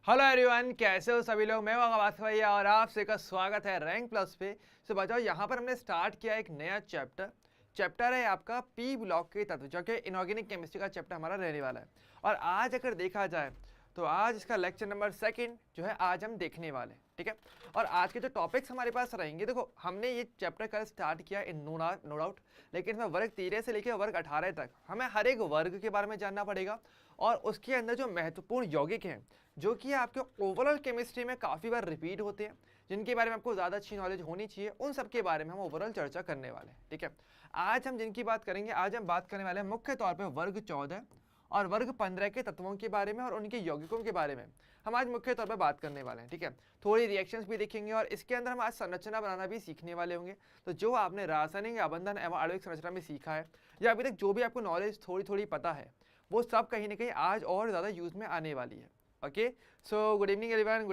Hello everyone, कैसे हो सभी लोग। मैं हूं आकाश भैया और आप सभी का स्वागत है रैंक प्लस पे। तो बताओ, यहाँ पर हमने स्टार्ट किया एक नया चैप्टर है आपका पी ब्लॉक के तत्व, जो कि इनऑर्गेनिक केमिस्ट्री का चैप्टर हमारा रहने वाला है। और आज अगर देखा जाए तो आज इसका लेक्चर नंबर 2 जो है आज हम देखने वाले हैं, ठीक है। और आज के जो टॉपिक्स हमारे पास रहेंगे, देखो हमने ये चैप्टर कल स्टार्ट किया इन नो डाउट, लेकिन इसमें वर्ग 13 से लेकर वर्ग 18 तक हमें हर एक वर्ग के बारे में जानना पड़ेगा। और उसके अंदर जो महत्वपूर्ण यौगिक हैं, जो कि आपके ओवरऑल केमिस्ट्री में काफ़ी बार रिपीट होते हैं, जिनके बारे में आपको ज़्यादा अच्छी नॉलेज होनी चाहिए, उन सब के बारे में हम ओवरऑल चर्चा करने वाले हैं, ठीक है। आज हम जिनकी बात करेंगे, आज हम बात करने वाले हैं मुख्य तौर पर वर्ग 14 और वर्ग 15 के तत्वों के बारे में और उनके यौगिकों के बारे में हम आज मुख्य तौर पर बात करने वाले हैं, ठीक है। थोड़ी रिएक्शंस भी देखेंगे और इसके अंदर हम आज संरचना बनाना भी सीखने वाले होंगे। तो जो आपने रासायनिक आबंधन एवं आणविक संरचना में सीखा है या अभी तक जो भी आपको नॉलेज थोड़ी थोड़ी पता है, वो सब कहीं ना कहीं आज और ज़्यादा यूज़ में आने वाली है। Okay, so good evening everyone,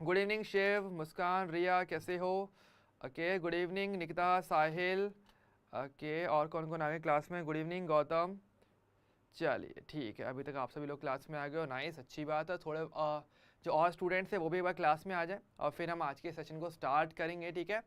good evening Shiv, Muskan, Riya, कैसे हो? Okay, good evening Nikita, Sahil. Okay, और कौन कौन आ गए क्लास में? Good evening Gautam. चलिए ठीक है, अभी तक आप सभी लोग क्लास में आ गए हो, नाइस, अच्छी बात है। थोड़े जो और स्टूडेंट्स हैं वो भी एक बार क्लास में आ जाए और फिर हम आज के सेशन को स्टार्ट करेंगे, ठीक है।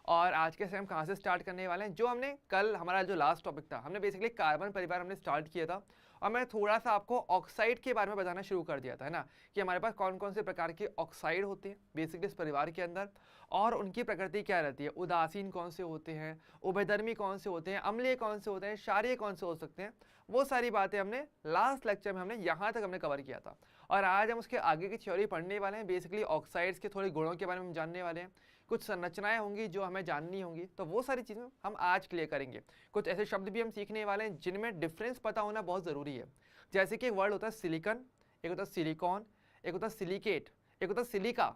और आज के सेशन हम कहाँ से स्टार्ट करने वाले हैं? जो हमने कल, हमारा जो लास्ट टॉपिक था, हमने बेसिकली कार्बन परिवार हमने स्टार्ट किया था और मैंने थोड़ा सा आपको ऑक्साइड के बारे में बताना शुरू कर दिया था, है ना, कि हमारे पास कौन कौन से प्रकार के ऑक्साइड होते हैं बेसिकली इस परिवार के अंदर, और उनकी प्रकृति क्या रहती है, उदासीन कौन से होते हैं, उभयधर्मी कौन से होते हैं, अम्लीय कौन से होते हैं, क्षारीय कौन से हो सकते हैं। वो सारी बातें हमने लास्ट लेक्चर में हमने यहाँ तक हमने कवर किया था। और आज हम उसके आगे की थ्योरी पढ़ने वाले हैं। बेसिकली ऑक्साइड्स के थोड़े गुणों के बारे में हम जानने वाले हैं, कुछ संरचनाएं होंगी जो हमें जाननी होंगी, तो वो सारी चीज़ें हम आज क्लियर करेंगे। कुछ ऐसे शब्द भी हम सीखने वाले हैं जिनमें डिफरेंस पता होना बहुत ज़रूरी है। जैसे कि एक वर्ड होता है सिलिकन, एक होता है सिलिकॉन, एक होता है सिलिकेट, एक होता है सिलिका।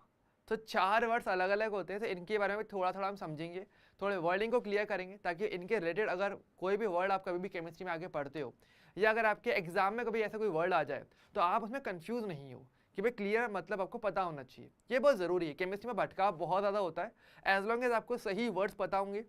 तो 4 वर्ड्स अलग अलग होते हैं, तो इनके बारे में थोड़ा थोड़ा हम समझेंगे, थोड़े वर्डिंग को क्लियर करेंगे, ताकि इनके रिलेटेड अगर कोई भी वर्ड आप कभी भी केमिस्ट्री में आगे पढ़ते हो या अगर आपके एग्जाम में कभी ऐसा कोई वर्ड आ जाए तो आप उसमें कंफ्यूज नहीं हो, कि भाई क्लियर मतलब आपको पता होना चाहिए। ये बहुत ज़रूरी है, केमिस्ट्री में भटकाव बहुत ज़्यादा होता है। एज लॉन्ग एज आपको सही वर्ड्स पता होंगे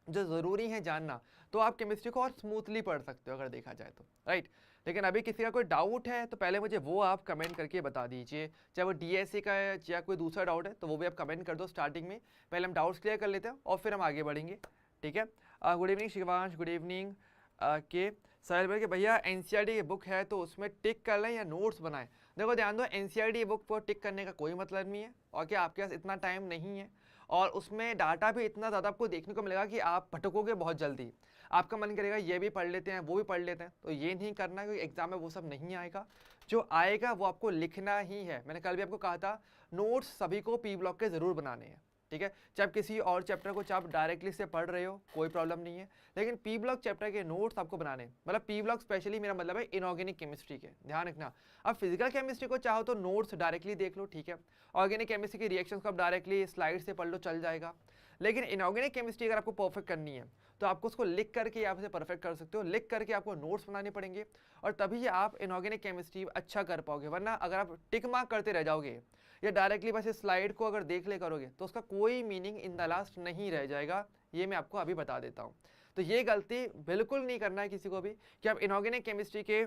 जो ज़रूरी है जानना, तो आप केमिस्ट्री को और स्मूथली पढ़ सकते हो अगर देखा जाए तो, राइट। लेकिन अभी किसी का कोई डाउट है तो पहले मुझे वो आप कमेंट करके बता दीजिए, चाहे वो डीएससी का है या कोई दूसरा डाउट है, तो वो भी आप कमेंट कर दो स्टार्टिंग में। पहले हम डाउट्स क्लियर कर लेते हैं और फिर हम आगे बढ़ेंगे, ठीक है। Good evening Shivansh, good evening. के साहिल भाई कि भैया एनसीईआरटी की बुक है तो उसमें टिक कर लें या नोट्स बनाएं? देखो ध्यान दो, एनसीईआरटी बुक पर टिक करने का कोई मतलब नहीं है, और क्या आपके पास इतना टाइम नहीं है, और उसमें डाटा भी इतना ज़्यादा आपको देखने को मिलेगा कि आप भटकोगे बहुत जल्दी। आपका मन करेगा ये भी पढ़ लेते हैं, वो भी पढ़ लेते हैं, तो ये नहीं करना, क्योंकि एग्जाम में वो सब नहीं आएगा। जो आएगा वो आपको लिखना ही है। मैंने कल भी आपको कहा था, नोट्स सभी को पी ब्लॉक के ज़रूर बनाने हैं, ठीक है। चाहे आप किसी और चैप्टर को चाहे आप डायरेक्टली से पढ़ रहे हो, कोई प्रॉब्लम नहीं है, लेकिन पी ब्लॉक चैप्टर के नोट्स आपको बनाने, मतलब पी ब्लॉक स्पेशली मेरा मतलब है इनऑर्गेनिक केमिस्ट्री के, ध्यान रखना। अब फिजिकल केमिस्ट्री को चाहो तो नोट्स डायरेक्टली देख लो, ठीक है। ऑर्गेनिक केमिस्ट्री की रिएक्शंस को आप डायरेक्टली स्लाइड से पढ़ लो, चल जाएगा। लेकिन इनऑर्गेनिक केमिस्ट्री अगर आपको परफेक्ट करनी है तो आपको उसको लिख करके आप इसे परफेक्ट कर सकते हो। लिख करके आपको नोट्स बनाने पड़ेंगे और तभी आप इनऑर्गेनिक केमिस्ट्री अच्छा कर पाओगे। वरना अगर आप टिक मार्क करते रह जाओगे या डायरेक्टली बस इस स्लाइड को अगर देख ले करोगे तो उसका कोई मीनिंग इन द लास्ट नहीं रह जाएगा। ये मैं आपको अभी बता देता हूँ। तो ये गलती बिल्कुल नहीं करना है किसी को भी, कि आप इनऑर्गेनिक केमिस्ट्री के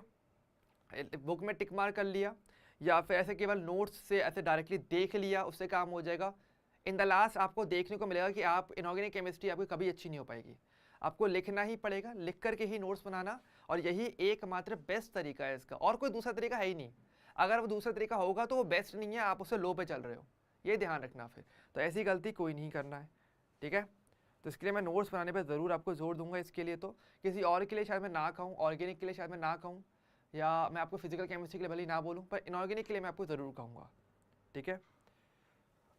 बुक में टिक मार्क कर लिया या फिर ऐसे केवल नोट्स से ऐसे डायरेक्टली देख लिया, उससे काम हो जाएगा। इन द लास्ट आपको देखने को मिलेगा कि आप इनऑर्गेनिक केमिस्ट्री आपकी कभी अच्छी नहीं हो पाएगी। आपको लिखना ही पड़ेगा, लिख करके ही नोट्स बनाना, और यही एकमात्र बेस्ट तरीका है इसका, और कोई दूसरा तरीका है ही नहीं। अगर वो दूसरा तरीका होगा तो वो बेस्ट नहीं है, आप उससे लो पे चल रहे हो, ये ध्यान रखना। फिर तो ऐसी गलती कोई नहीं करना है, ठीक है। तो इसके लिए मैं नोट्स बनाने पर ज़रूर आपको जोर दूंगा। इसके लिए तो किसी और के लिए शायद मैं ना कहूँ, ऑर्गेनिक के लिए शायद मैं ना कहूँ, या मैं आपको फिजिकल केमिस्ट्री के लिए भले ही ना बोलूँ, पर इनऑर्गेनिक के लिए मैं आपको ज़रूर कहूँगा, ठीक है।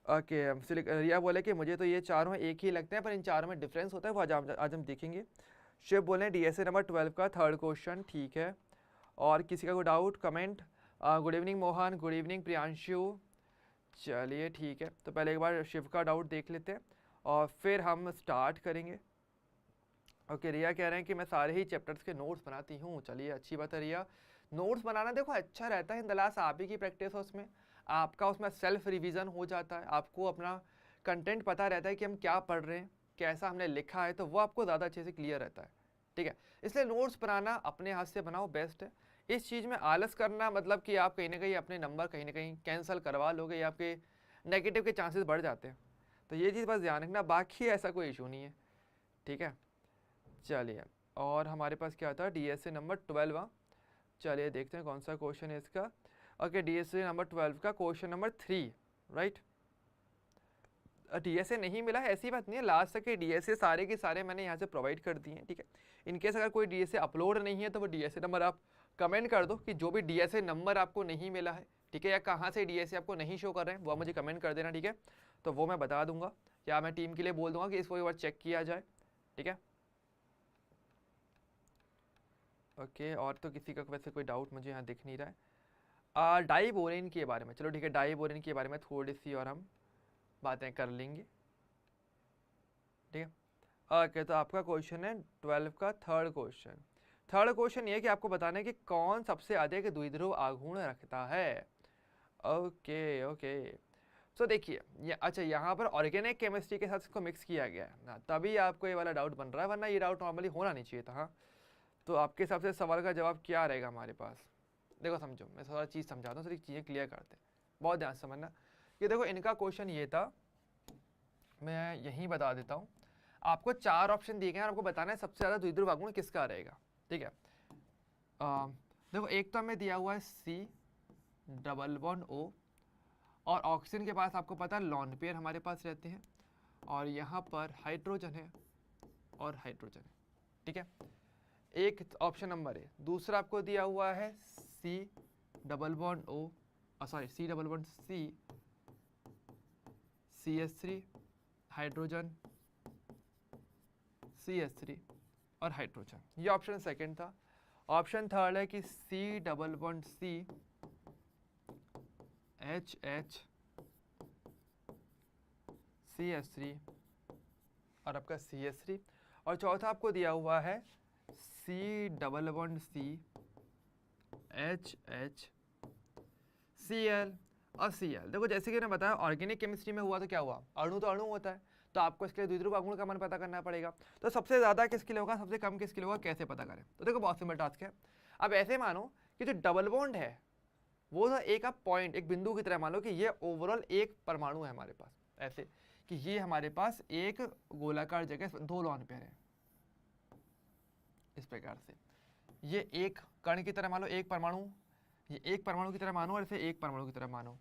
ओके, रिया बोले कि मुझे तो ये चारों एक ही लगते हैं, पर इन चारों में डिफरेंस होता है, वो आज हम देखेंगे। शिव बोले डीएसए नंबर 12 का 3rd क्वेश्चन, ठीक है। और किसी का कोई doubt comment? Good evening Mohan, good evening Priyanshu. चलिए ठीक है, तो पहले एक बार शिव का डाउट देख लेते हैं और फिर हम स्टार्ट करेंगे। ओके, रिया कह रहे हैं कि मैं सारे ही चैप्टर्स के नोट्स बनाती हूँ। चलिए अच्छी बात है रिया, नोट्स बनाना देखो अच्छा रहता है। इन द लास्ट आप ही की प्रैक्टिस हो, उसमें आपका उसमें सेल्फ रिवीजन हो जाता है, आपको अपना कंटेंट पता रहता है कि हम क्या पढ़ रहे हैं, कैसा हमने लिखा है, तो वो आपको ज़्यादा अच्छे से क्लियर रहता है, ठीक है। इसलिए नोट्स बनाना अपने हाथ से बनाओ, बेस्ट है। इस चीज़ में आलस करना मतलब कि आप कहीं ना कहीं अपने नंबर कहीं ना कहीं कैंसिल करवा लोगे या आपके नेगेटिव के चांसेस बढ़ जाते हैं। तो ये चीज़ बस ध्यान रखना, बाकी ऐसा कोई इशू नहीं है, ठीक है। चलिए, और हमारे पास क्या था, डीएसए नंबर 12। चलिए देखते हैं कौन सा क्वेश्चन है इसका। ओके, डीएसए नंबर 12 का क्वेश्चन नंबर 3, राइट। डीएसए नहीं मिला है ऐसी बात नहीं है, लास्ट तक के डीएसए सारे के सारे मैंने यहाँ से प्रोवाइड कर दिए हैं, ठीक है। इनकेस अगर कोई डीएसए अपलोड नहीं है तो वो डीएसए नंबर आप कमेंट कर दो कि जो भी डीएसए नंबर आपको नहीं मिला है, ठीक है, या कहाँ से डीएसए आपको नहीं शो कर रहे हैं, वो मुझे कमेंट कर देना, ठीक है। तो वो मैं बता दूंगा या मैं टीम के लिए बोल दूंगा कि इसको एक बार चेक किया जाए, ठीक है। ओके, और तो किसी का वैसे कोई डाउट मुझे यहाँ दिख नहीं रहा है। डाइबोरेन के बारे में, चलो ठीक है, डाइबोरेन के बारे में थोड़ी सी और हम बातें कर लेंगे, ठीक है। ओके, तो आपका क्वेश्चन है 12 का थर्ड क्वेश्चन। थर्ड क्वेश्चन ये कि आपको बताना है कि कौन सबसे अधिक द्विध्रुव आघूर्ण रखता है। ओके ओके, सो देखिए अच्छा, यहाँ पर ऑर्गेनिक केमिस्ट्री के साथ इसको मिक्स किया गया है ना, तभी आपको ये वाला डाउट बन रहा है, वरना ये डाउट नॉर्मली होना नहीं चाहिए था। हाँ, तो आपके हिसाब से सवाल का जवाब क्या रहेगा हमारे पास? देखो समझो, मैं थोड़ा चीज़ समझाता हूँ, सारी चीज़ें क्लियर करते हैं, बहुत ध्यान से समझना। ये देखो, इनका क्वेश्चन ये था, मैं यहीं बता देता हूँ। आपको 4 ऑप्शन दिए गए हैं और आपको बताना है सबसे ज़्यादा द्विध्रुव आघूर्ण किसका रहेगा, ठीक है। देखो, एक तो हमें दिया हुआ है C≡O, और ऑक्सीजन के पास आपको पता है लॉन पेयर हमारे पास रहते हैं, और यहाँ पर हाइड्रोजन है और हाइड्रोजन है, ठीक है। एक ऑप्शन नंबर है। दूसरा आपको दिया हुआ है C≡O, sorry C≡C, CH3, hydrogen, CH3 और हाइड्रोजन, ये ऑप्शन सेकंड था। ऑप्शन थर्ड है कि C≡C, HH, CH3 और आपका CH3, और चौथा आपको दिया हुआ है C≡C, HH, Cl और Cl। देखो, जैसे कि मैंने बताया ऑर्गेनिक केमिस्ट्री में हुआ तो क्या हुआ, अणु तो अणु होता है, तो आपको इसके लिए द्विध्रुव आघूर्ण का मान पता करना पड़ेगा। तो सबसे ज़्यादा किसके लिए होगा, सबसे कम किसके लिए होगा, कैसे पता करें? तो देखो, बहुत सिंपल टास्क है। अब ऐसे मानो कि जो डबल बॉन्ड है वो ना एक आप पॉइंट, एक बिंदु की तरह मान लो कि ये ओवरऑल एक परमाणु है हमारे पास, ऐसे कि ये हमारे पास एक गोलाकार जगह 2 लॉन पेयर है, इस प्रकार से ये एक कण की तरह मान लो, एक परमाणु, ये एक परमाणु की तरह मानो और इसे एक परमाणु की तरह मानो।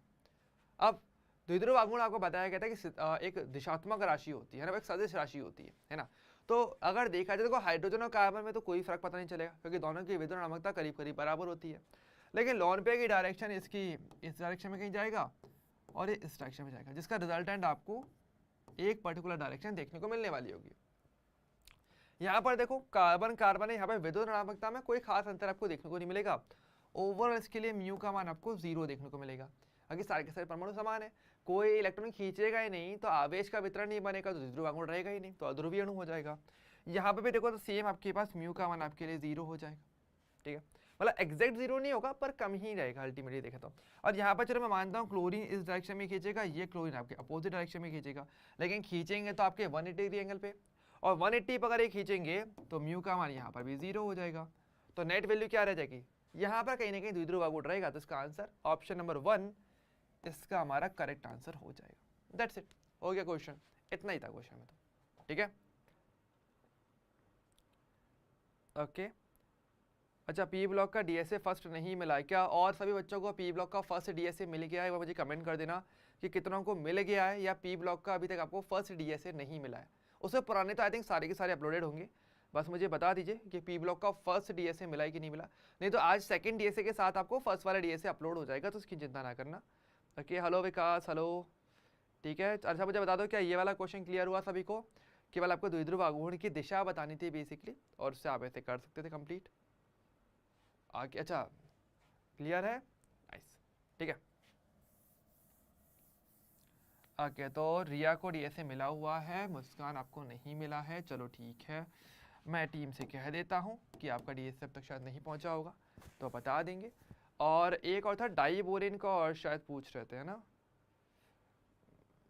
अब द्विध्रुव आघूर्ण आपको बताया गया था कि एक दिशात्मक राशि होती है ना, एक सदिश राशि होती है ना। तो अगर देखा जाए, देखो हाइड्रोजन और कार्बन में तो कोई फर्क पता नहीं चलेगा क्योंकि दोनों की विद्युत ऋणात्मकता करीब करीब बराबर होती है, लेकिन लॉन पेयर की डायरेक्शन इसकी इस डायरेक्शन में कहीं जाएगा और ये इस डायरेक्शन में जाएगा, जिसका रिजल्टेंट आपको एक पर्टिकुलर डायरेक्शन देखने को मिलने वाली होगी। यहाँ पर देखो, कार्बन कार्बन है, यहाँ पर विद्युत ऋणात्मकता में कोई खास अंतर आपको देखने को नहीं मिलेगा। ओवरऑल इसके लिए म्यू का मान आपको 0 देखने को मिलेगा। अगर सारे के सारे परमाणु समान है, कोई इलेक्ट्रॉन खींचेगा ही नहीं, तो आवेश का वितरण नहीं बनेगा, तो द्विध्रुव आघूर्ण रहेगा ही नहीं, तो अध्रुवीय अणु हो जाएगा। यहाँ पे भी देखो तो सेम आपके पास म्यू का मान आपके लिए 0 हो जाएगा, ठीक है। मतलब एग्जैक्ट 0 नहीं होगा पर कम ही रहेगा अल्टीमेटली देखे तो। और यहाँ पर चलो मैं मानता हूँ क्लोरीन इस डायरेक्शन में खींचेगा, ये क्लोरीन आपके अपोजिट डायरेक्शन में खींचेगा, लेकिन खींचेंगे तो आपके 180 डिग्री एंगल पे, और 180 पर अगर ये खींचेंगे तो म्यू का मान यहाँ पर भी 0 हो जाएगा। तो नेट वैल्यू क्या रह जाएगी, यहाँ पर कहीं ना कहीं द्विध्रुव आघूर्ण रहेगा। तो इसका आंसर ऑप्शन नंबर 1 इसका हमारा करेक्ट आंसर हो जाएगा। दैट्स इट, हो गया क्वेश्चन, इतना ही था क्वेश्चन में, तो ठीक है। ओके, अच्छा, पी ब्लॉक का डीएसए फर्स्ट नहीं मिला है क्या? और सभी बच्चों को पी ब्लॉक का फर्स्ट डीएसए मिल गया है? वो मुझे कमेंट कर देना कि कितनों को मिल गया है, या पी ब्लॉक का अभी तक आपको फर्स्ट डीएसए नहीं मिला है। उससे पुराने तो आई थिंक सारे के सारे अपलोडेड होंगे, बस मुझे बता दीजिए कि पी ब्लॉक का फर्स्ट डीएसए मिला है कि नहीं मिला। नहीं तो आज सेकंड डीएसए के साथ आपको फर्स्ट वाला डीएसए अपलोड हो जाएगा, तो उसकी चिंता ना करना। ओके, हेलो विकास, हेलो, ठीक है। अच्छा, मुझे बता दो क्या ये वाला क्वेश्चन क्लियर हुआ सभी को? केवल आपको द्विध्रुव आघूर्ण की दिशा बतानी थी बेसिकली, और उससे आप ऐसे कर सकते थे कंप्लीट आगे। अच्छा, क्लियर है, नाइस, ठीक है। ओके, तो रिया को डीएसए मिला हुआ है, मुस्कान आपको नहीं मिला है, चलो ठीक है, मैं टीम से कह देता हूँ कि आपका डीएसए अब तक शायद नहीं पहुँचा होगा, तो बता देंगे। और एक और था डाइबोरेन का, और शायद पूछ रहे थे, है ना।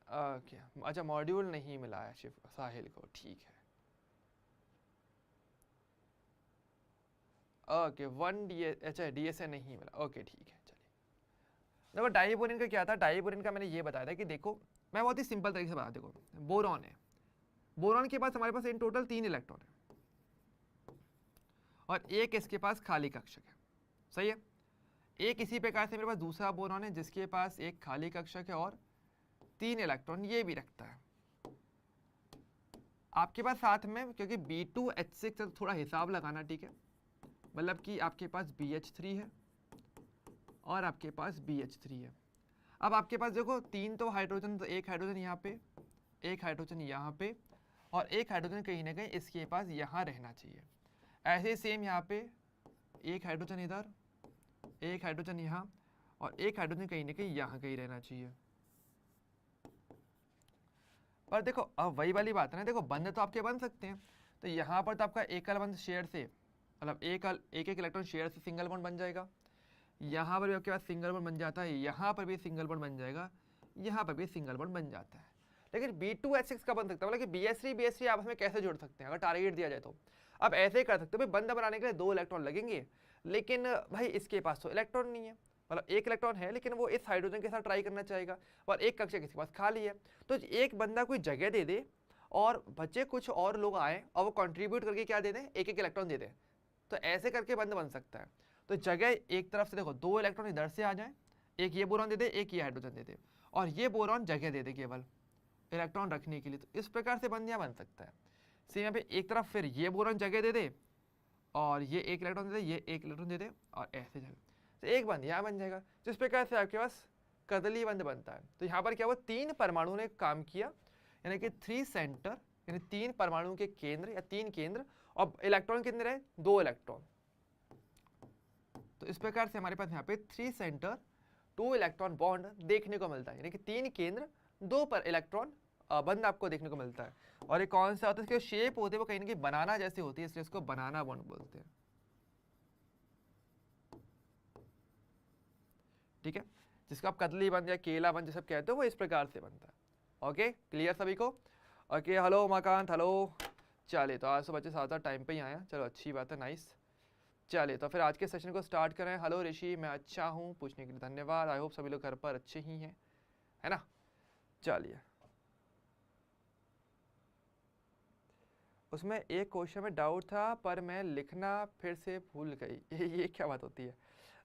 ओके, अच्छा, मॉड्यूल नहीं मिला है शिव साहिल को, ठीक है। ओके 1 डी, अच्छा DSA नहीं मिला, ओके ठीक है। चलिए देखो डाइबोरिन का क्या था, डाइबोरिन का मैंने ये बताया था कि देखो मैं बहुत ही सिंपल तरीके से बता, देखो बोरॉन है, बोरॉन के पास हमारे पास इन टोटल 3 इलेक्ट्रॉन है और एक इसके पास खाली कक्षक है, सही है। एक इसी प्रकार से मेरे पास दूसरा बोरॉन है जिसके पास एक खाली कक्षक है और 3 इलेक्ट्रॉन ये भी रखता है। आपके पास साथ में क्योंकि B2H6 तो थोड़ा हिसाब लगाना, ठीक है, मतलब कि आपके पास BH3 है और आपके पास BH3 है। अब आपके पास देखो 3 तो हाइड्रोजन, तो एक हाइड्रोजन यहाँ पे, एक हाइड्रोजन यहाँ पे और एक हाइड्रोजन कहीं ना कहीं इसके पास यहाँ रहना चाहिए। ऐसे ही सेम यहाँ पे एक हाइड्रोजन इधर, एक हाइड्रोजन यहाँ और एक हाइड्रोजन कहीं ना कहीं यहाँ कहीं रहना चाहिए। पर देखो अब वही वाली बात है ना, देखो बंध तो आपके बन सकते हैं, तो यहाँ पर तो आपका एकल बंध शेयर से, मतलब एक एक इलेक्ट्रॉन शेयर से सिंगल बॉन्ड बन जाएगा, यहाँ पर भी आपके पास सिंगल बॉन्ड बन जाता है, यहाँ पर भी सिंगल बॉन्ड बन जाएगा, यहाँ पर भी सिंगल बॉन्ड बन जाता है। लेकिन B2H6 का बन सकता है, मतलब कि BH3 आपस में कैसे जोड़ सकते हैं अगर टारगेट दिया जाए तो। अब ऐसे ही कर सकते हो, भाई बंध बनाने के लिए 2 इलेक्ट्रॉन लगेंगे, लेकिन भाई इसके पास तो इलेक्ट्रॉन नहीं है, मतलब एक इलेक्ट्रॉन है लेकिन वो इस हाइड्रोजन के साथ ट्राई करना चाहेगा और एक कक्षक इसके पास खाली है, तो एक बंदा कोई जगह दे दे और बच्चे कुछ और लोग आए और वो कंट्रीब्यूट करके क्या दे दें, एक एक इलेक्ट्रॉन दे दें, तो ऐसे करके बंद बन सकता है। तो जगह एक तरफ से देखो 2 इलेक्ट्रॉन इधर से आ जाए, एक ये बोरॉन दे दे, एक ये हाइड्रोजन दे दे और ये बोरॉन जगह दे दे केवल इलेक्ट्रॉन रखने के लिए, तो इस प्रकार से बंद यहाँ बन सकता है। सेम यहाँ पे एक तरफ फिर ये बोरॉन जगह दे दे और ये एक इलेक्ट्रॉन दे दे, ये एक इलेक्ट्रॉन दे दे और ऐसे जगह, तो एक बंद यहाँ बन जाएगा। जिस प्रकार से आपके पास कदली बंद बनता है, तो यहाँ पर क्या हुआ, 3 परमाणु ने काम किया, यानी कि 3 सेंटर, यानी 3 परमाणु के केंद्र या 3 केंद्र और इलेक्ट्रॉन कितने रहे, 2 इलेक्ट्रॉन। तो इस प्रकार से हमारे पास यहाँ पे 3 सेंटर 2 इलेक्ट्रॉन बॉन्ड देखने को मिलता है, यानी कि 3 केंद्र 2 पर इलेक्ट्रॉन बंद आपको देखने को मिलता है। और ये कौन सा होता है, इसके शेप होते हैं वो कहीं ना कहीं बनाना जैसे होती है, इसलिए इसको बनाना बॉन्ड बोलते हैं, ठीक है। जिसको आप कतली बंद या केला बंद जैसे कहते हो वो इस प्रकार से बनता है। ओके क्लियर सभी को? Okay hello Umakant, hello. चलिए तो आज तो बच्चे ज़्यादा टाइम पे ही आए हैं, चलो अच्छी बात है, नाइस। चलिए तो फिर आज के सेशन को स्टार्ट करें। हेलो ऋषि, मैं अच्छा हूँ, पूछने के लिए धन्यवाद। आई होप सभी लोग घर पर अच्छे ही हैं, है ना। चलिए उसमें एक क्वेश्चन में डाउट था पर मैं लिखना फिर से भूल गई ये क्या बात होती है।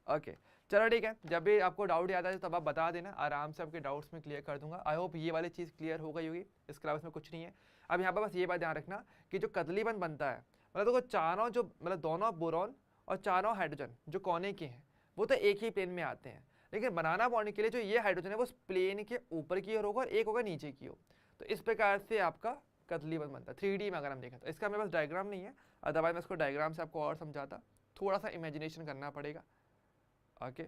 ओके चलो ठीक है, जब भी आपको डाउट याद आए तब आप बता देना, आराम से आपके डाउट्स में क्लियर कर दूंगा। आई होप ये वाली चीज़ क्लियर हो गई होगी, इसके अलावा इसमें कुछ नहीं है। अब यहाँ पर बस ये बात ध्यान रखना कि जो कतली बंध बनता है, मतलब देखो चारों जो मतलब दोनों बोरॉन और चारों हाइड्रोजन जो कोने के हैं वो तो एक ही प्लेन में आते हैं, लेकिन बनाना बॉन्ड के लिए जो ये हाइड्रोजन है वो प्लेन के ऊपर की ओर होगा और एक होगा नीचे की ओर। तो इस प्रकार से आपका कतली बंध बनता है 3D में अगर हम देखें तो। इसका मेरे पास डायग्राम नहीं है, अदरवाइज मैं इसको डायग्राम से आपको और समझाता, थोड़ा सा इमेजिनेशन करना पड़ेगा। ओके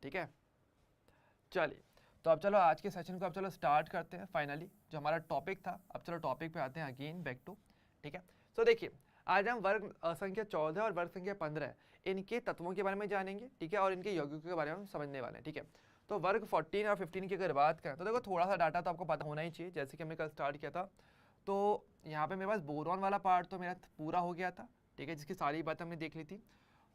ठीक है चलिए तो अब चलो आज के सेशन को अब चलो स्टार्ट करते हैं। फाइनली जो हमारा टॉपिक था, अब चलो टॉपिक पे आते हैं अगेन बैक टू, ठीक है। सो देखिए आज हम वर्ग संख्या 14 और वर्ग संख्या 15 इनके तत्वों के बारे में जानेंगे, ठीक है, और इनके यौगिकों के बारे में हम समझने वाले हैं, ठीक है। तो वर्ग 14 और 15 की अगर बात करें तो देखो थोड़ा सा डाटा तो आपको पता होना ही चाहिए, जैसे कि हमने कल स्टार्ट किया था। तो यहाँ पे मेरे पास बोरॉन वाला पार्ट तो मेरा पूरा हो गया था, ठीक है, जिसकी सारी बात हमने देख ली थी।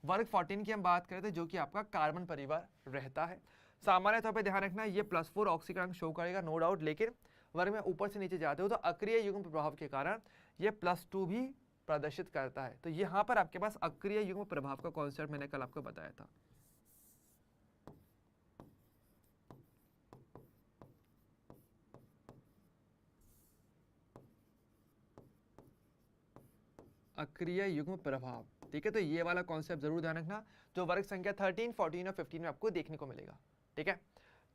वर्ग 14 की हम बात करें थे जो कि आपका कार्बन परिवार रहता है। सामान्य तौर पे ध्यान रखना ये +4 ऑक्सीकरण शो करेगा नो डाउट, लेकिन वर्ग में ऊपर से नीचे जाते हो तो अक्रिय युग्म प्रभाव के कारण ये +2 भी प्रदर्शित करता है। तो यहाँ पर आपके पास अक्रिय युग्म प्रभाव का कॉन्सेप्ट मैंने कल आपको बताया था। अक्रिय युग्म प्रभाव, ठीक है, तो ये वाला कॉन्सेप्ट जरूर ध्यान रखना जो वर्ग संख्या 13, 14 और 15 में आपको देखने को मिलेगा, ठीक है।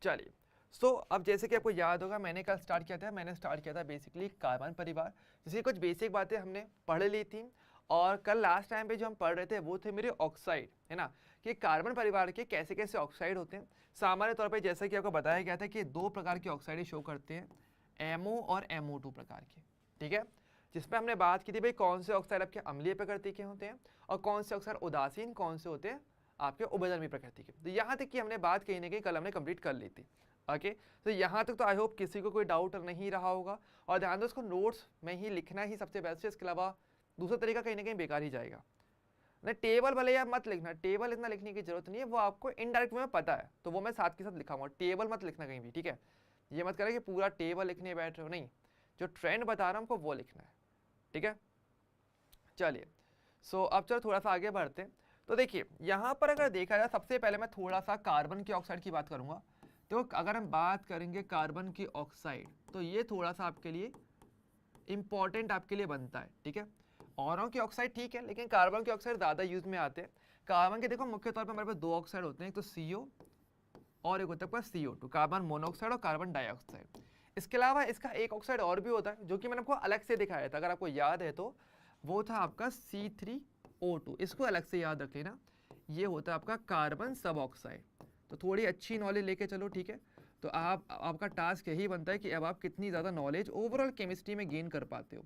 चलिए सो अब जैसे कि आपको याद होगा मैंने कल स्टार्ट किया था बेसिकली कार्बन परिवार, जिसकी कुछ बेसिक बातें हमने पढ़ ली थी। और कल लास्ट टाइम पे जो हम पढ़ रहे थे वो थे मेरे ऑक्साइड, है ना, कि कार्बन परिवार के कैसे कैसे ऑक्साइड होते हैं। सामान्य तौर पर जैसा कि आपको बताया गया था कि 2 प्रकार के ऑक्साइड शो करते हैं, MO और MO2 प्रकार के, ठीक है, जिसमें हमने बात की थी भाई कौन से ऑक्साइड आपके अम्लीय प्रकृति के होते हैं और कौन से ऑक्साइड उदासीन, कौन से होते हैं आपके उभयधर्मी प्रकृति के। तो यहाँ तक कि हमने बात कहीं ना कहीं कल हमने कंप्लीट कर ली थी। ओके तो यहाँ तक तो आई होप किसी को कोई डाउट नहीं रहा होगा। और ध्यान दो इसको नोट्स में ही लिखना ही सबसे बेस्ट है, इसके अलावा दूसरा तरीका कहीं ना कहीं बेकार ही जाएगा। नहीं टेबल भले आप मत लिखना, टेबल इतना लिखने की जरूरत नहीं है, वो आपको इनडायरेक्ट में पता है, तो वो मैं साथ के साथ लिखाऊंगा। टेबल मत लिखना कहीं भी, ठीक है। ये मत करें कि पूरा टेबल लिखने बैठ रहे हो, नहीं, जो ट्रेंड बता रहा हूँ हमको वो लिखना है, ठीक है। चलिए अब चलो थोड़ा सा आगे बढ़ते हैं। तो देखिए यहाँ पर अगर देखा जाए, सबसे पहले मैं थोड़ा सा कार्बन की ऑक्साइड की बात करूंगा। तो अगर हम बात करेंगे कार्बन की ऑक्साइड, तो ये थोड़ा सा आपके लिए इंपॉर्टेंट आपके लिए बनता है, ठीक है। औरों की ऑक्साइड ठीक है, लेकिन कार्बन की ऑक्साइड ज़्यादा यूज में आते हैं। कार्बन के देखो मुख्य तौर पर हमारे पास दो ऑक्साइड होते हैं, एक तो CO और एक होता है CO2, कार्बन मोनोऑक्साइड और कार्बन डाइऑक्साइड। इसके अलावा इसका एक ऑक्साइड और भी होता है, जो कि मैंने आपको अलग से दिखाया था, अगर आपको याद है तो, वो था आपका C3O2। इसको अलग से याद रख लेना, ये होता है आपका कार्बन सब ऑक्साइड। तो थोड़ी अच्छी नॉलेज लेके चलो, ठीक है। तो आपका टास्क यही बनता है कि अब आप कितनी ज़्यादा नॉलेज ओवरऑल केमिस्ट्री में गेन कर पाते हो।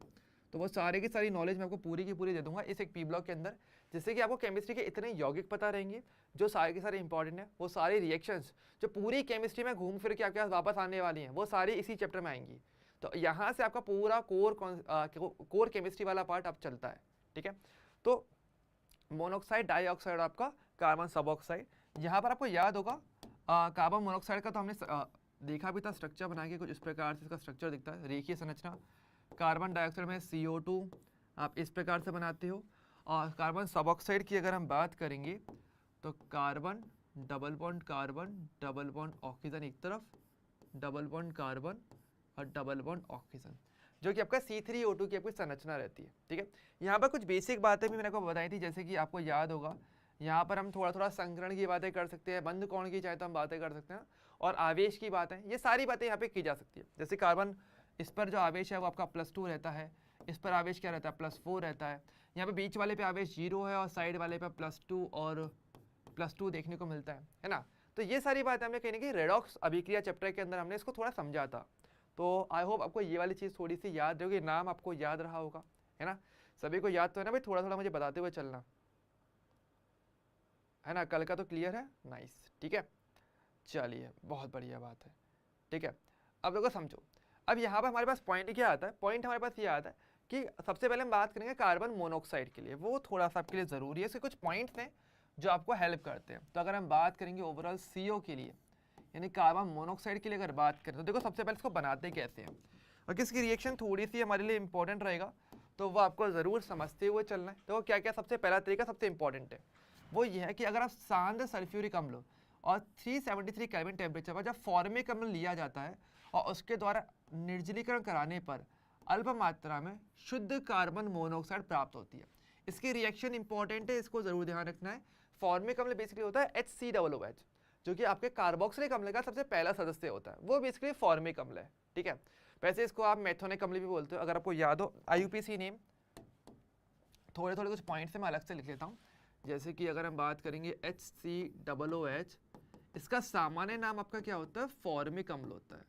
तो वो सारे की सारी नॉलेज मैं आपको पूरी की पूरी दे दूंगा इस एक पी ब्लॉक के अंदर, जिससे कि आपको केमिस्ट्री के इतने यौगिक पता रहेंगे जो सारे के सारे इंपॉर्टेंट है। वो सारी रिएक्शंस जो पूरी केमिस्ट्री में घूम फिर के आपके पास वापस आने वाली हैं, वो सारी इसी चैप्टर में आएंगी। तो यहाँ से आपका पूरा कोर केमिस्ट्री वाला पार्ट अब चलता है, ठीक है। तो मोनोऑक्साइड, डाइऑक्साइड, आपका कार्बन सब ऑक्साइड। यहाँ पर आपको याद होगा कार्बन मोनोऑक्साइड का तो हमने देखा भी था, स्ट्रक्चर बना के कुछ इस प्रकार से इसका स्ट्रक्चर दिखता है, रेखीय संरचना। कार्बन डाइऑक्साइड में CO2 आप इस प्रकार से बनाते हो। और कार्बन सब ऑक्साइड की अगर हम बात करेंगे, तो कार्बन डबल बॉन्ड ऑक्सीजन एक तरफ, डबल बॉन्ड कार्बन और डबल बॉन्ड ऑक्सीजन, जो कि आपका C3O2 की आपकी संरचना रहती है, ठीक है। यहाँ पर कुछ बेसिक बातें भी मैंने आपको बताई थी, जैसे कि आपको याद होगा यहाँ पर हम थोड़ा संकरण की बातें कर सकते हैं, बंद कोण की चाहे तो हम बातें कर सकते हैं, और आवेश की बातें, ये सारी बातें यहाँ पे की जा सकती है। जैसे कार्बन, इस पर जो आवेश है वो आपका +2 रहता है, इस पर आवेश क्या रहता है, +4 रहता है। यहाँ पे बीच वाले पे आवेश 0 है और साइड वाले पे +2 और +2 देखने को मिलता है ना। तो ये सारी बातें हमने कहीं ना कहीं रेडॉक्स अभिक्रिया चैप्टर के अंदर हमने इसको थोड़ा समझा था। तो आई होप आपको ये वाली चीज़ थोड़ी सी याद रहोगी, नाम आपको याद रहा होगा, है ना। सभी को याद तो है ना भाई, थोड़ा थोड़ा मुझे बताते हुए चलना, है ना। कल का तो क्लियर है, नाइस, ठीक है। चलिए बहुत बढ़िया बात है, ठीक है। अब देखो समझो, अब यहाँ पर हमारे पास पॉइंट क्या आता है, पॉइंट हमारे पास ये आता है कि सबसे पहले हम बात करेंगे कार्बन मोनोऑक्साइड के लिए, वो थोड़ा सा आपके लिए ज़रूरी है। इसके कुछ पॉइंट्स हैं जो आपको हेल्प करते हैं। तो अगर हम बात करेंगे ओवरऑल CO के लिए, यानी कार्बन मोनोऑक्साइड के लिए अगर बात करें, तो देखो सबसे पहले इसको बनाते कैसे हैं और किसकी रिएक्शन थोड़ी सी हमारे लिए इंपॉर्टेंट रहेगा, तो वो आपको ज़रूर समझते हुए चलना है। तो क्या क्या सबसे पहला तरीका सबसे इंपॉर्टेंट है, वो ये है कि अगर आप सांद्र सल्फ्यूरिक अम्ल और 373 केल्विन टेम्परेचर पर जब फॉर्मिक अम्ल लिया जाता है और उसके द्वारा निर्जलीकरण कराने पर अल्प मात्रा में शुद्ध कार्बन मोनोऑक्साइड प्राप्त होती है। इसकी रिएक्शन इंपॉर्टेंट है, इसको जरूर ध्यान रखना है। फॉर्मिक अम्ल बेसिकली होता है HCOOH, जो कि आपके कार्बोक्सिलिक अम्ल का सबसे पहला सदस्य होता है, वो बेसिकली फॉर्मिक अम्ल है, ठीक है। वैसे इसको आप मेथोनिक अम्ल भी बोलते हो, अगर आपको याद हो IUPAC नेम। थोड़े थोड़े कुछ पॉइंट्स मैं अलग से लिख लेता हूँ, जैसे कि अगर हम बात करेंगे HCOOH, इसका सामान्य नाम आपका क्या होता है, फॉर्मिक अम्ल होता है,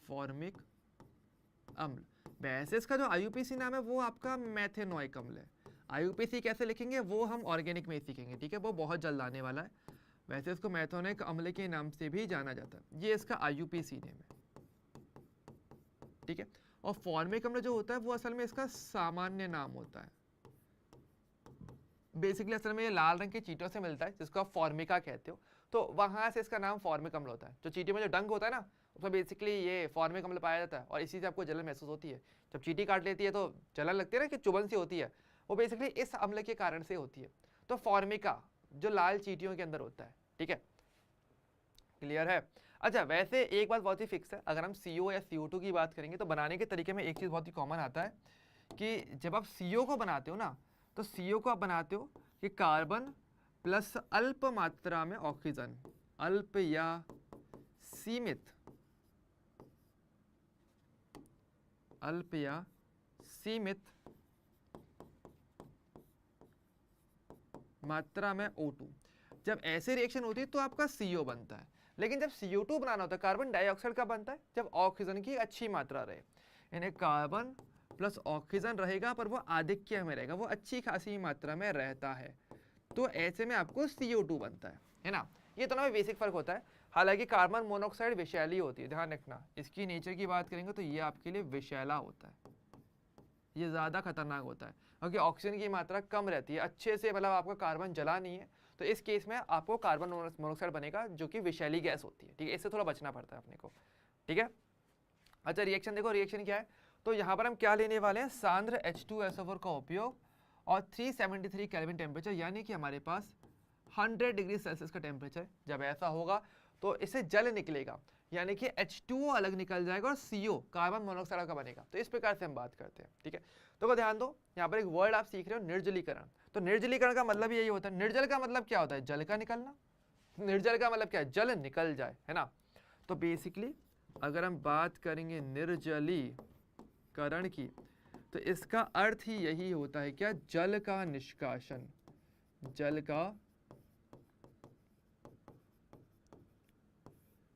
फॉर्मिक अम्ल। वैसे इसका जो IUPAC नाम है वो आपका मेथेनोइक अम्ल है। IUPAC कैसे लिखेंगे वो हम ऑर्गेनिक में सीखेंगे, ठीक है, वो बहुत जल्द आने वाला है। वैसे इसको मेथोनिक अम्ल के नाम से भी जाना जाता है, ये इसका IUPAC नेम है, ठीक है। और फॉर्मिक अम्ल जो होता है वो असल में इसका सामान्य नाम होता है। बेसिकली असल में ये लाल रंग की चींटियों से मिलता है, जिसको आप फॉर्मिका कहते हो, तो वहां से इसका नाम फॉर्मिक अम्ल होता है। जो चींटी में जो डंक होता है ना, उसमें बेसिकली ये फॉर्मिक अम्ल पाया जाता है, और इसी से आपको जलन महसूस होती है। जब चींटी काट लेती है तो जलन लगती है ना, कि चुभन सी होती है, वो बेसिकली इस अम्ल के कारण से होती है। तो फॉर्मिका जो लाल चींटियों के अंदर होता है, ठीक है, क्लियर है। अच्छा, वैसे एक बात बहुत ही फिक्स है, अगर हम CO या CO2 की बात करेंगे तो बनाने के तरीके में एक चीज़ बहुत ही कॉमन आता है कि जब आप CO को बनाते हो ना, तो CO को आप बनाते हो कि कार्बन प्लस अल्प मात्रा में ऑक्सीजन, अल्प या सीमित, अल्प या सीमित मात्रा में O2। जब ऐसे रिएक्शन होती है तो आपका CO बनता है। लेकिन जब CO2 बनाना होता है, कार्बन डाइऑक्साइड का बनता है जब ऑक्सीजन की अच्छी मात्रा रहे, यानी कार्बन प्लस ऑक्सीजन रहेगा पर वो आधिक्य में रहेगा, वो अच्छी खासी मात्रा में रहता है, तो ऐसे में आपको CO2 बनता है ना। ये दोनों में बेसिक फर्क होता है। हालांकि कार्बन मोनोऑक्साइड विषैली होती है, ध्यान रखना। इसकी नेचर की बात करेंगे तो ये आपके लिए विषैला होता है, ये ज़्यादा खतरनाक होता है क्योंकि ऑक्सीजन की मात्रा कम रहती है, अच्छे से मतलब आपका कार्बन जला नहीं है, तो इस केस में आपको कार्बन मोनोऑक्साइड बनेगा जो कि विषैली गैस होती है, ठीक है, इससे थोड़ा बचना पड़ता है अपने को, ठीक है। अच्छा रिएक्शन देखो, रिएक्शन क्या है, तो यहाँ पर हम क्या लेने वाले हैं, सांद्र H2SO4 का उपयोग और 373 केल्विन टेम्परेचर, यानी कि हमारे पास 100 डिग्री सेल्सियस का टेम्परेचर। जब ऐसा होगा तो इससे जल निकलेगा, यानी कि H2O अलग निकल जाएगा और CO कार्बन मोनोऑक्साइड का बनेगा। तो इस प्रकार से हम बात करते हैं, ठीक है। तो ध्यान दो, यहाँ पर एक वर्ड आप सीख रहे हो, निर्जलीकरण। तो निर्जलीकरण का मतलब यही होता है, निर्जल का मतलब क्या होता है, जल का निकलना, निर्जल का मतलब क्या है, जल निकल जाए, है ना। तो बेसिकली अगर हम बात करेंगे निर्जलीकरण की, तो इसका अर्थ ही यही होता है क्या, जल का निष्कासन, जल का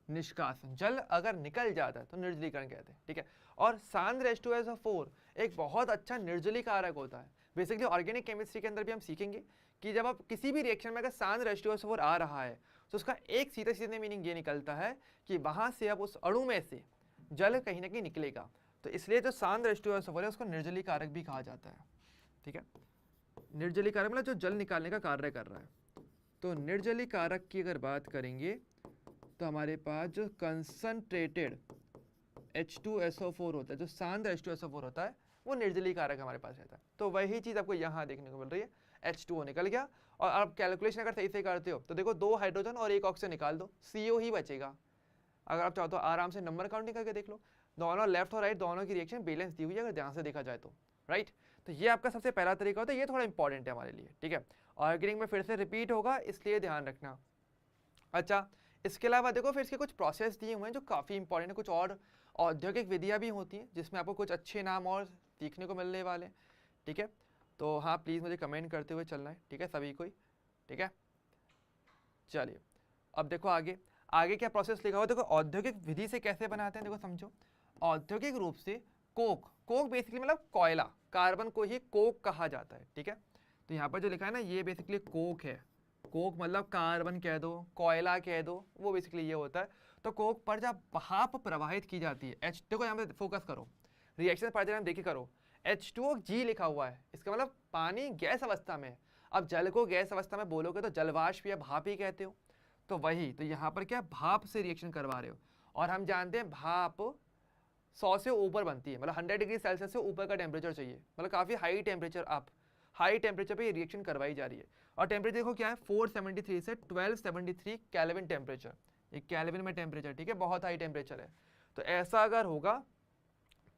निष्कासन, जल अगर निकल जाता है तो निर्जलीकरण कहते हैं, ठीक है। और सांद्र H2SO4 एक बहुत अच्छा निर्जलीकारक होता है। बेसिकली ऑर्गेनिक केमिस्ट्री के अंदर भी हम सीखेंगे कि जब आप किसी भी रिएक्शन में अगर सांद्र H2SO4 आ रहा है तो उसका एक सीधे सीधे मीनिंग ये निकलता है कि वहां से अब उस अणु में से जल कहीं ना कहीं निकलेगा। तो इसलिए जो सांद्र H2SO4 है उसको निर्जलीकारक भी कहा जाता है, ठीक है। निर्जलीकारक मतलब जो जल निकालने का कार्य कर रहा है। तो निर्जलीकारक की अगर बात करेंगे तो हमारे पास जो कंसंट्रेटेड H2SO4 होता है, जो सांद्र H2SO4 होता है, वो निर्जलीकारक हमारे पास रहता है। तो वही चीज़ आपको यहाँ देखने को मिल रही है, H2O निकल गया। और आप कैलकुलेशन अगर सही से करते हो तो देखो 2 हाइड्रोजन और 1 ऑक्सीजन निकाल दो, CO ही बचेगा। अगर आप चाहो तो आराम से नंबर काउंटिंग करके देख लो, दोनों लेफ्ट और राइट दोनों की रिएक्शन बैलेंस दी हुई है अगर ध्यान से देखा जाए तो, राइट। तो ये आपका सबसे पहला तरीका होता है, ये थोड़ा इंपॉर्टेंट है हमारे लिए, ठीक है। ऑर्गेनिक में फिर से रिपीट होगा, इसलिए ध्यान रखना। अच्छा, इसके अलावा देखो फिर इसके कुछ प्रोसेस दिए हुए हैं जो काफ़ी इंपॉर्टेंट है, कुछ और औद्योगिक विधियाँ भी होती हैं जिसमें आपको कुछ अच्छे नाम और सीखने को मिलने वाले हैं, ठीक है। तो हाँ प्लीज़ मुझे कमेंट करते हुए चलना है, ठीक है, सभी को, ठीक है। चलिए अब देखो आगे आगे क्या प्रोसेस लिखा हुआ, देखो औद्योगिक विधि से कैसे बनाते हैं, देखो समझो। औद्योगिक रूप से कोक, कोक बेसिकली मतलब कोयला, कार्बन को ही कोक कहा जाता है, ठीक है। तो यहाँ पर जो लिखा है ना, ये बेसिकली कोक है, कोक मतलब कार्बन कह दो, कोयला कह दो, वो बेसिकली ये होता है। तो कोक पर जब भाप प्रवाहित की जाती है, एच, देखो यहाँ पे फोकस करो, रिएक्शन पर जब देखिए करो, H2O लिखा हुआ है, इसका मतलब पानी गैस अवस्था में है। अब जल को गैस अवस्था में बोलोगे तो जलवाष्प या भाप ही कहते हो, तो वही, तो यहाँ पर क्या भाप से रिएक्शन करवा रहे हो। और हम जानते हैं भाप 100 से ऊपर बनती है, मतलब 100 डिग्री सेल्सियस से ऊपर का टेम्परेचर चाहिए, मतलब काफ़ी हाई टेम्परेचर, आप हाई टेम्परेचर पे ये रिएक्शन करवाई जा रही है। और टेम्परेचर देखो क्या है, 473 से 1273 केल्विन टेम्परेचर, ये केल्विन में टेम्परेचर, ठीक है, बहुत हाई टेम्परेचर है। तो ऐसा अगर होगा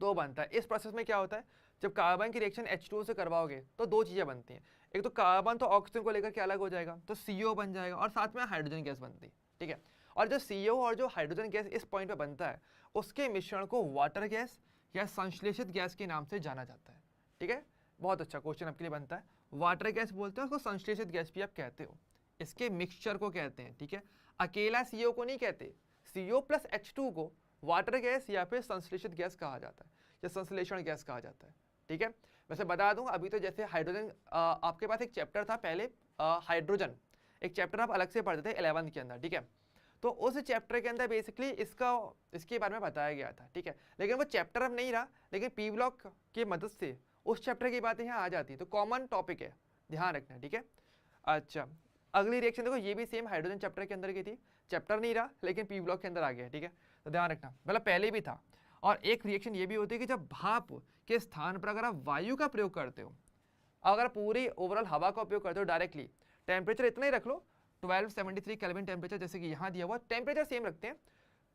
तो बनता है। इस प्रोसेस में क्या होता है, जब कार्बन की रिएक्शन H2O से करवाओगे तो दो चीज़ें बनती हैं, एक तो कार्बन तो ऑक्सीजन को लेकर के अलग हो जाएगा तो CO बन जाएगा, और साथ में हाइड्रोजन गैस बनती है, ठीक है। और जो CO और जो हाइड्रोजन गैस इस पॉइंट पे बनता है, उसके मिश्रण को वाटर गैस या संश्लेषित गैस के नाम से जाना जाता है, ठीक है। बहुत अच्छा क्वेश्चन आपके लिए बनता है, वाटर गैस बोलते हैं उसको, संश्लेषित गैस भी आप कहते हो, इसके मिक्सचर को कहते हैं, ठीक है। अकेला CO को नहीं कहते, CO प्लस H2 को वाटर गैस या फिर संश्लेषित गैस कहा जाता है, या संश्लेषण गैस कहा जाता है, ठीक है। वैसे बता दूं, अभी तो जैसे हाइड्रोजन, आपके पास एक चैप्टर था पहले, हाइड्रोजन, एक चैप्टर आप अलग से पढ़ते थे 11th के अंदर, ठीक है। तो उस चैप्टर के अंदर बेसिकली इसके बारे में बताया गया था, ठीक है। लेकिन वो चैप्टर अब नहीं रहा, लेकिन पी ब्लॉक की मदद से उस चैप्टर की बातें यहाँ आ जाती है, तो कॉमन टॉपिक है, ध्यान रखना, ठीक है। अच्छा, अगली रिएक्शन देखो, ये भी सेम हाइड्रोजन चैप्टर के अंदर की थी, चैप्टर नहीं रहा लेकिन पी ब्लॉक के अंदर आ गया, ठीक है। तो ध्यान रखना, मतलब पहले भी था। और एक रिएक्शन ये भी होती है कि जब भाप के स्थान पर अगर आप वायु का प्रयोग करते हो, अगर पूरी ओवरऑल हवा का उपयोग करते हो डायरेक्टली, टेम्परेचर इतना ही रख लो 1273 केल्विन टेम्परेचर, जैसे कि यहाँ दिया हुआ, टेम्परेचर सेम रखते हैं,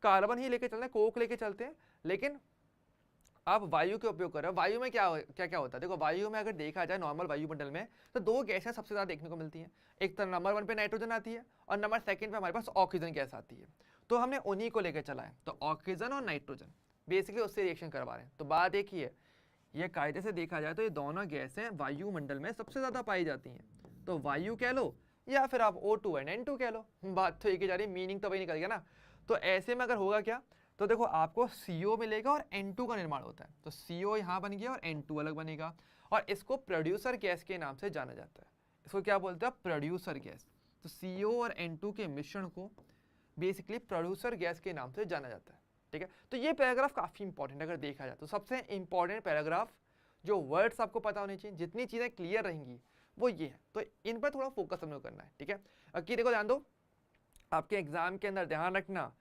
कार्बन ही लेके चलते हैं, कोक लेके चलते हैं, लेकिन आप वायु के उपयोग कर रहे हो। वायु में क्या क्या होता है, देखो वायु में अगर देखा जाए नॉर्मल वायुमंडल में तो दो गैसें सबसे ज़्यादा देखने को मिलती हैं, एक तो नंबर 1 पे नाइट्रोजन आती है और नंबर 2 पे हमारे पास ऑक्सीजन गैस आती है। तो हमने उन्हीं को लेकर चला है, तो ऑक्सीजन और नाइट्रोजन बेसिकली उससे रिएक्शन करवा रहे हैं। तो बात एक ही है, ये कायदे से देखा जाए तो ये दोनों गैसें वायुमंडल में सबसे ज़्यादा पाई जाती हैं, तो वायु कह लो या फिर आप O2 एंड N2 कह लो, बात तो एक ही जा रही है, मीनिंग तो वही निकल गया ना। तो ऐसे में अगर होगा क्या, तो देखो आपको CO मिलेगा और N2 का निर्माण होता है, तो CO यहाँ बन गया और N2 अलग बनेगा, और इसको प्रोड्यूसर गैस के नाम से जाना जाता है। इसको क्या बोलते हैं, प्रोड्यूसर गैस। तो CO और N2 के मिश्रण को बेसिकली प्रोड्यूसर गैस के नाम से जाना जाता है, ठीक है। तो ये पैराग्राफ काफ़ी इंपॉर्टेंट अगर देखा जाए तो, सबसे इंपॉर्टेंट पैराग्राफ जो वर्ड्स आपको पता होने चाहिए, जितनी चीज़ें क्लियर रहेंगी वो ये है। तो इन पर थोड़ा फोकस हमने करना है, ठीक है। कि देखो ध्यान दो, आपके एग्जाम के अंदर ध्यान रखना,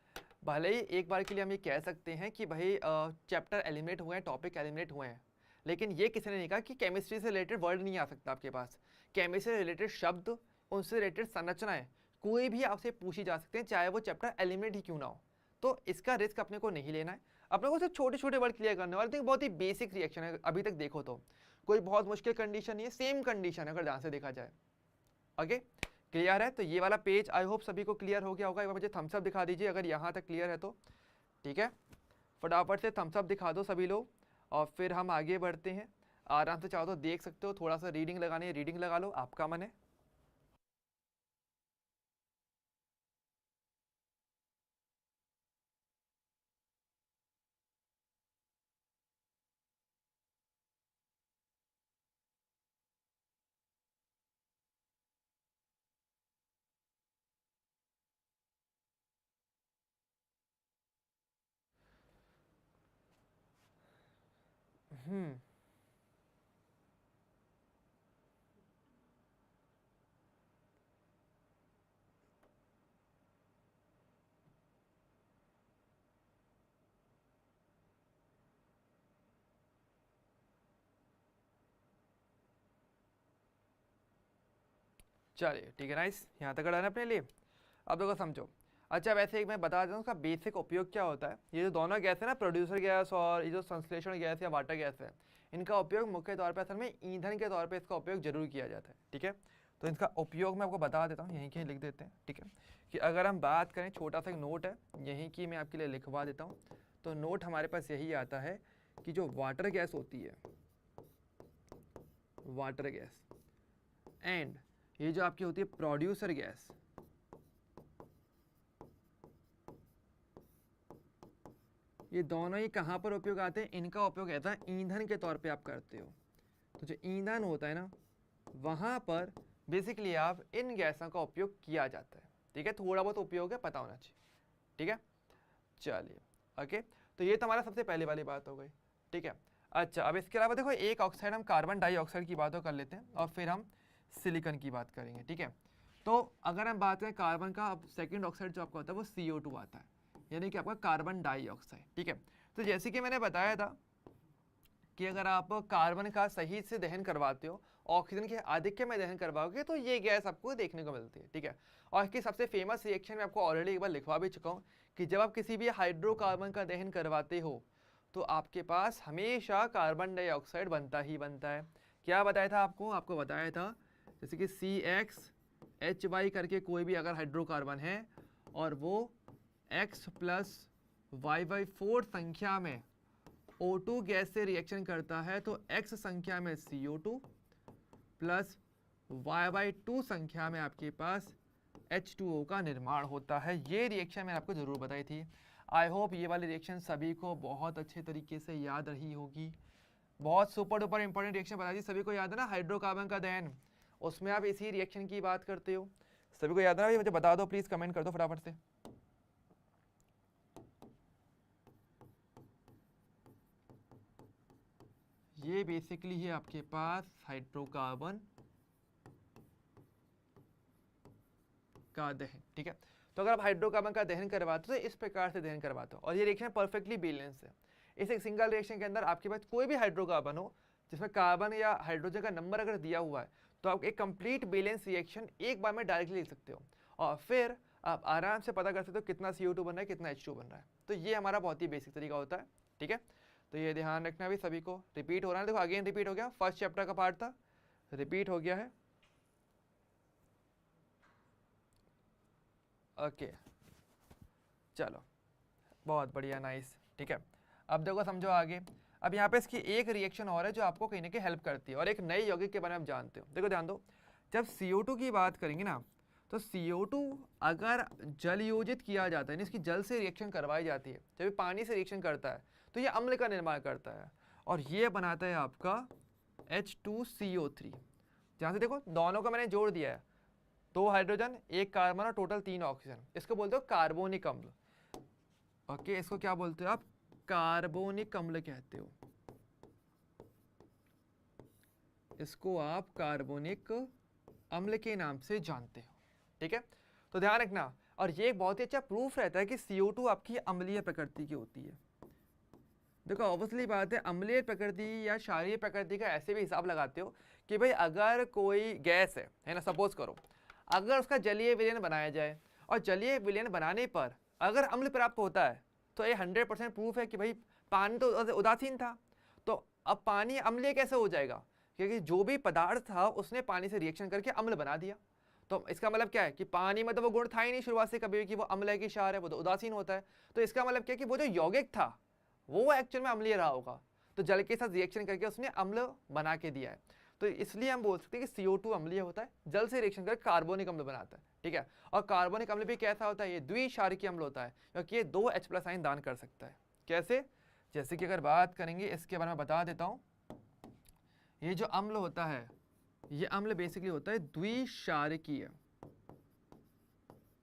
भले ही एक बार के लिए हम ये कह सकते हैं कि भाई चैप्टर एलिमिनेट हुए हैं, टॉपिक एलिमिनेट हुए हैं, लेकिन ये किसी ने नहीं कहा कि केमिस्ट्री से रिलेटेड वर्ड नहीं आ सकता आपके पास। केमिस्ट्री से रिलेटेड शब्द, उनसे रिलेटेड संरचनाएं कोई भी आपसे पूछी जा सकते हैं, चाहे वो चैप्टर एलिमिनेट ही क्यों ना हो। तो इसका रिस्क अपने को नहीं लेना है, अपने को सिर्फ छोटे छोटे वर्ड क्लियर करने वाले। बहुत ही बेसिक रिएक्शन है अभी तक देखो तो, कोई बहुत मुश्किल कंडीशन नहीं है, सेम कंडीशन है अगर ध्यान से देखा जाए। ओके, क्लियर है? तो ये वाला पेज आई होप सभी को क्लियर हो गया होगा। एक बार मुझे थम्स अप दिखा दीजिए अगर यहाँ तक क्लियर है तो, ठीक है। फटाफट से थम्स अप दिखा दो सभी लोग, और फिर हम आगे बढ़ते हैं। आराम से चाहो तो देख सकते हो, थोड़ा सा रीडिंग लगानी है रीडिंग लगा लो, आपका मन है। चलिए ठीक है, नाइस, यहाँ तक डन है अपने लिए। अब देखो समझो, अच्छा वैसे एक मैं बता देता हूँ उसका बेसिक उपयोग क्या होता है। ये जो दोनों गैस है ना, प्रोड्यूसर गैस और ये जो संश्लेषण गैस या वाटर गैस है, इनका उपयोग मुख्य तौर पर असल में ईंधन के तौर पर इसका उपयोग जरूर किया जाता है, ठीक है। तो इसका उपयोग मैं आपको बता देता हूँ, यहीं कहीं लिख देते हैं, ठीक है। कि अगर हम बात करें, छोटा सा एक नोट है यहीं की मैं आपके लिए लिखवा देता हूँ। तो नोट हमारे पास यही आता है कि जो वाटर गैस होती है, वाटर गैस, एंड ये जो आपकी होती है प्रोड्यूसर गैस, ये दोनों ही कहाँ पर उपयोग आते हैं? इनका उपयोग ऐसा ईंधन के तौर पे आप करते हो। तो जो ईंधन होता है ना, वहाँ पर बेसिकली आप इन गैसों का उपयोग किया जाता है, ठीक है। थोड़ा बहुत उपयोग है, पता होना चाहिए, ठीक है। चलिए ओके, तो ये तो हमारा सबसे पहले वाली बात हो गई, ठीक है। अच्छा, अब इसके अलावा देखो एक ऑक्साइड, हम कार्बन डाइऑक्साइड की बातों कर लेते हैं और फिर हम सिलिकॉन की बात करेंगे, ठीक है। तो अगर हम बात करें कार्बन का, अब सेकंड ऑक्साइड जो आपका होता है वो CO2 आता है, यानी कि आपका कार्बन डाइऑक्साइड, ठीक है। तो जैसे कि मैंने बताया था कि अगर आप कार्बन का सही से दहन करवाते हो, ऑक्सीजन के आधिक्य में दहन करवाओगे, तो ये गैस आपको देखने को मिलती है, ठीक है। और इसकी सबसे फेमस रिएक्शन मैं आपको ऑलरेडी एक बार लिखवा भी चुका हूँ कि जब आप किसी भी हाइड्रोकार्बन का दहन करवाते हो तो आपके पास हमेशा कार्बन डाइऑक्साइड बनता ही बनता है। क्या बताया था आपको? आपको बताया था जैसे कि CXHY करके कोई भी अगर हाइड्रोकार्बन है और वो X + Y/4 संख्या में O2 गैस से रिएक्शन करता है, तो X संख्या में CO2 प्लस Y/2 संख्या में आपके पास H2O का निर्माण होता है। ये रिएक्शन मैंने आपको जरूर बताई थी। आई होप ये वाली रिएक्शन सभी को बहुत अच्छे तरीके से याद रही होगी। बहुत सुपर डुपर इंपॉर्टेंट रिएक्शन बताई थी, सभी को याद है ना? हाइड्रोकार्बन का दहन, उसमें आप इसी रिएक्शन की बात करते हो, सभी को याद है ना? मुझे बता दो प्लीज, कमेंट कर दो फटाफट से। ये बेसिकली है आपके पास हाइड्रोकार्बन का दहन, ठीक है। तो अगर आप हाइड्रोकार्बन का दहन करवाते हो तो इस प्रकार से दहन करवाते हो, और ये रिएक्शन परफेक्टली बैलेंस है। इस एक सिंगल रिएक्शन के अंदर आपके पास कोई भी हाइड्रोकार्बन हो जिसमें कार्बन या हाइड्रोजन का नंबर अगर दिया हुआ है, तो आप एक कंप्लीट बैलेंस रिएक्शन एक बार में डायरेक्टली लिख सकते हो, और फिर आप आराम से पता कर सकते हो कितना CO2 बन रहा है, कितना H2 बन रहा है। तो ये हमारा बहुत ही बेसिक तरीका होता है, ठीक है। तो ये ध्यान रखना भी सभी को। रिपीट हो रहा है, देखो अगेन रिपीट हो गया, फर्स्ट चैप्टर का पार्ट था, रिपीट हो गया है। ओके चलो, बहुत बढ़िया, नाइस, ठीक है। अब देखो समझो आगे, अब यहाँ पे इसकी एक रिएक्शन और है जो आपको कहीं ना कहीं हेल्प करती है, और एक नए यौगिक के बारे में आप जानते हो। देखो ध्यान दो, जब CO2 की बात करेंगे ना, तो CO2 अगर जल योजित किया जाता है, यानी इसकी जल से रिएक्शन करवाई जाती है, जब पानी से रिएक्शन करता है तो ये अम्ल का निर्माण करता है, और ये बनाता है आपका H2CO3। जहाँ से देखो दोनों को मैंने जोड़ दिया है, 2 हाइड्रोजन 1 कार्बन और टोटल 3 ऑक्सीजन, इसको बोलते हो कार्बोनिक अम्ल। ओके, इसको क्या बोलते हो आप? कार्बोनिक अम्ल कहते हो। इसको आप कार्बोनिक अम्ल के नाम से जानते हो, ठीक है। तो ध्यान रखना, और ये एक बहुत ही अच्छा प्रूफ रहता है कि CO2 आपकी अम्लीय प्रकृति की होती है। देखो ऑब्वियसली बात है, अम्लीय प्रकृति या क्षारीय प्रकृति का ऐसे भी हिसाब लगाते हो कि भाई अगर कोई गैस है ना, सपोज करो अगर उसका जलीय विलयन बनाया जाए और जलीय विलयन बनाने पर अगर अम्ल प्राप्त होता है तो ये 100% प्रूफ है कि भाई पानी तो उदासीन था, तो अब पानी अम्लीय कैसे हो जाएगा, क्योंकि जो भी पदार्थ था उसने पानी से रिएक्शन करके अम्ल बना दिया। तो इसका मतलब क्या है कि पानी में तो वो गुण था ही नहीं शुरुआत से कभी भी कि वो अम्ल है कि क्षार है, वो तो उदासीन होता है। तो इसका मतलब क्या है कि वो जो यौगिक था वो एक्चुअल में अम्लीय रहा होगा, तो जल के साथ रिएक्शन करके उसने अम्ल बना के दिया है। तो इसलिए हम बोल सकते हैं कि CO2 अम्लीय होता है, जल से रिएक्शन करके कार्बोनिक अम्ल बनाता है, ठीक है। और कार्बोनिक अम्ल भी कैसा होता है, ये द्विक्षारकीय अम्ल होता है, क्योंकि ये 2 H+ आयन दान कर सकता है। कैसे, जैसे कि अगर बात करेंगे इसके बारे में बता देता हूँ। ये जो अम्ल होता है, ये अम्ल बेसिकली होता है द्विक्षारकीय,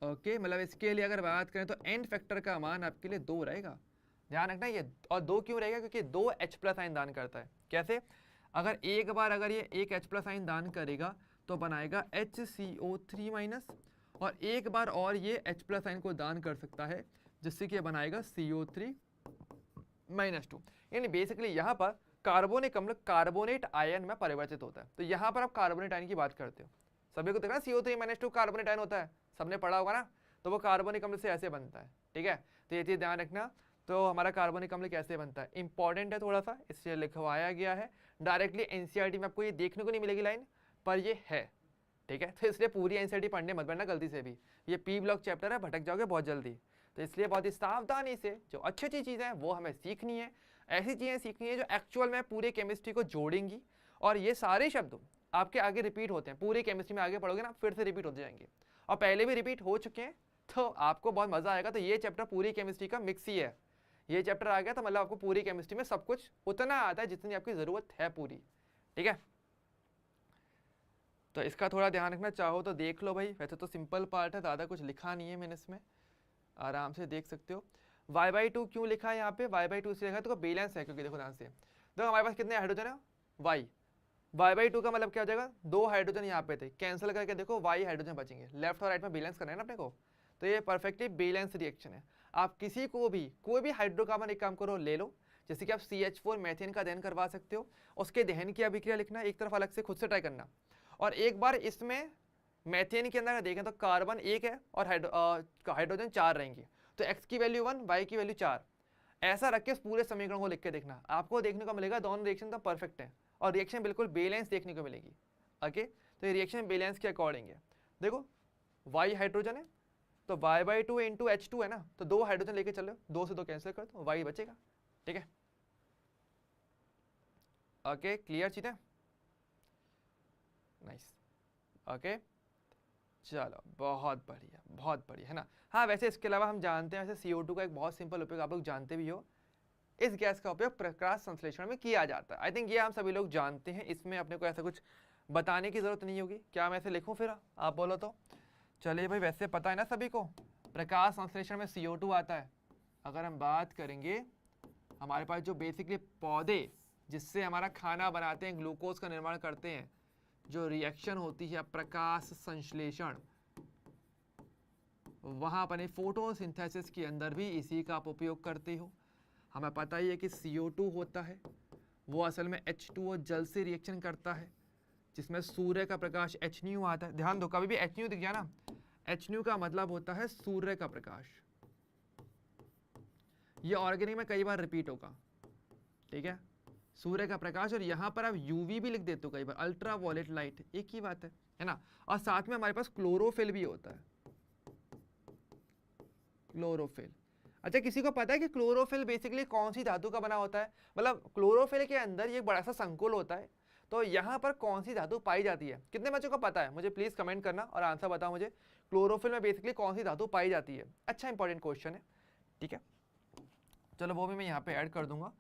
ओके। मतलब इसके लिए अगर बात करें तो एन फैक्टर का मान आपके लिए 2 रहेगा, ध्यान रखना ये। और 2 क्यों रहेगा, क्योंकि 2 H+ आयन दान करता है। कैसे, अगर एक बार अगर ये 1 H+ आयन दान करेगा तो बनाएगा HCO3- और एक बार और ये H+ आयन को दान कर सकता है जिससे कि ये बनाएगा CO3-2। यानी बेसिकली यहाँ पर कार्बोनिक अम्ल कार्बोनेट आयन में परिवर्तित होता है। तो यहाँ पर आप कार्बोनेट आयन की बात करते हो, सभी को देखना CO3-2 कार्बोनेट आयन होता है, सबने पढ़ा होगा ना। तो वो कार्बोनिक अम्ल से ऐसे बनता है, ठीक है। तो ये चीज़ ध्यान रखना। तो हमारा कार्बोनिक अम्ल कैसे बनता है, इंपॉर्टेंट है थोड़ा सा, इससे लिखवाया गया है डायरेक्टली NCERT में, आपको ये देखने को नहीं मिलेगी लाइन, पर ये है, ठीक है। तो इसलिए पूरी NCERT पढ़ने मत बैठना गलती से भी, ये P ब्लॉक चैप्टर है, भटक जाओगे बहुत जल्दी। तो इसलिए बहुत ही सावधानी से जो अच्छी अच्छी चीज़ें हैं वो हमें सीखनी है, ऐसी चीज़ें सीखनी है जो एक्चुअल में पूरे केमिस्ट्री को जोड़ेंगी। और ये सारे शब्द आपके आगे रिपीट होते हैं, पूरी केमिस्ट्री में आगे पढ़ोगे ना फिर से रिपीट होते जाएंगे, और पहले भी रिपीट हो चुके हैं, तो आपको बहुत मज़ा आएगा। तो ये चैप्टर पूरी केमिस्ट्री का मिक्स ही है, ये चैप्टर आ गया तो मतलब आपको पूरी केमिस्ट्री में सब कुछ उतना आता है जितनी आपकी ज़रूरत है पूरी, ठीक है। तो इसका थोड़ा ध्यान रखना, चाहो तो देख लो भाई, वैसे तो सिंपल पार्ट है, ज़्यादा कुछ लिखा नहीं है मैंने इसमें, आराम से देख सकते हो। y/2 क्यों लिखा है यहाँ पे, y/2 से लिखा है तो बैलेंस है, क्योंकि देखो ध्यान से, देखो हमारे पास कितने हाइड्रोजन है, y/2 का मतलब क्या हो जाएगा, 2 हाइड्रोजन यहाँ पे थे, कैंसिल करके देखो y हाइड्रोजन बचेंगे, लेफ्ट और राइट में बैलेंस करना है ना अपने को। तो ये परफेक्टली बैलेंस रिएक्शन है। आप किसी को भी कोई भी हाइड्रोकार्बन एक काम करो ले लो, जैसे कि आप CH4 मीथेन का दहन करवा सकते हो, उसके दहन की अभिक्रिया लिखना एक तरफ अलग से खुद से ट्राई करना, और एक बार इसमें मीथेन के अंदर देखें तो कार्बन 1 है और हाइड्रोजन 4 रहेंगे, तो x की वैल्यू 1, y की वैल्यू 4, ऐसा रख के इस पूरे समीकरण को लिख के देखना, आपको देखने को मिलेगा दोनों रिएक्शन तो परफेक्ट है और रिएक्शन बिल्कुल बैलेंस देखने को मिलेगी, ओके। तो ये रिएक्शन बैलेंस के अकॉर्डिंग है। देखो y हाइड्रोजन है तो y/2 इंटू H2 है ना, तो 2 हाइड्रोजन लेके चलो, 2 से 2 कैंसिल कर दो, y बचेगा, ठीक है। ओके क्लियर चीज़ है, नाइस, ओके चलो बहुत बढ़िया बहुत बढ़िया, है ना। हाँ वैसे इसके अलावा हम जानते हैं वैसे CO2 का एक बहुत सिंपल उपयोग आप लोग जानते भी हो, इस गैस का उपयोग प्रकाश संश्लेषण में किया जाता है। आई थिंक ये हम सभी लोग जानते हैं, इसमें अपने को ऐसा कुछ बताने की ज़रूरत नहीं होगी। क्या मैं ऐसे लिखूँ फिर, आप बोलो तो। चलिए भाई, वैसे पता है ना सभी को प्रकाश संश्लेषण में CO2 आता है। अगर हम बात करेंगे हमारे पास जो बेसिकली पौधे जिससे हमारा खाना बनाते हैं, ग्लूकोज का निर्माण करते हैं, जो रिएक्शन होती है प्रकाश संश्लेषण, वहाँ पर फोटोसिंथेसिस के अंदर भी इसी का आप उपयोग करते हो। हमें पता ही है कि CO2 होता है वो असल में H2O जल से रिएक्शन करता है, जिसमें सूर्य का प्रकाश HNu आता है। ध्यान दो, कभी भी HNu दिख जाए ना, HNu का मतलब होता है सूर्य का प्रकाश। ये ऑर्गेनिक में कई बार रिपीट होगा, ठीक है, सूर्य का प्रकाश। और यहाँ पर आप UV भी लिख देते हो कई बार, अल्ट्रा वॉयलेट लाइट, एक ही बात है ना। और साथ में हमारे पास क्लोरोफिल भी होता है, क्लोरोफिल। अच्छा, किसी को पता है कि क्लोरोफिल बेसिकली कौन सी धातु का बना होता है? मतलब क्लोरोफिल के अंदर ये बड़ा सा संकुल होता है, तो यहाँ पर कौन सी धातु पाई जाती है? कितने बच्चों को पता है? मुझे प्लीज कमेंट करना और आंसर बताओ मुझे, क्लोरोफिल में बेसिकली कौन सी धातु पाई जाती है? अच्छा इंपॉर्टेंट क्वेश्चन है, ठीक है। चलो वो भी मैं यहाँ पे ऐड कर दूंगा।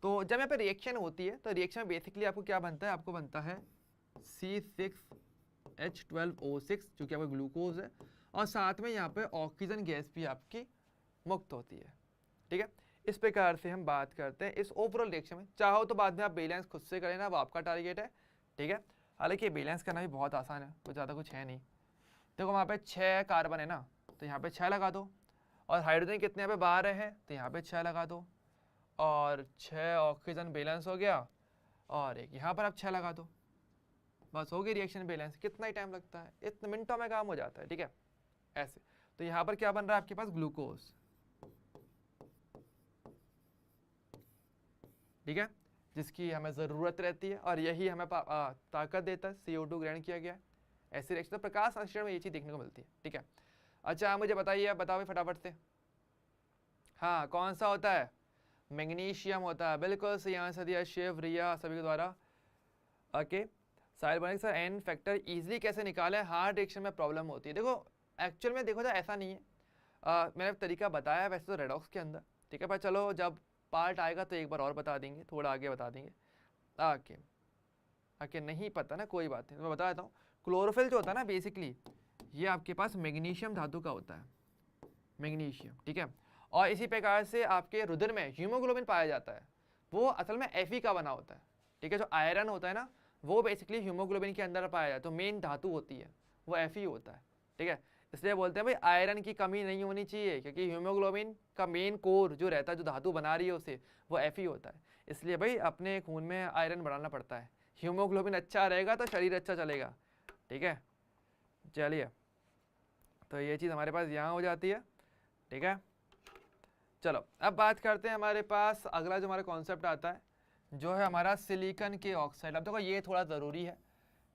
तो जब यहाँ पे रिएक्शन होती है तो रिएक्शन में बेसिकली आपको क्या बनता है? आपको बनता है C6H12O6 जो कि आपका ग्लूकोज है, और साथ में यहाँ पे ऑक्सीजन गैस भी आपकी मुक्त होती है, ठीक है। इस प्रकार से हम बात करते हैं इस ओवरऑल रिएक्शन में। चाहो तो बाद में आप बैलेंस खुद से करें ना, वो आपका टारगेट है, ठीक है। हालांकि बैलेंस करना भी बहुत आसान है, कुछ ज़्यादा कुछ है नहीं। देखो वहाँ पे 6 कार्बन है ना, तो यहाँ पे 6 लगा दो, और हाइड्रोजन कितने यहाँ पे 12 है, तो यहाँ पे 6 लगा दो, और 6 ऑक्सीजन बैलेंस हो गया, और एक यहाँ पर आप 6 लगा दो, बस हो गई रिएक्शन बैलेंस। कितना ही टाइम लगता है, इतने मिनटों में काम हो जाता है, ठीक है ऐसे। तो यहाँ पर क्या बन रहा है आपके पास, ग्लूकोज, ठीक है, जिसकी हमें ज़रूरत रहती है और यही हमें ताकत देता है। CO2 ग्रहण किया गया है, ऐसी रिएक्शन तो प्रकाश संश्लेषण में ये चीज़ देखने को मिलती है, ठीक है। अच्छा मुझे बताइए, आप बताओ फटाफट से, हाँ कौन सा होता है, मैग्नीशियम होता है, बिल्कुल सही आंसर दिया शिव, रिया, सभी के द्वारा। ओके साहिल बने सर एन फैक्टर इजीली कैसे निकालें, हार्ड रिएक्शन में प्रॉब्लम होती है। देखो एक्चुअल में देखो तो ऐसा नहीं है, मैंने तरीका बताया वैसे तो रेडॉक्स के अंदर, ठीक है, पर चलो जब पार्ट आएगा तो एक बार और बता देंगे, थोड़ा आगे बता देंगे। ओके ओके नहीं पता ना, कोई बात नहीं, तो मैं बता देता हूँ। क्लोरोफिल जो होता है ना बेसिकली, ये आपके पास मैग्नीशियम धातु का होता है, मैग्नीशियम, ठीक है। और इसी प्रकार से आपके रुधिर में हीमोग्लोबिन पाया जाता है, वो असल में Fe का बना होता है, ठीक है। जो आयरन होता है ना, वो बेसिकली हीमोग्लोबिन के अंदर पाया जाता है, तो मेन धातु होती है वो Fe होता है, ठीक है। इसलिए बोलते हैं भाई आयरन की कमी नहीं होनी चाहिए, क्योंकि हीमोग्लोबिन का मेन कोर जो रहता है, जो धातु बना रही है उसे, वो Fe होता है। इसलिए भाई अपने खून में आयरन बढ़ाना पड़ता है, हीमोग्लोबिन अच्छा रहेगा तो शरीर अच्छा चलेगा, ठीक है। चलिए तो ये चीज़ हमारे पास यहाँ हो जाती है, ठीक है। चलो अब बात करते हैं, हमारे पास अगला जो हमारा कॉन्सेप्ट आता है जो है हमारा सिलिकॉन के ऑक्साइड। अब देखो ये थोड़ा ज़रूरी है,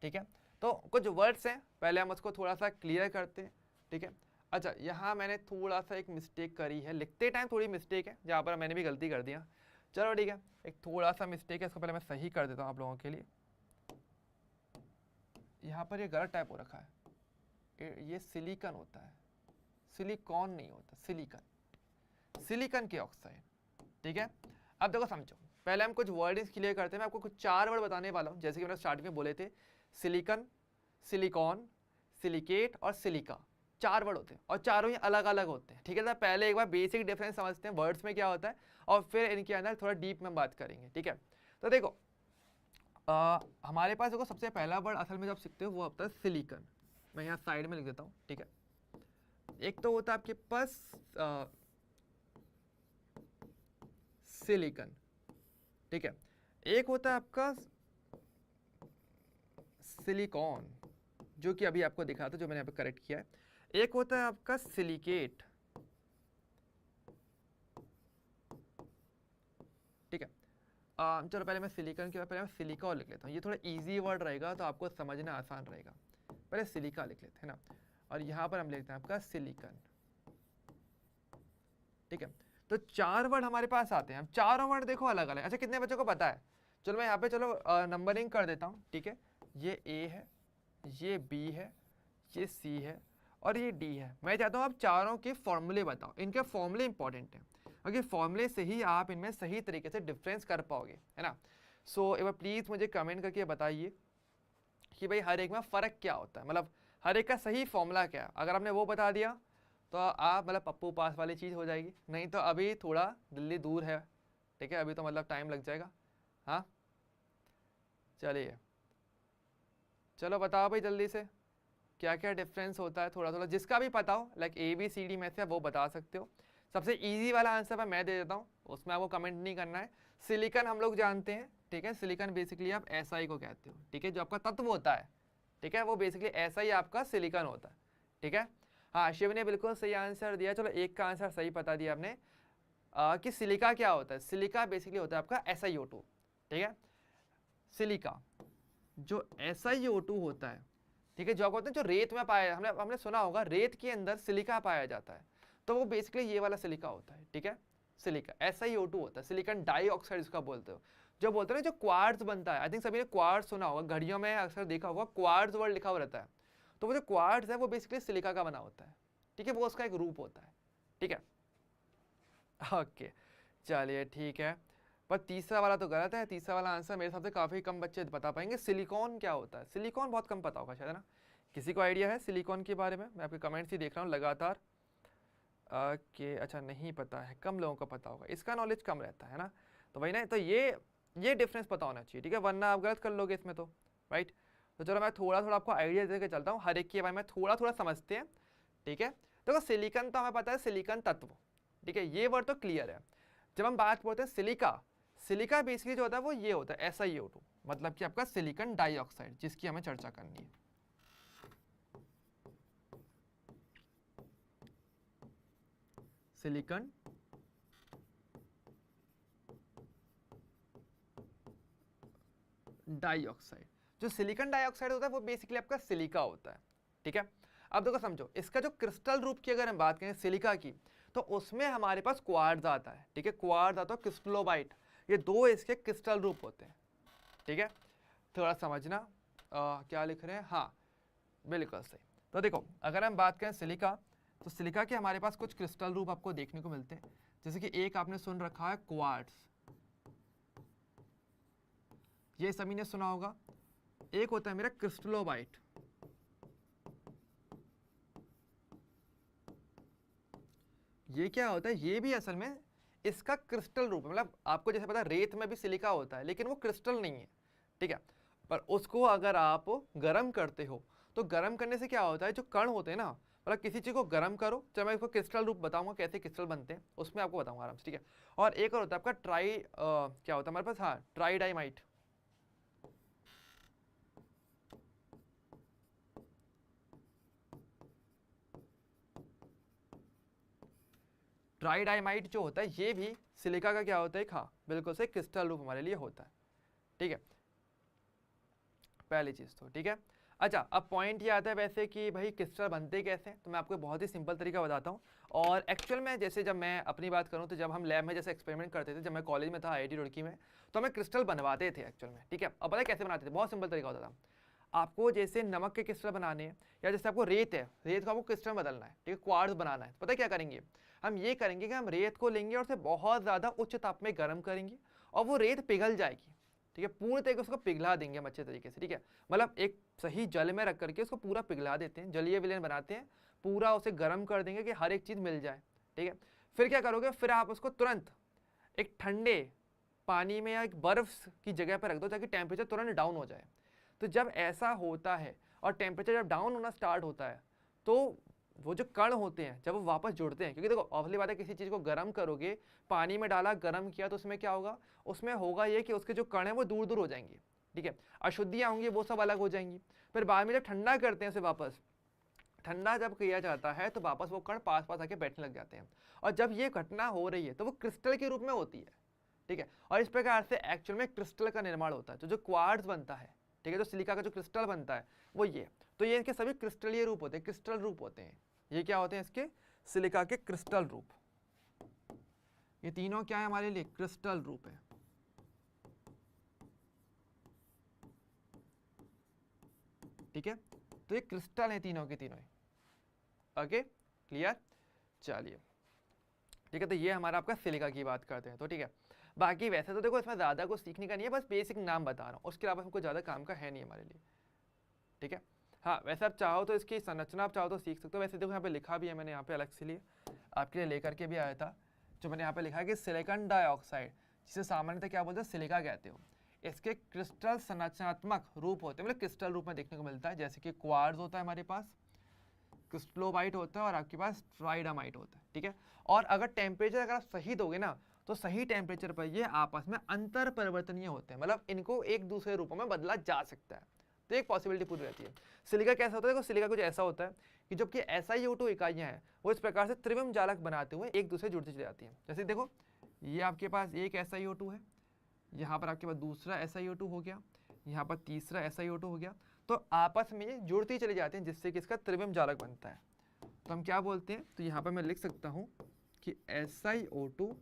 ठीक है। तो कुछ वर्ड्स हैं, पहले हम उसको थोड़ा सा क्लियर करते हैं, ठीक है। अच्छा यहाँ मैंने थोड़ा सा एक मिस्टेक करी है, लिखते टाइम थोड़ी मिस्टेक है, जहाँ पर मैंने भी गलती कर दिया। चलो ठीक है, एक थोड़ा सा मिस्टेक है, इसको पहले मैं सही कर देता हूँ आप लोगों के लिए। यहाँ पर ये गलत टाइप हो रखा है, ये सिलिकॉन होता है, सिलिकॉन नहीं होता, सिलिकॉन, सिलिकॉन के ऑक्साइड, ठीक है। अब देखो समझो, पहले हम कुछ वर्ड्स क्लियर करते हैं। मैं आपको कुछ 4 वर्ड बताने वाला हूँ, जैसे कि मैंने स्टार्टिंग में बोले थे, सिलिकॉन, सिलिकॉन, सिलिकेट और सिलिका, 4 वर्ड होते हैं और चारों ही अलग अलग होते हैं, ठीक है। तो पहले एक बार बेसिक डिफरेंस समझते हैं वर्ड्स में क्या होता है, और फिर इनके अंदर थोड़ा डीप में बात करेंगे, ठीक है। तो देखो हमारे पास देखो सबसे पहला वर्ड असल में जब सीखते हो वो होता है सिलिकॉन। मैं यहाँ साइड में लिख देता हूँ, ठीक है। एक तो होता है आपके पास सिलिकॉन, ठीक है। एक होता है आपका सिलिकॉन, जो कि अभी आपको दिखा था, जो मैंने यहाँ पे करेक्ट किया है। एक होता है आपका सिलिकेट, ठीक है। चलो पहले मैं सिलिकॉन के बाद पहले मैं सिलिका लिख लेता हूँ, ये थोड़ा इजी वर्ड रहेगा तो आपको समझना आसान रहेगा। पहले सिलिका लिख लेते हैं ना, और यहाँ पर हम लिखते हैं आपका सिलिकॉन, ठीक है। तो 4 वर्ड हमारे पास आते हैं, हम चारों वर्ड देखो अलग अलग। अच्छा कितने बच्चों को पता है, चलो मैं यहाँ पे चलो नंबरिंग कर देता हूँ, ठीक है। ये A है, ये B है, ये C है और ये D है। मैं चाहता हूँ आप चारों के फॉर्मूले बताओ, इनके फॉर्मूले इंपॉर्टेंट हैं, क्योंकि फॉर्मूले से ही आप इनमें सही तरीके से डिफरेंस कर पाओगे, है ना। सो एक बार प्लीज़ मुझे कमेंट करके बताइए कि भाई हर एक में फ़र्क क्या होता है, मतलब हर एक का सही फॉर्मूला क्या है। अगर आपने वो बता दिया तो आप मतलब पप्पू पास वाली चीज़ हो जाएगी, नहीं तो अभी थोड़ा दिल्ली दूर है, ठीक है, अभी तो मतलब टाइम लग जाएगा। हाँ चलिए चलो बताओ भाई जल्दी से क्या क्या डिफरेंस होता है, थोड़ा थोड़ा जिसका भी पता हो, लाइक ABCD में से वो बता सकते हो। सबसे इजी वाला आंसर मैं दे देता हूँ, उसमें आपको कमेंट नहीं करना है। सिलिकॉन हम लोग जानते हैं, ठीक है। सिलिकॉन बेसिकली आप SI को कहते हो, ठीक है, जो आपका तत्व होता है, ठीक है, वो बेसिकली SI आपका सिलिकॉन होता है, ठीक है। हाँ शिव ने बिल्कुल सही आंसर दिया, चलो एक का आंसर सही बता दिया आपने। कि सिलिका क्या होता है, सिलिका बेसिकली होता है आपका SiO2, ठीक है। सिलिका जो SiO2 होता है, ठीक है, जो आपको होता है जो रेत में पाया, हमने सुना होगा रेत के अंदर सिलिका पाया जाता है, तो वो बेसिकली ये वाला सिलिका होता है, ठीक है। सिलिका SiO2 होता है, सिलिकॉन डाइऑक्साइड इसका बोलते हो। जो बोलते हैं ना जो क्वार्ट्ज बनता है, आई थिंक सभी ने क्वार्ट्ज सुना होगा, घड़ियों में अक्सर देखा होगा क्वार्ट्ज वर्ड लिखा हुआ रहता है, तो वो जो क्वार्ट्ज है वो बेसिकली सिलिका का बना होता है, ठीक है, वो उसका एक रूप होता है, ठीक है। ओके चलिए ठीक है, पर तीसरा वाला तो गलत है, तीसरा वाला आंसर मेरे हिसाब से काफ़ी कम बच्चे बता पाएंगे। सिलिकॉन क्या होता है, सिलिकॉन बहुत कम पता होगा शायद, है ना। किसी को आइडिया है सिलिकॉन के बारे में, मैं आपके कमेंट्स ही देख रहा हूँ लगातार। ओके अच्छा नहीं पता है, कम लोगों को पता होगा, इसका नॉलेज कम रहता है ना, तो वही ना, तो ये डिफरेंस पता होना चाहिए, ठीक है, वरना आप गलत कर लोगे इसमें तो, राइट। तो चलो मैं थोड़ा थोड़ा आपको आइडिया देके चलता हूँ, हर एक के बारे में थोड़ा थोड़ा समझते हैं, ठीक है। देखो सिलिकॉन तो हमें पता है, सिलिकॉन तत्व, ठीक है, ये वर्ड तो क्लियर है। जब हम बात करते हैं सिलिका, सिलिका बेसिकली जो होता है वो ये होता है SiO2, मतलब कि आपका सिलिकॉन डाइऑक्साइड, जिसकी हमें चर्चा करनी है। सिलिकॉन डाइऑक्साइड, जो सिलिकॉन डाइऑक्साइड होता है वो बेसिकली आपका सिलिका होता है, ठीक है। अब देखो समझो, इसका जो क्रिस्टल रूप की अगर हम बात करें सिलिका की, तो उसमें हमारे पास क्वार्ट्ज आता है, ठीक है, क्वार्ट्ज आता है, क्रिस्टलोबाइट, ये दो इसके क्रिस्टल रूप होते हैं, ठीक है। थोड़ा समझना क्या लिख रहे हैं, हाँ बिल्कुल सही। तो देखो अगर हम बात करें सिलिका, तो सिलिका के हमारे पास कुछ क्रिस्टल रूप आपको देखने को मिलते हैं, जैसे कि एक आपने सुन रखा है क्वार्ट्ज, ये सभी ने सुना होगा। एक होता है मेरा क्रिस्टलोबाइट, ये क्या होता है, ये भी असल में इसका क्रिस्टल रूप है, मतलब आपको जैसे पता है रेत में भी सिलिका होता है, लेकिन वो क्रिस्टल नहीं है, ठीक है। पर उसको अगर आप गर्म करते हो, तो गर्म करने से क्या होता है, जो कण होते हैं ना, मतलब किसी चीज़ को गर्म करो, जब मैं इसको क्रिस्टल रूप बताऊंगा कैसे क्रिस्टल बनते हैं, उसमें आपको बताऊंगा आराम से, ठीक है। और एक और होता है आपका क्या होता है हमारे पास, हाँ ट्राइडाइमाइट, ट्राइडाइमाइट जो होता है ये भी सिलिका का क्या होता है, हाँ बिल्कुल से क्रिस्टल रूप हमारे लिए होता है, ठीक है, पहली चीज़ तो, ठीक है। अच्छा अब पॉइंट ये आता है वैसे कि भाई क्रिस्टल बनते कैसे, तो मैं आपको बहुत ही सिंपल तरीका बताता हूँ। और एक्चुअल में जैसे जब मैं अपनी बात करूँ, तो जब हम लैब में जैसे एक्सपेरिमेंट करते थे, जब मैं कॉलेज में था IIT रुड़की में, तो हमें क्रिस्टल बनवाते थे एक्चुअल में, ठीक है। अब पता है कैसे बनाते थे, बहुत सिंपल तरीका होता था। आपको जैसे नमक के क्रिस्टल बनाने हैं, या जैसे आपको रेत है, रेत को आपको क्रिस्टल बदलना है, ठीक है, क्वार्ट्ज बनाना है, पता है क्या करेंगे, हम ये करेंगे कि हम रेत को लेंगे और उसे बहुत ज़्यादा उच्च ताप में गर्म करेंगे, और वो रेत पिघल जाएगी, ठीक है, पूर्ण तरीके से उसको पिघला देंगे हम अच्छे तरीके से, ठीक है। मतलब एक सही जल में रख करके उसको पूरा पिघला देते हैं, जलीय विलयन बनाते हैं, पूरा उसे गर्म कर देंगे कि हर एक चीज़ मिल जाए, ठीक है। फिर क्या करोगे, फिर आप उसको तुरंत एक ठंडे पानी में या एक बर्फ की जगह पर रख दो, ताकि टेम्परेचर तुरंत डाउन हो जाए। तो जब ऐसा होता है और टेम्परेचर जब डाउन होना स्टार्ट होता है, तो वो जो कण होते हैं जब वो वापस जुड़ते हैं, क्योंकि देखो ऑब्वियसली बात है, किसी चीज़ को गर्म करोगे, पानी में डाला गर्म किया, तो उसमें क्या होगा, उसमें होगा ये कि उसके जो कण हैं वो दूर दूर हो जाएंगे, ठीक है, अशुद्धियाँ होंगी वो सब अलग हो जाएंगी। फिर बाद में जब ठंडा करते हैं उसे वापस, ठंडा जब किया जाता है, तो वापस वो कण पास पास आके बैठने लग जाते हैं, और जब ये घटना हो रही है तो वो क्रिस्टल के रूप में होती है, ठीक है। और इस प्रकार से एक्चुअल में क्रिस्टल का निर्माण होता है, तो जो क्वार्ट्ज बनता है, ठीक है, जो सिलिका का जो क्रिस्टल बनता है वो ये, तो ये इनके सभी क्रिस्टलीय रूप होते हैं, क्रिस्टल रूप होते हैं। ये क्या होते हैं, इसके सिलिका के क्रिस्टल रूप, ये तीनों क्या है हमारे लिए, क्रिस्टल रूप है, ठीक है। तो ये क्रिस्टल है तीनों के तीनों, ओके क्लियर, चलिए ठीक है। तो ये हमारा आपका सिलिका की बात करते हैं, तो ठीक है। बाकी वैसे तो देखो इसमें ज़्यादा कुछ सीखने का नहीं है, बस बेसिक नाम बता रहा हूँ, उसके अलावा हमको ज़्यादा काम का है नहीं हमारे लिए, ठीक है। हाँ वैसे आप चाहो तो इसकी संरचना आप चाहो तो सीख सकते हो। वैसे देखो यहाँ पे लिखा भी है, मैंने यहाँ पे अलग से लिए आपके लिए लेकर के भी आया था, जो मैंने यहाँ पे लिखा है कि सिलिकॉन डाइऑक्साइड, जिसे सामान्यतः क्या बोलते हैं, सिलिका कहते हो, इसके क्रिस्टल संरचनात्मक रूप होते हैं, मतलब क्रिस्टल रूप में देखने को मिलता है, जैसे कि क्वार्ट्ज होता है हमारे पास, क्रिस्टलोबाइट होता है, और आपके पास ट्राइडामाइट होता है, ठीक है। और अगर टेम्परेचर अगर आप सही दोगे ना, तो सही टेम्परेचर पर ये आपस में अंतर परिवर्तनीय होते हैं, मतलब इनको एक दूसरे रूपों में बदला जा सकता है, तो एक पॉसिबिलिटी पूरी रहती है। सिलिका कैसा होता है, देखो सिलिका कुछ ऐसा होता है कि जबकि SiO2 इकाइयाँ हैं, वो इस प्रकार से त्रिविम जालक बनाते हुए एक दूसरे जुड़ती चली जाती हैं। जैसे देखो ये आपके पास एक SiO2 है, यहाँ पर आपके पास दूसरा SiO2 हो गया, यहाँ पर तीसरा SiO2 हो गया, तो आपस में ये जुड़ती चली जाती हैं, जिससे कि इसका त्रिविम जालक बनता है। तो हम क्या बोलते हैं, तो यहाँ पर मैं लिख सकता हूँ कि SiO2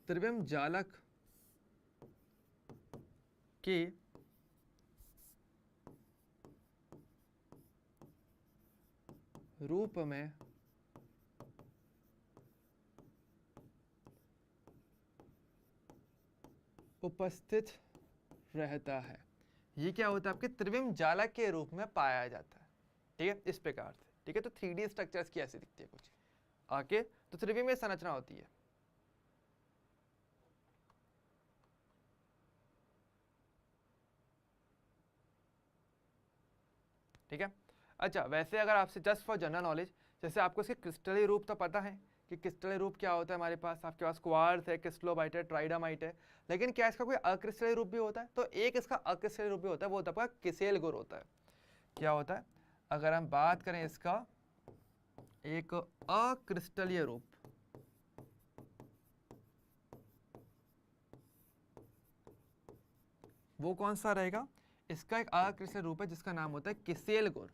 त्रिविम जालक के रूप में उपस्थित रहता है। ये क्या होता है, आपके त्रिविम जालक के रूप में पाया जाता है, ठीक है, इस प्रकार से, ठीक है। तो 3D स्ट्रक्चर्स की ऐसी दिखती है कुछ आके, तो त्रिविमीय संरचना होती है, ठीक है। अच्छा, वैसे अगर आपसे जस्ट फॉर जनरल नॉलेज, जैसे आपको इसके क्रिस्टलीय रूप तो पता है कि क्रिस्टलीय रूप क्या होता है, हमारे पास आपके पास क्वार्ट्ज है, क्रिस्टलोबाइट है, ट्राइडामाइट है, लेकिन क्या इसका कोई अक्रिस्टलीय रूप भी होता है? तो एक इसका अक्रिस्टलीय रूप भी होता है, वो होता है आपका किसेल गुण होता है। क्या होता है? अगर हम बात करें इसका एक अक्रिस्टलीय रूप, वो कौन सा रहेगा? इसका एक अक्रिस्टलीय रूप है जिसका नाम होता है किसेल गुण।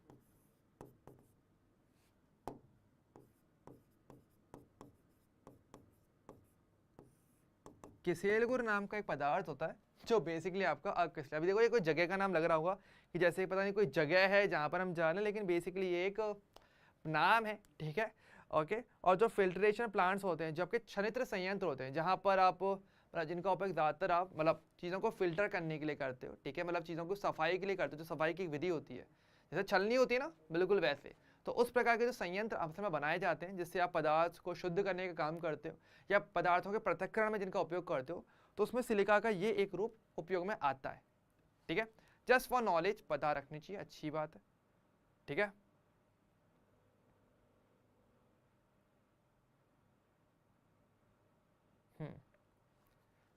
किसेल गुण नाम का एक पदार्थ होता है जो बेसिकली आपका अक्रिस्टलीय। अभी देखो ये कोई जगह का नाम लग रहा होगा कि जैसे पता नहीं कोई जगह है जहां पर हम जा रहे हैं, लेकिन बेसिकली ये एक नाम है, ठीक है। ओके, और जो फिल्ट्रेशन प्लांट्स होते हैं, जो आपके छनित्र संयंत्र होते हैं, जहां पर आप जिनका उपयोग ज़्यादातर आप मतलब चीज़ों को फिल्टर करने के लिए करते हो, ठीक है, मतलब चीज़ों को सफाई के लिए करते हो, जो सफाई की एक विधि होती है, जैसे छलनी होती है ना, बिल्कुल वैसे। तो उस प्रकार के जो संयंत्र आपस में बनाए जाते हैं जिससे आप पदार्थ को शुद्ध करने का काम करते हो या पदार्थों के पृथक्करण में जिनका उपयोग करते हो, तो उसमें सिलिका का ये एक रूप उपयोग में आता है, ठीक है। जस्ट फॉर नॉलेज पता रखनी चाहिए, अच्छी बात है, ठीक है।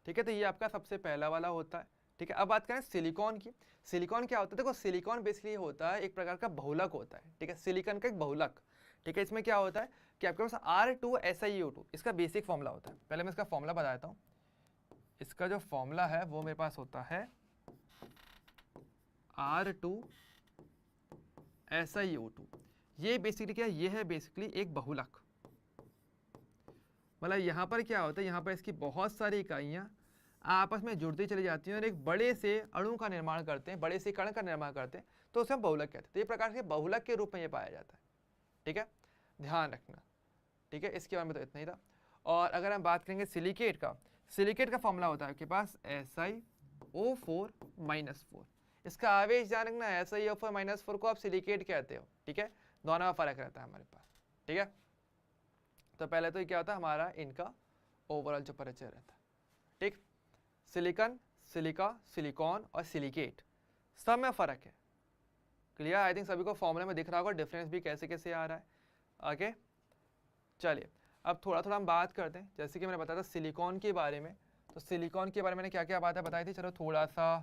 ठीक है, तो ये आपका सबसे पहला वाला होता है, ठीक है। अब बात करें सिलिकॉन की। सिलिकॉन क्या होता है? देखो सिलिकॉन बेसिकली होता है एक प्रकार का बहुलक होता है, ठीक है, सिलिकॉन का एक बहुलक, ठीक है। इसमें क्या होता है कि आपके पास R2SiO2 इसका बेसिक फॉर्मूला होता है। पहले मैं इसका फॉर्मूला बताता हूँ। इसका जो फॉर्मूला है वो मेरे पास होता है R2SiO2। ये बेसिकली क्या है? ये है बेसिकली एक बहुलक। मतलब यहाँ पर क्या होता है, यहाँ पर इसकी बहुत सारी इकाइयाँ आपस में जुड़ती चली जाती हैं और एक बड़े से अणु का निर्माण करते हैं, बड़े से कण का निर्माण करते हैं, तो उसे हम बहुलक कहते हैं। तो ये प्रकार से बहुलक के रूप में ये पाया जाता है, ठीक है, ध्यान रखना, ठीक है। इसके बारे में तो इतना ही था। और अगर हम बात करेंगे सिलिकेट का, सिलिकेट का फॉर्मूला होता है आपके पास SiO4-4। इसका आवेश ध्यान रखना, SiO4-4 को आप सिलिकेट कहते हो, ठीक है, दोनों में फर्क रहता है हमारे पास, ठीक है। तो पहले तो ये क्या होता है हमारा इनका ओवरऑल जो परिचय रहता है, ठीक। सिलिकॉन, सिलिका, सिलिकॉन और सिलिकेट सब में फर्क है, क्लियर? आई थिंक सभी को फॉर्मूले में दिख रहा होगा डिफरेंस भी कैसे कैसे आ रहा है। ओके, चलिए अब थोड़ा थोड़ा हम बात करते हैं। जैसे कि मैंने बताया था सिलिकॉन के बारे में, तो सिलिकॉन के बारे में मैंने क्या क्या बातें बताई थी, चलो थोड़ा सा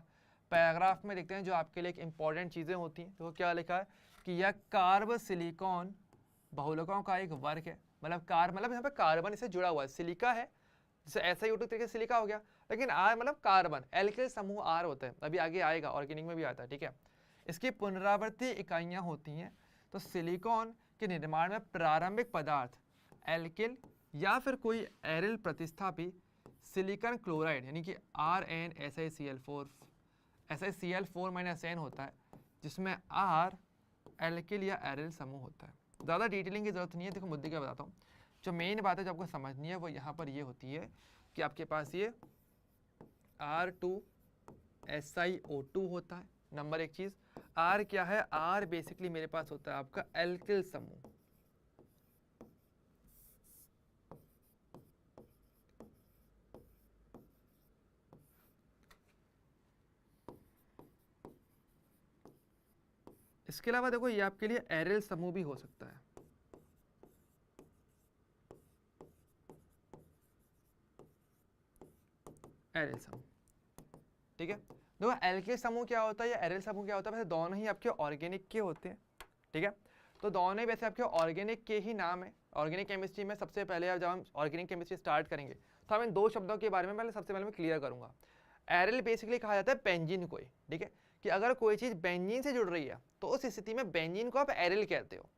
पैराग्राफ में देखते हैं जो आपके लिए एक इंपॉर्टेंट चीज़ें होती हैं। तो क्या लिखा है कि यह कार्ब सिलिकॉन बहुलकों का एक वर्ग है। मतलब मतलब यहाँ पे कार्बन इससे जुड़ा हुआ है, सिलिका है, जैसे SiO2 तरीके से सिलिका हो गया, लेकिन R मतलब कार्बन, एल्किल समूह R होता है, अभी आगे आएगा, ऑर्गेनिक में भी आता है, ठीक है। इसकी पुनरावर्ती इकाइयाँ होती हैं। तो सिलिकॉन के निर्माण में प्रारंभिक पदार्थ एल्किल या फिर कोई एरिल प्रतिस्थापी सिलिकॉन क्लोराइड यानी कि RnSiCl4 SiCl4-N होता है, जिसमें R एल्किल या एरिल समूह होता है। ज़्यादा डिटेलिंग की जरूरत नहीं है, देखो मुद्दे क्या बताता हूँ। जो मेन बात है जो आपको समझनी है वो यहाँ पर ये होती है कि आपके पास ये R2SiO2 होता है, नंबर एक चीज़। R क्या है? R बेसिकली मेरे पास होता है आपका एल्किल समूह, इसके अलावा देखो ये आपके लिए एरिल समूह भी हो सकता है। एरिल समूह, ठीक है। देखो एल्किल समूह क्या होता है या एरिल समूह क्या होता है, वैसे दोनों ही आपके ऑर्गेनिक के होते हैं, ठीक है। तो दोनों ही वैसे आपके ऑर्गेनिक के ही नाम है। ऑर्गेनिक केमिस्ट्री में सबसे पहले जब हम ऑर्गेनिक केमिस्ट्री स्टार्ट करेंगे तो हम इन दो शब्दों के बारे में पहले सबसे पहले मैं क्लियर करूंगा। एरिल बेसिकली कहा जाता है बेंजीन को, ठीक है, कि अगर कोई चीज़ बेंजीन से जुड़ रही है तो उस स्थिति में बेंजीन को आप एरिल कहते हो,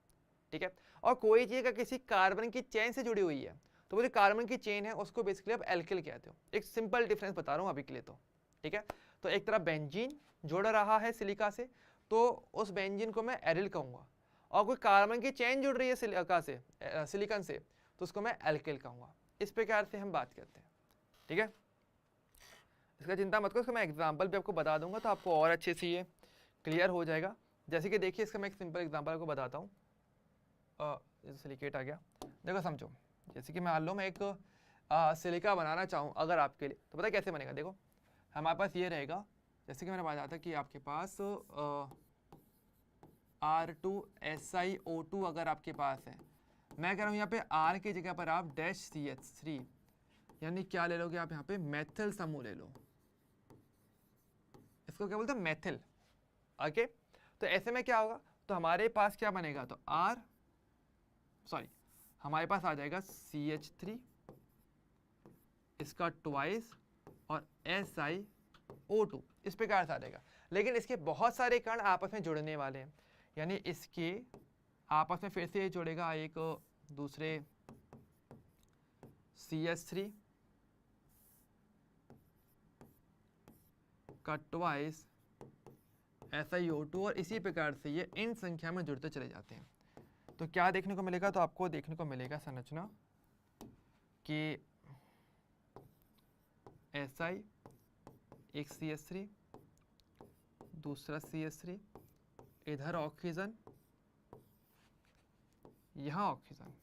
ठीक है। और कोई चीज़ अगर किसी कार्बन की चेन से जुड़ी हुई है तो वो जो कार्बन की चेन है उसको बेसिकली आप एल्किल कहते हो। एक सिंपल डिफरेंस बता रहा हूँ अभी के लिए, तो ठीक है। तो एक तरफ बेंजीन जुड़ रहा है सिलिका से तो उस बेंजीन को मैं एरिल कहूँगा, और कोई कार्बन की चेन जुड़ रही है सिलिका से सिलिकॉन से तो उसको मैं एल्किल कहूँगा। इस प्रकार से हम बात करते हैं, ठीक है। इसका चिंता मत करो, इसका मैं एग्जाम्पल भी आपको बता दूंगा तो आपको और अच्छे से ये क्लियर हो जाएगा। जैसे कि देखिए इसका मैं एक सिंपल एग्जाम्पल आपको बताता हूँ। सिलिकेट आ गया, देखो समझो, जैसे कि मान लो मैं एक सिलिका बनाना चाहूँ अगर आपके लिए, तो पता है कैसे बनेगा। देखो हमारे पास ये रहेगा, जैसे कि मैंने बताया था कि आपके पास R2SiO2 अगर आपके पास है, मैं कह रहा हूँ यहाँ पे R की जगह पर आप -CH3 यानी क्या ले लोगे आप यहाँ पे मेथिल समूह ले लो, इसको क्या बोलते हैं मेथिल। ओके, तो ऐसे में क्या होगा, तो हमारे पास क्या बनेगा, तो हमारे पास आ जाएगा CH3 इसका ट्वाइस और SiO2 इस प्रकार से आ जाएगा। लेकिन इसके बहुत सारे कण आपस में जुड़ने वाले हैं, यानी इसके आपस में फिर से जुड़ेगा एक दूसरे CH3 का ट्वाइस SiO2 और इसी प्रकार से ये इन संख्या में जुड़ते चले जाते हैं। तो क्या देखने को मिलेगा, तो आपको देखने को मिलेगा संरचना कि Si एक CH3 दूसरा CH3 इधर ऑक्सीजन यहाँ ऑक्सीजन,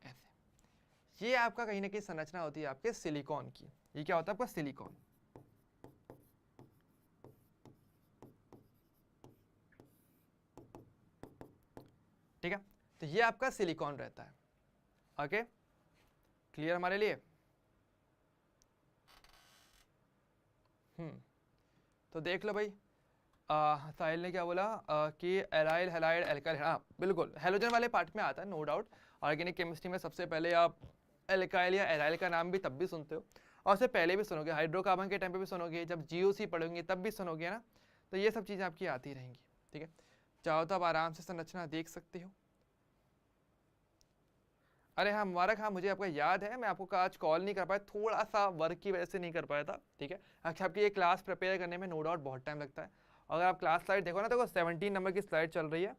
ऐसे। ये आपका कहीं ना कहीं संरचना होती है आपके सिलिकॉन की। ये क्या होता है आपका सिलिकॉन। ठीक है, तो ये आपका सिलिकॉन रहता है। ओके, क्लियर हमारे लिए। तो देख लो भाई, साहिल ने क्या बोला कि एराइल हैलाइड एल्काइल, हाँ बिल्कुल हेलोजन वाले पार्ट में आता है नो डाउट। ऑर्गेनिक केमिस्ट्री में सबसे पहले आप एल्काइल या एराइल का नाम भी तब भी सुनते हो, और उससे पहले भी सुनोगे, हाइड्रोकार्बन के टाइम पे भी सुनोगे, जब GOC पढ़ोगे तब भी सुनोगे ना। तो ये सब चीज़ें आपकी आती रहेंगी। ठीक है, चाहो तो आप आराम से संरचना देख सकते हो। अरे हाँ मुबारक, हाँ मुझे आपका याद है, मैं आपको आज कॉल नहीं कर पाया, थोड़ा सा वर्क की वजह से नहीं कर पाया था। ठीक है, आपकी ये क्लास प्रिपेयर करने में नो डाउट बहुत टाइम लगता है। अगर आप क्लास स्लाइड देखो ना, तो 17 नंबर की स्लाइड चल रही है,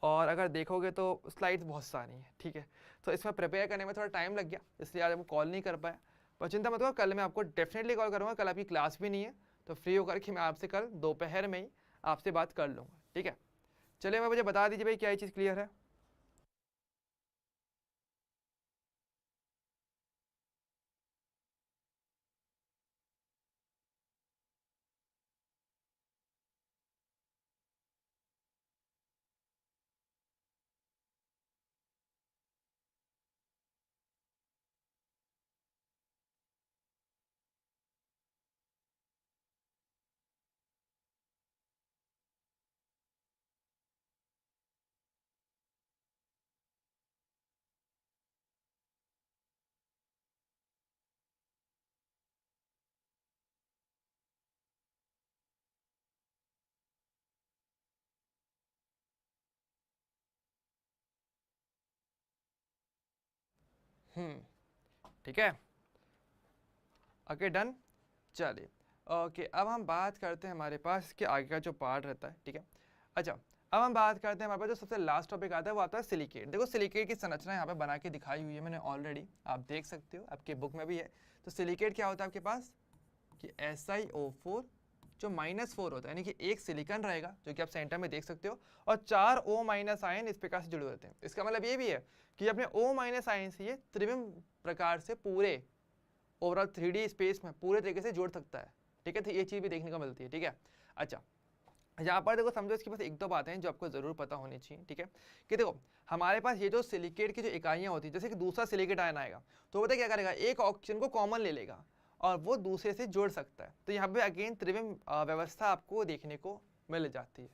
और अगर देखोगे तो स्लाइड्स बहुत सारी हैं। ठीक है, तो इसमें प्रिपेयर करने में थोड़ा टाइम लग गया, इसलिए आज आपको कॉल नहीं कर पाया। पर चिंता मत करो, कल मैं आपको डेफिनेटली कॉल करूँगा। कल आपकी क्लास भी नहीं है, तो फ्री होकर के मैं आपसे कल दोपहर में ही आपसे बात कर लूँगा। ठीक है, चलिए मैं मुझे बता दीजिए भाई क्या ये चीज़ क्लियर है। ठीक है, ओके डन। चलिए ओके, अब हम बात करते हैं हमारे पास इसके आगे का जो पार्ट रहता है। ठीक है, अच्छा अब हम बात करते हैं, हमारे पास जो सबसे लास्ट टॉपिक आता है वो आता है सिलिकेट। देखो सिलिकेट की संरचना यहाँ पे बना के दिखाई हुई है मैंने ऑलरेडी, आप देख सकते हो, आपके बुक में भी है। तो सिलिकेट क्या होता है आपके पास कि SiO4 जो -4 होता है, यानी कि एक सिलिकॉन रहेगा जो कि आप सेंटर में देख सकते हो, और 4 O- आयन इस प्रकार से जुड़े होते हैं। इसका मतलब ये भी है कि अपने O- आयन से ये त्रिविम प्रकार से पूरे ओवरऑल 3D स्पेस में पूरे तरीके से जोड़ सकता है। ठीक है, तो ये चीज़ भी देखने को मिलती है। ठीक है, अच्छा यहाँ पर देखो समझो, इसके पास एक दो बातें हैं जो आपको जरूर पता होनी चाहिए। ठीक है, कि देखो हमारे पास ये जो सिलिकेट की जो इकाइयाँ होती हैं, जैसे कि दूसरा सिलिकेट आयन आएगा तो पता क्या करेगा, एक ऑक्सीजन को कॉमन ले लेगा और वो दूसरे से जोड़ सकता है। तो यहाँ पे अगेन त्रिविम व्यवस्था आपको देखने को मिल जाती है।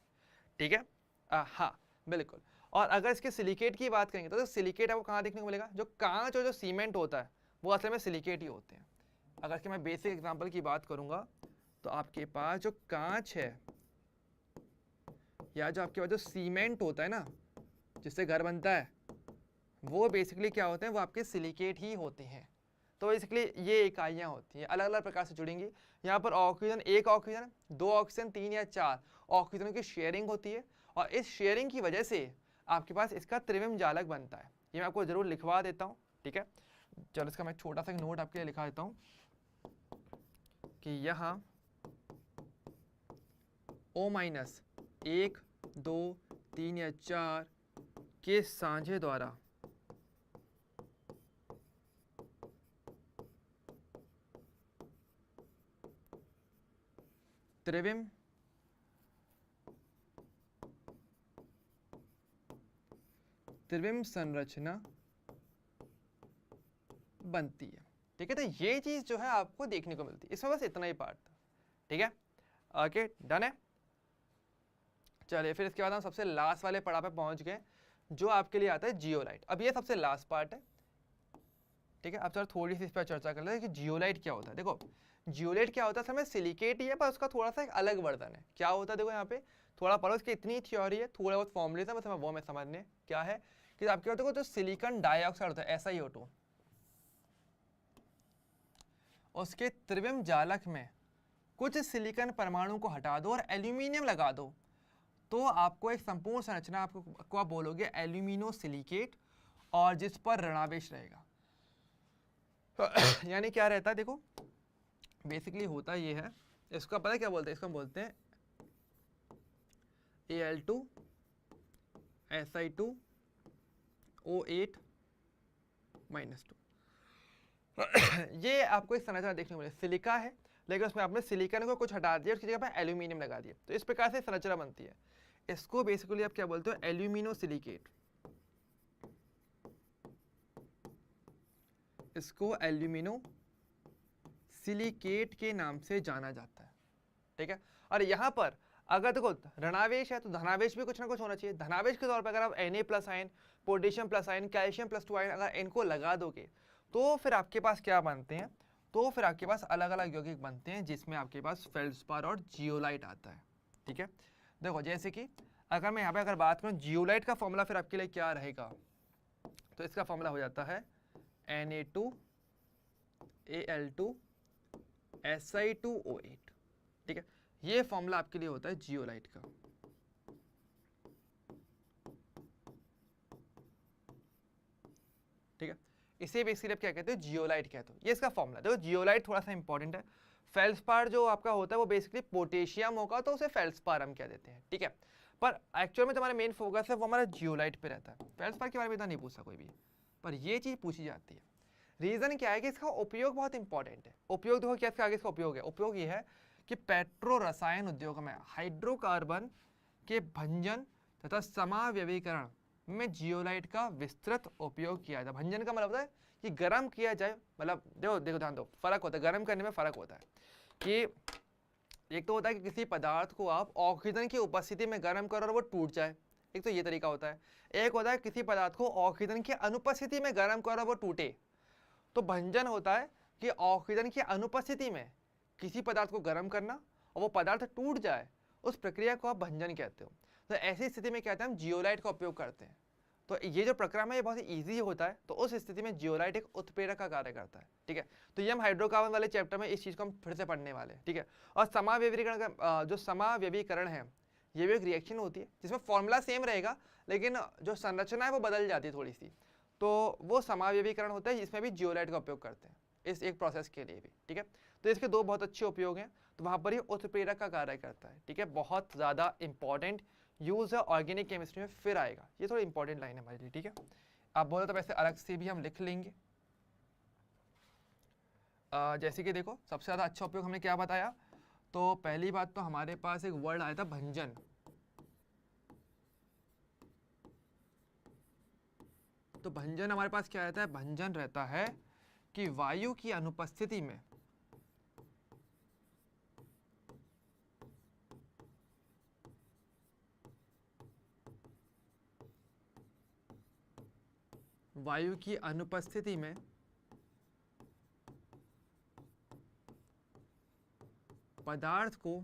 ठीक है, हाँ बिल्कुल। और अगर इसके सिलिकेट की बात करेंगे तो सिलिकेट आपको कहाँ देखने को मिलेगा, जो कांच और जो सीमेंट होता है वो असल में सिलिकेट ही होते हैं। अगर इसके मैं बेसिक एग्जांपल की बात करूंगा तो आपके पास जो कांच है या जो आपके पास जो सीमेंट होता है ना जिससे घर बनता है, वो बेसिकली क्या होते हैं, वो आपके सिलिकेट ही होते हैं। तो बेसिकली ये इकाइयाँ होती हैं, अलग अलग प्रकार से जुड़ेंगी। यहाँ पर ऑक्सीजन, एक ऑक्सीजन, दो ऑक्सीजन, तीन या चार ऑक्सीजन की शेयरिंग होती है, और इस शेयरिंग की वजह से आपके पास इसका त्रिविम जालक बनता है। ये मैं आपको जरूर लिखवा देता हूँ। ठीक है, चलो इसका मैं छोटा सा नोट आपके लिए लिखा देता हूँ कि यहाँ O- 1, 2, 3 या 4 के साझे द्वारा त्रिविम त्रिविम संरचना बनती है। ठीक है, तो ये चीज जो है आपको देखने को मिलती है। इसमें बस इतना ही पार्ट था। ठीक है, ओके, डन है। चलिए फिर इसके बाद हम सबसे लास्ट वाले पड़ाव पे पहुंच गए, जो आपके लिए आता है जियोलाइट। अब ये सबसे लास्ट पार्ट है। ठीक है, अब चलो थोड़ी सी इस पर चर्चा कर लेते हैं कि जियोलाइट क्या होता है। देखो जियोलाइट क्या होता है, समय सिलिकेट ही है, पर उसका थोड़ा सा एक अलग वर्जन है। क्या होता है देखो यहाँ पे थोड़ा पढ़ो, इसकी इतनी थ्योरी है, थोड़ा बहुत फॉर्मुलेज है, बस हमें वो में समझने क्या है कि आपके देखो जो सिलिकॉन डाइऑक्साइड होता है SiO2, उसके त्रिविम जालक में कुछ सिलिकॉन परमाणु को हटा दो और एल्यूमिनियम लगा दो, तो आपको एक संपूर्ण संरचना आपको आप बोलोगे एल्यूमिनो सिलिकेट, और जिस पर ऋणावेश रहेगा। यानी क्या रहता है देखो, बेसिकली होता ये है, इसको पता है क्या बोलते हैं, इसको हम बोलते हैं Al2 Si2 O8 -2। ये आपको एक संरचना देखने को मिले, सिलिका है लेकिन उसमें आपने सिलिकॉन को कुछ हटा दिया, उसकी जगह पे एल्यूमिनियम लगा दिया, तो इस प्रकार से संरचना बनती है। इसको बेसिकली आप क्या बोलते हो, एल्यूमिनो सिलिकेट। इसको एल्यूमिनो सिलिकेट के नाम से जाना जाता है। ठीक है, और यहाँ पर अगर देखो ऋणावेश है तो धनावेश भी कुछ ना कुछ होना चाहिए। धनावेश के तौर पर अगर आप Na+ ion, potassium plus ion, calcium +2 ion अगर इनको लगा दोगे, तो फिर आपके पास क्या बनते हैं, तो फिर आपके पास अलग अलग यौगिक बनते हैं, जिसमें आपके पास फेल्डस्पार और जियोलाइट आता है। ठीक है, देखो जैसे कि अगर मैं यहाँ पे अगर बात करूँ जियोलाइट का फॉर्मूला फिर आपके लिए क्या रहेगा, तो इसका फॉर्मूला हो जाता है Na2 Al2 Si2O8। ठीक है, ये फॉर्मूला आपके लिए होता है जियोलाइट का। ठीक है, इसे बेसिकली आप क्या कहते हो, जियोलाइट कहते हो। ये इसका फॉर्मूला देखो, जियोलाइट थोड़ा सा इंपॉर्टेंट है। फेल्डस्पार जो आपका होता है वो बेसिकली पोटेशियम होगा, तो उसे फेल्डस्पार हम कह देते हैं। ठीक है, पर एक्चुअल में जो हमारा मेन फोकस है वो हमारा जियोलाइट पे रहता है। फेल्डस्पार के बारे में इतना नहीं पूछा कोई भी, पर ये चीज पूछी जाती है। रीजन क्या है कि इसका उपयोग बहुत इंपॉर्टेंट है। उपयोग देखो क्या इसका आगे इसका उपयोग है, उपयोग ये है कि पेट्रो रसायन उद्योग में हाइड्रोकार्बन के भंजन तथा समाव्यवीकरण में जियोलाइट का विस्तृत उपयोग किया जाता है। भंजन का मतलब होता है कि गर्म किया जाए, मतलब देखो देखो ध्यान दो, फर्क होता है, गर्म करने में फर्क होता है कि एक तो होता है कि किसी पदार्थ को आप ऑक्सीजन की उपस्थिति में गर्म करो और वो टूट जाए, एक तो ये तरीका होता है। एक होता है किसी पदार्थ को ऑक्सीजन की अनुपस्थिति में गर्म करो और वो टूटे। तो भंजन होता है कि ऑक्सीजन की अनुपस्थिति में किसी पदार्थ को गर्म करना और वो पदार्थ टूट जाए, उस प्रक्रिया को आप भंजन कहते हो। तो ऐसी स्थिति में क्या कहते हैं, हम जियोलाइट का उपयोग करते हैं। तो ये जो प्रक्रम है ये बहुत ईजी होता है, तो उस स्थिति में जियोलाइट एक उत्प्रेरक का कार्य करता है। ठीक है, तो ये हम हाइड्रोकार्बन वाले चैप्टर में इस चीज को हम फिर से पढ़ने वाले हैं। ठीक है, और समाव्यवीकरण का जो समाव्यवीकरण है ये भी एक रिएक्शन होती है जिसमें फॉर्मूला सेम रहेगा, लेकिन जो संरचना है वो बदल जाती है थोड़ी सी, तो वो समाव्यवीकरण होता है, जिसमें भी जियोलाइट का उपयोग करते हैं इस एक प्रोसेस के लिए भी। ठीक है, तो इसके दो बहुत अच्छे उपयोग हैं, तो वहाँ पर ही उत्प्रेरक का कार्य करता है। ठीक है, बहुत ज़्यादा इंपॉर्टेंट यूज है, ऑर्गेनिक केमिस्ट्री में फिर आएगा, ये थोड़ी इंपॉर्टेंट लाइन है हमारे लिए। ठीक है, आप बोलो तो वैसे अलग से भी हम लिख लेंगे। जैसे कि देखो सबसे ज़्यादा अच्छा उपयोग हमने क्या बताया, तो पहली बात तो हमारे पास एक वर्ड आया था भंजन। तो भंजन हमारे पास क्या रहता है, भंजन रहता है कि वायु की अनुपस्थिति में पदार्थ को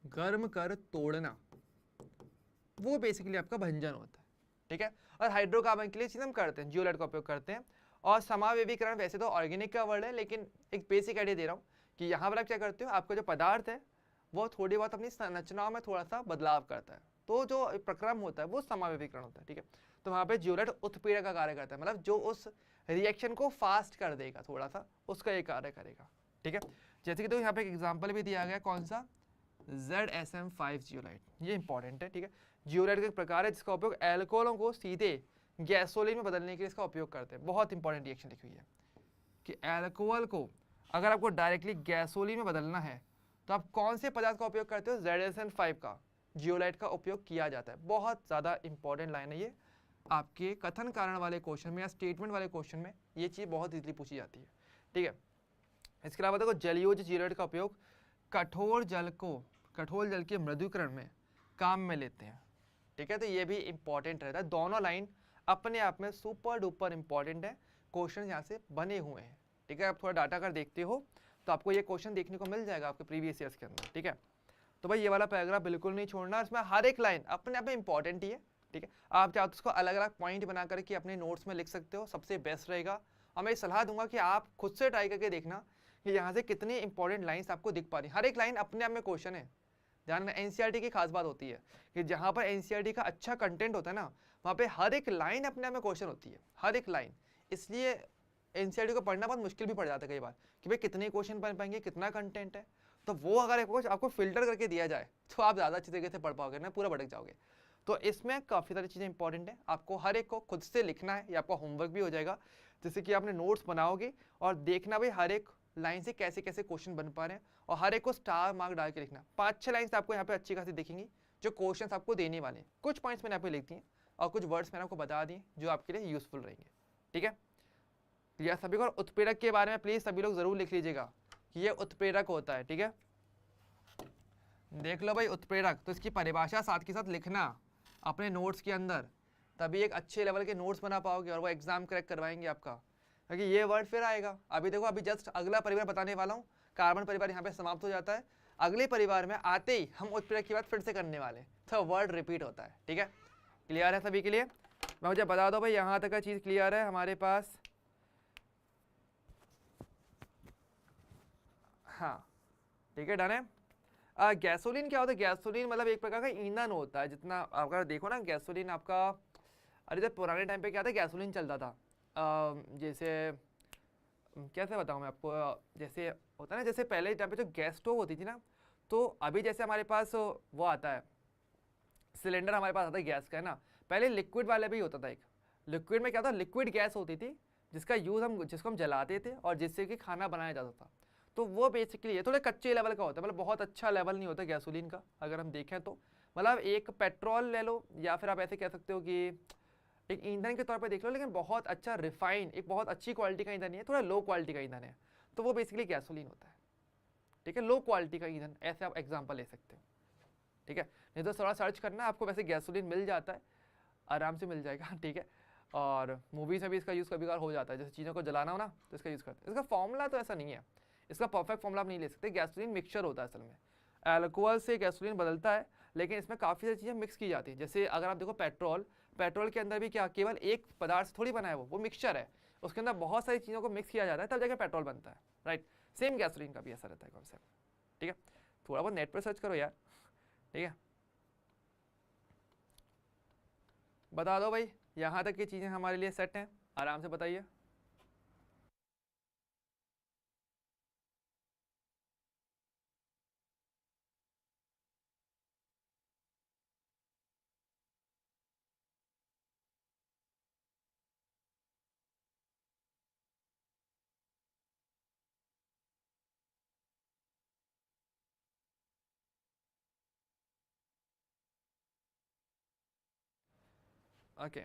गर्म कर तोड़ना, वो बेसिकली आपका भंजन होता है। ठीक है, और हाइड्रोकार्बन के लिए चीज हम करते हैं, जियोलाइट का उपयोग करते हैं। और समावेवीकरण वैसे तो ऑर्गेनिक का वर्ड है, लेकिन एक बेसिक आइडिया दे रहा हूँ कि यहाँ पर आप क्या करते हो, आपका जो पदार्थ है वो थोड़ी बहुत अपनी संरचनाओं में थोड़ा सा बदलाव करता है, तो जो प्रक्रम होता है वो समावेवीकरण होता है। ठीक है, तो वहाँ पे जियोलाइट उत्प्रेरक का कार्य करता है, मतलब जो उस रिएक्शन को फास्ट कर देगा थोड़ा सा, उसका ये कार्य करेगा। ठीक है, जैसे कि तो यहाँ पे एक एग्जाम्पल भी दिया गया, कौन सा, ZSM5 जियोलाइट, ये इंपॉर्टेंट है। ठीक है, जियोलाइट का एक प्रकार है जिसका उपयोग एल्कोहलों को सीधे गैसोलीन में बदलने के लिए इसका उपयोग करते हैं। बहुत इंपॉर्टेंट रिएक्शन लिखी हुई है कि एल्कोहल को अगर आपको डायरेक्टली गैसोलीन में बदलना है तो आप कौन से पदार्थ का उपयोग करते हो, ZSM5 का, जियोलाइट का उपयोग किया जाता है। बहुत ज़्यादा इंपॉर्टेंट लाइन है ये, आपके कथन कारण वाले क्वेश्चन में या स्टेटमेंट वाले क्वेश्चन में ये चीज़ बहुत इजीली पूछी जाती है। ठीक है, इसके अलावा देखो जलयोज जियोलाइट का उपयोग कठोर जल के मृदुकरण में काम में लेते हैं। ठीक है, तो ये भी इंपॉर्टेंट रहता है। दोनों लाइन अपने आप में सुपर डुपर इंपॉर्टेंट है, क्वेश्चन यहाँ से बने हुए हैं। ठीक है, आप थोड़ा डाटा अगर देखते हो तो आपको ये क्वेश्चन देखने को मिल जाएगा आपके प्रीवियस ईयर्स के अंदर। ठीक है, तो भाई ये वाला पैराग्राफ बिल्कुल नहीं छोड़ना, इसमें हर एक लाइन अपने आप में इंपॉर्टेंट ही है। ठीक है, आप चाहो तो उसको अलग अलग पॉइंट बना करके अपने नोट्स में लिख सकते हो, सबसे बेस्ट रहेगा। और मैं सलाह दूंगा कि आप खुद से ट्राई करके देखना कि यहाँ से कितनी इंपॉर्टेंट लाइन्स आपको दिख पा रही। हर एक लाइन अपने आप में क्वेश्चन है। ध्यान, एनसीईआरटी की खास बात होती है कि जहाँ पर एनसीईआरटी का अच्छा कंटेंट होता है ना, वहाँ पे हर एक लाइन अपने आप में क्वेश्चन होती है, हर एक लाइन। इसलिए एनसीईआरटी को पढ़ना बहुत मुश्किल भी पड़ जाता है कई बार कि भाई कितने क्वेश्चन बन पाएंगे, कितना कंटेंट है। तो वो अगर आपको फिल्टर करके दिया जाए तो आप ज़्यादा अच्छी तरीके से पढ़ पाओगे ना, पूरा भटक जाओगे। तो इसमें काफ़ी सारी चीज़ें इंपॉर्टेंट है, आपको हर एक को खुद से लिखना है, ये आपका होमवर्क भी हो जाएगा। जैसे कि आपने नोट्स बनाओगे और देखना भाई हर एक लाइन से कैसे कैसे क्वेश्चन बन पा रहे हैं, और हर एक को स्टार मार्क डाल के लिखना। 5-6 लाइन्स आपको यहाँ पे अच्छी खासी दिखेंगी जो क्वेश्चन आपको देने वाले हैं। कुछ पॉइंट्स मैंने यहाँ पे लिख दिए और कुछ वर्ड्स मैंने आपको बता दिए जो आपके लिए यूजफुल रहेंगे। ठीक है, क्लियर सभी को? उत्प्रेरक के बारे में प्लीज सभी लोग जरूर लिख लीजिएगा कि ये उत्प्रेरक होता है। ठीक है, देख लो भाई उत्प्रेरक, तो इसकी परिभाषा साथ के साथ लिखना अपने नोट्स के अंदर, तभी एक अच्छे लेवल के नोट्स बना पाओगे और वो एग्जाम क्रैक करवाएंगे आपका, क्योंकि ये वर्ड फिर आएगा। अभी देखो, अभी जस्ट अगला परिवार बताने वाला हूँ, कार्बन परिवार यहाँ पे समाप्त हो जाता है। अगले परिवार में आते ही हम उत्प्रेरक की बात फिर से करने वाले, तो वर्ड रिपीट होता है। ठीक है, क्लियर है सभी के लिए? मैं मुझे बता दो भाई, यहाँ तक का चीज़ क्लियर है हमारे पास? हाँ, ठीक है, डन है। गैसोलीन क्या होता है? गैसोलीन मतलब एक प्रकार का ईंधन होता है। जितना अगर देखो ना, गैसोलीन आपका, अरे जब पुराने टाइम पे क्या था, गैसोलीन चलता था, जैसे कैसे बताऊँ मैं आपको, जैसे होता है ना, जैसे पहले टाइम पे जो गैस स्टोव होती थी ना, तो अभी जैसे हमारे पास वो आता है सिलेंडर, हमारे पास आता है गैस का, है ना। पहले लिक्विड वाले भी होता था एक, लिक्विड में क्या था, लिक्विड गैस होती थी जिसको हम जलाते थे और जिससे कि खाना बनाया जाता था। तो वो बेसिकली ये थोड़े कच्चे लेवल का होता है, मतलब बहुत अच्छा लेवल नहीं होता गैसोलीन का अगर हम देखें तो। मतलब एक पेट्रोल ले लो, या फिर आप ऐसे कह सकते हो कि एक ईंधन के तौर पे देख लो, लेकिन बहुत अच्छा रिफाइन, एक बहुत अच्छी क्वालिटी का ईंधन नहीं है, थोड़ा लो क्वालिटी का ईंधन है, तो वो बेसिकली गैसोलीन होता है। ठीक है, लो क्वालिटी का ईंधन, ऐसे आप एग्जाम्पल ले सकते हो। ठीक है, नहीं तो थोड़ा सर्च करना, आपको वैसे गैसोलीन मिल जाता है, आराम से मिल जाएगा। ठीक है, और मूवीज में भी इसका यूज़ कभी कभार हो जाता है, जैसे चीज़ों को जलाना हो ना तो इसका यूज़ करते हैं। इसका फॉर्मूला तो ऐसा नहीं है, इसका परफेक्ट फॉर्मूला आप नहीं ले सकते। गैसोलीन मिक्सचर होता है असल में, अल्कोहल से गैसोलीन बदलता है, लेकिन इसमें काफ़ी सारी चीज़ें मिक्स की जाती हैं। जैसे अगर आप देखो पेट्रोल के अंदर भी क्या केवल एक पदार्थ थोड़ी बना है, वो मिक्सचर है, उसके अंदर बहुत सारी चीज़ों को मिक्स किया जाता है, तब जाकर पेट्रोल बनता है। राइट, सेम गैसोलीन का भी ऐसा रहता है कॉन्सेप्ट। ठीक है, थोड़ा बहुत नेट पर सर्च करो यार। ठीक है, बता दो भाई, यहाँ तक की चीज़ें हमारे लिए सेट हैं, आराम से बताइए। ओके,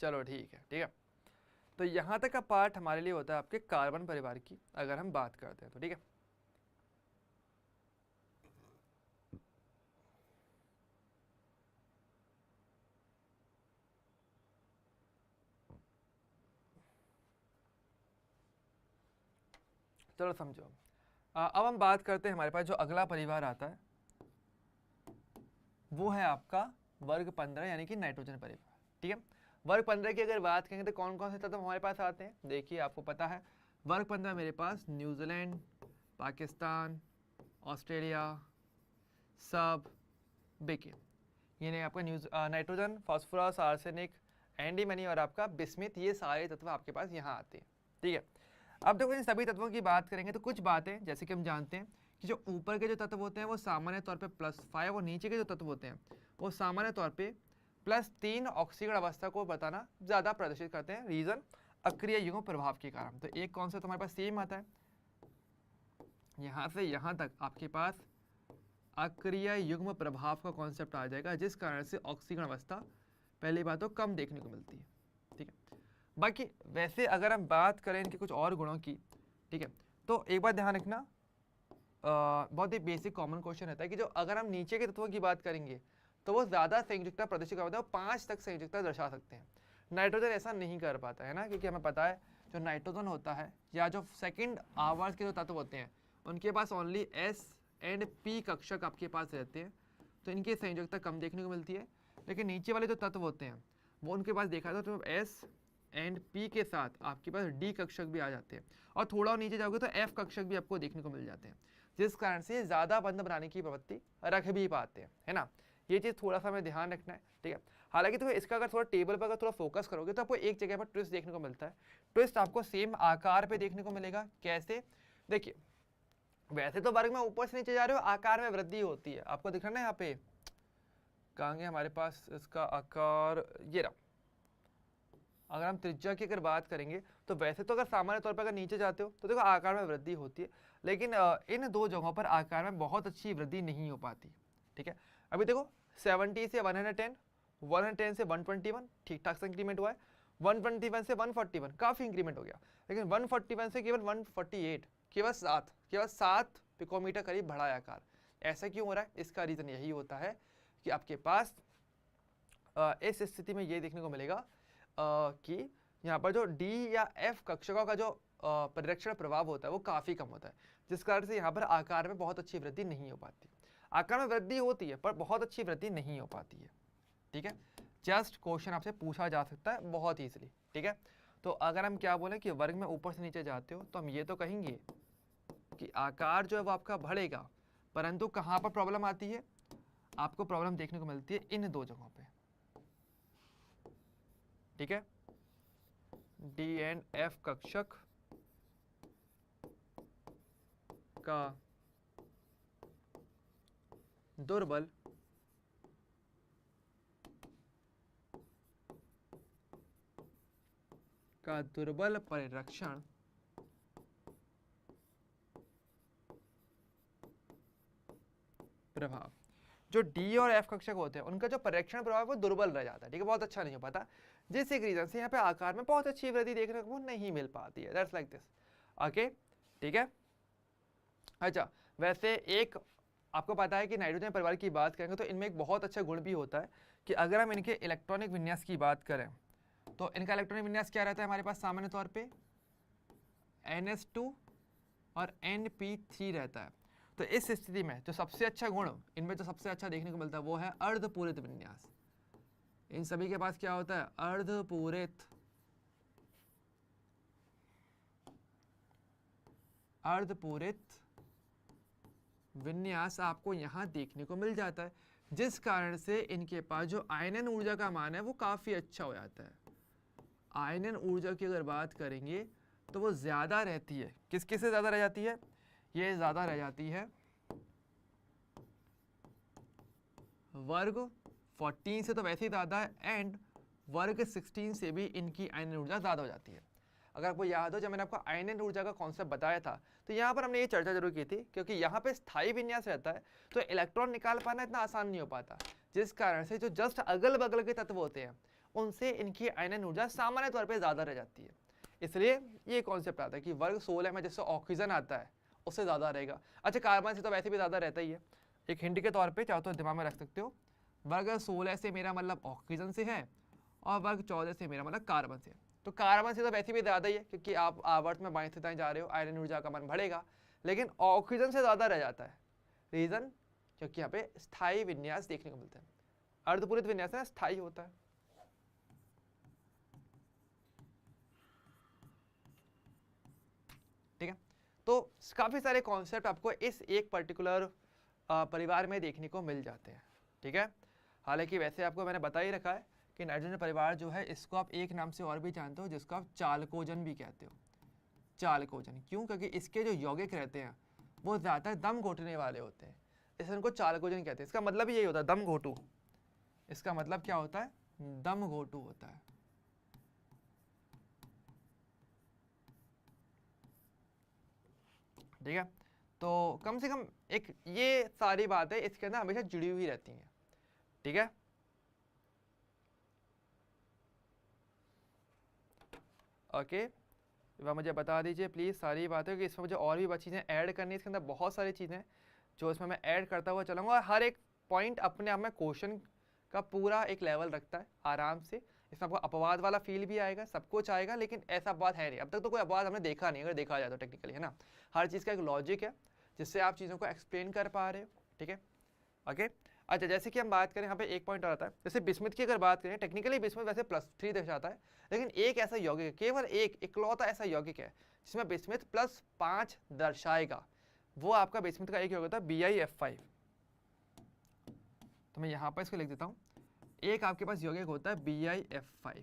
चलो ठीक है। ठीक है, तो यहाँ तक का पार्ट हमारे लिए होता है आपके कार्बन परिवार की अगर हम बात करते हैं तो। ठीक है, चलो समझो। अब हम बात करते हैं, हमारे पास जो अगला परिवार आता है वो है आपका वर्ग 15 यानी कि नाइट्रोजन परिवार। ठीक है, वर्ग 15 की अगर बात करेंगे तो कौन कौन से तत्व हमारे पास आते हैं, देखिए आपको पता है वर्ग 15 मेरे पास न्यूजीलैंड, पाकिस्तान, ऑस्ट्रेलिया, सब, बेकिन, ये नहीं आपका नाइट्रोजन, फास्फोरस, आर्सेनिक, एंटीमनी और आपका बिस्मिथ, ये सारे तत्व आपके पास यहाँ आते हैं। ठीक है, अब देखो इन सभी तत्वों की बात करेंगे तो कुछ बातें जैसे कि हम जानते हैं कि जो ऊपर के जो तत्व होते हैं वो सामान्य तौर पे +5 और नीचे के जो तत्व होते हैं वो सामान्य तौर पे +3 ऑक्सीकरण अवस्था को बताना ज़्यादा प्रदर्शित करते हैं। रीज़न, अक्रिय युग्म प्रभाव के कारण। तो एक कॉन्सेप्ट हमारे पास सेम आता है, यहाँ से यहाँ तक आपके पास अक्रिय युग्म प्रभाव का कॉन्सेप्ट आ जाएगा, जिस कारण से ऑक्सीकरण अवस्था पहली बात तो कम देखने को मिलती है। ठीक है, बाकी वैसे अगर हम बात करें इनके कुछ और गुणों की, ठीक है, तो एक बात ध्यान रखना, बहुत ही बेसिक कॉमन क्वेश्चन रहता है कि जो अगर हम नीचे के तत्वों की बात करेंगे तो वो ज़्यादा संयोजकता प्रदर्शित करता है, वो 5 तक संयोजकता दर्शा सकते हैं। नाइट्रोजन ऐसा नहीं कर पाता है ना, क्योंकि हमें पता है जो नाइट्रोजन होता है या जो सेकंड आवर्स के जो तत्व होते हैं उनके पास ओनली S एंड P कक्षक आपके पास रहते हैं, तो इनकी संयोजकता कम देखने को मिलती है। लेकिन नीचे वाले जो तत्व होते हैं वो उनके पास देखा जाए तो S एंड P के साथ आपके पास D कक्षक भी आ जाते हैं, और थोड़ा नीचे जाओगे तो F कक्षक भी आपको देखने को मिल जाते हैं, जिस कारण से ज़्यादा बंध बनाने की प्रवृत्ति रख भी पाते हैं, है ना। ये चीज़ थोड़ा सा हमें ध्यान रखना है, ठीक है। हालांकि तो इसका अगर थोड़ा टेबल पर अगर थोड़ा फोकस करोगे तो आपको एक जगह पर ट्विस्ट देखने को मिलता है। ट्विस्ट आपको सेम आकार पे देखने को मिलेगा। कैसे? देखिए, वैसे तो वर्ग में ऊपर से नीचे जा रहे हो, आकार में वृद्धि होती है। आपको दिख रहा है ना यहाँ पे, कहेंगे हमारे पास इसका आकार ये रहा। अगर हम त्रिज्या की अगर बात करेंगे तो वैसे तो अगर सामान्य तौर पर अगर नीचे जाते हो तो देखो आकार में वृद्धि होती है, लेकिन इन दो जगहों पर आकार में बहुत अच्छी वृद्धि नहीं हो पाती। ठीक है, अभी देखो 70 से 110, 110 से 121 ठीक ठाक से इंक्रीमेंट हुआ है, 121 से 141 काफ़ी इंक्रीमेंट हो गया, लेकिन 141 से केवल 148, केवल 7 पिकोमीटर करीब बढ़ा है आकार। ऐसा क्यों हो रहा है? इसका रीज़न यही होता है कि आपके पास इस स्थिति में ये देखने को मिलेगा कि यहाँ पर जो D या F कक्षकों का जो परिरक्षण प्रभाव होता है वो काफ़ी कम होता है, जिस कारण से यहाँ पर आकार में बहुत अच्छी वृद्धि नहीं हो पाती। आकार में वृद्धि होती है पर बहुत अच्छी वृद्धि नहीं हो पाती है। ठीक है, जस्ट क्वेश्चन आपसे पूछा जा सकता है बहुत ईजिली। ठीक है, तो अगर हम क्या बोले कि वर्ग में ऊपर से नीचे जाते हो तो हम ये तो कहेंगे कि आकार जो है वो आपका बढ़ेगा, परंतु कहाँ पर प्रॉब्लम आती है? आपको प्रॉब्लम देखने को मिलती है इन दो जगहों पे। ठीक है, D एंड F कक्षक का दुर्बल परिरक्षण प्रभाव। जो D और F कक्षक होते हैं उनका जो परिरक्षण प्रभाव है वो दुर्बल रह जाता है। ठीक है, बहुत अच्छा नहीं हो पाता, जिस एक रीजन से यहाँ पे आकार में बहुत अच्छी वृद्धि देखने को नहीं मिल पाती है। That's like this. ओके, ठीक है। अच्छा, वैसे एक आपको पता है कि नाइट्रोजन परिवार की बात करेंगे तो इनमें एक बहुत अच्छा गुण भी होता है कि अगर हम इनके इलेक्ट्रॉनिक विन्यास की बात करें तो इनका इलेक्ट्रॉनिक विन्यास क्या रहता है हमारे पास? सामान्य तौर पे NS2 और NP3 रहता है। तो इस स्थिति में जो सबसे अच्छा गुण इनमें जो सबसे अच्छा देखने को मिलता है वो है अर्धपूरित विन्यास। इन सभी के पास क्या होता है? अर्धपूरित विन्यास आपको यहाँ देखने को मिल जाता है, जिस कारण से इनके पास जो आयनन ऊर्जा का मान है वो काफ़ी अच्छा हो जाता है। आयनन ऊर्जा की अगर बात करेंगे तो वो ज़्यादा रहती है। किसके से ज़्यादा रह जाती है? ये ज़्यादा रह जाती है वर्ग 14 से तो वैसे ही ज़्यादा है, एंड वर्ग 16 से भी इनकी आयनन ऊर्जा ज़्यादा हो जाती है। अगर आपको याद हो जब मैंने आपको आयनन ऊर्जा का कॉन्सेप्ट बताया था तो यहाँ पर हमने ये चर्चा जरूर की थी, क्योंकि यहाँ पे स्थायी विन्यास रहता है तो इलेक्ट्रॉन निकाल पाना इतना आसान नहीं हो पाता, जिस कारण से जो जस्ट अगल बगल के तत्व होते हैं उनसे इनकी आयनन ऊर्जा सामान्य तौर पर ज़्यादा रह जाती है। इसलिए ये कॉन्सेप्ट आता है कि वर्ग 16 में जैसे ऑक्सीजन आता है उससे ज़्यादा रहेगा। अच्छा, कार्बन से तो वैसे भी ज़्यादा रहता ही है। एक हिंट के तौर पर चाहो तो दिमाग में रख सकते हो, वर्ग 16 से मेरा मतलब ऑक्सीजन से है और वर्ग 14 से मेरा मतलब कार्बन से। तो कार्बन से तो वैसे भी ज़्यादा ही है, क्योंकि आप आवर्त में बाएं से दाएं जा रहे हो, आयरन ऊर्जा का मान बढ़ेगा, लेकिन ऑक्सीजन से ज़्यादा रह जाता है। रीज़न क्योंकि यहाँ पे स्थायी विन्यास देखने को मिलता है। अर्धपूरित विन्यास है, स्थायी होता है। ठीक है, तो काफ़ी सारे कॉन्सेप्ट आपको इस एक पर्टिकुलर परिवार में देखने को मिल जाते हैं। ठीक है, हालांकि वैसे आपको मैंने बता ही रखा है कि नाइट्रोजन परिवार जो है इसको आप एक नाम से और भी जानते हो, जिसको आप चालकोजन भी कहते हो। चालकोजन क्यों? क्योंकि इसके जो यौगिक रहते हैं वो ज़्यादातर दम घोटने वाले होते हैं, इसलिए उनको चालकोजन कहते हैं। इसका मतलब यही होता है दम घोटू। इसका मतलब क्या होता है? दम घोटू होता है। ठीक है। तो कम से कम एक ये सारी बातें इसके अंदर हमेशा जुड़ी हुई रहती हैं, ठीक है। ओके, वह मुझे बता दीजिए प्लीज़ सारी बातें, कि इसमें मुझे और भी बहुत चीज़ें ऐड करनी है। इसके अंदर बहुत सारी चीज़ें जो इसमें मैं ऐड करता हुआ चलूँगा, और हर एक पॉइंट अपने आप में क्वेश्चन का पूरा एक लेवल रखता है आराम से। इसमें आपको अपवाद वाला फील भी आएगा, सब कुछ आएगा, लेकिन ऐसा अपवाद है नहीं, अब तक तो कोई अपवाद हमने देखा नहीं, अगर देखा जाए तो टेक्निकली, है ना। हर चीज़ का एक लॉजिक है जिससे आप चीज़ों को एक्सप्लेन कर पा रहे हो, ठीक है। ओके, अच्छा, जैसे कि हम बात करें यहाँ पे एक पॉइंट और आता है, जैसे बिस्मिथ की अगर बात करें, टेक्निकली बिस्मिथ वैसे +3 दर्शाता है, लेकिन एक ऐसा यौगिक है, केवल एक इकलौता ऐसा यौगिक है जिसमें बिस्मिथ +5 दर्शाएगा, वो आपका बिस्मिथ का एक यौगिक होता है BiF5। तो मैं यहाँ पर इसको लिख देता हूँ, एक आपके पास यौगिक होता है BiF5,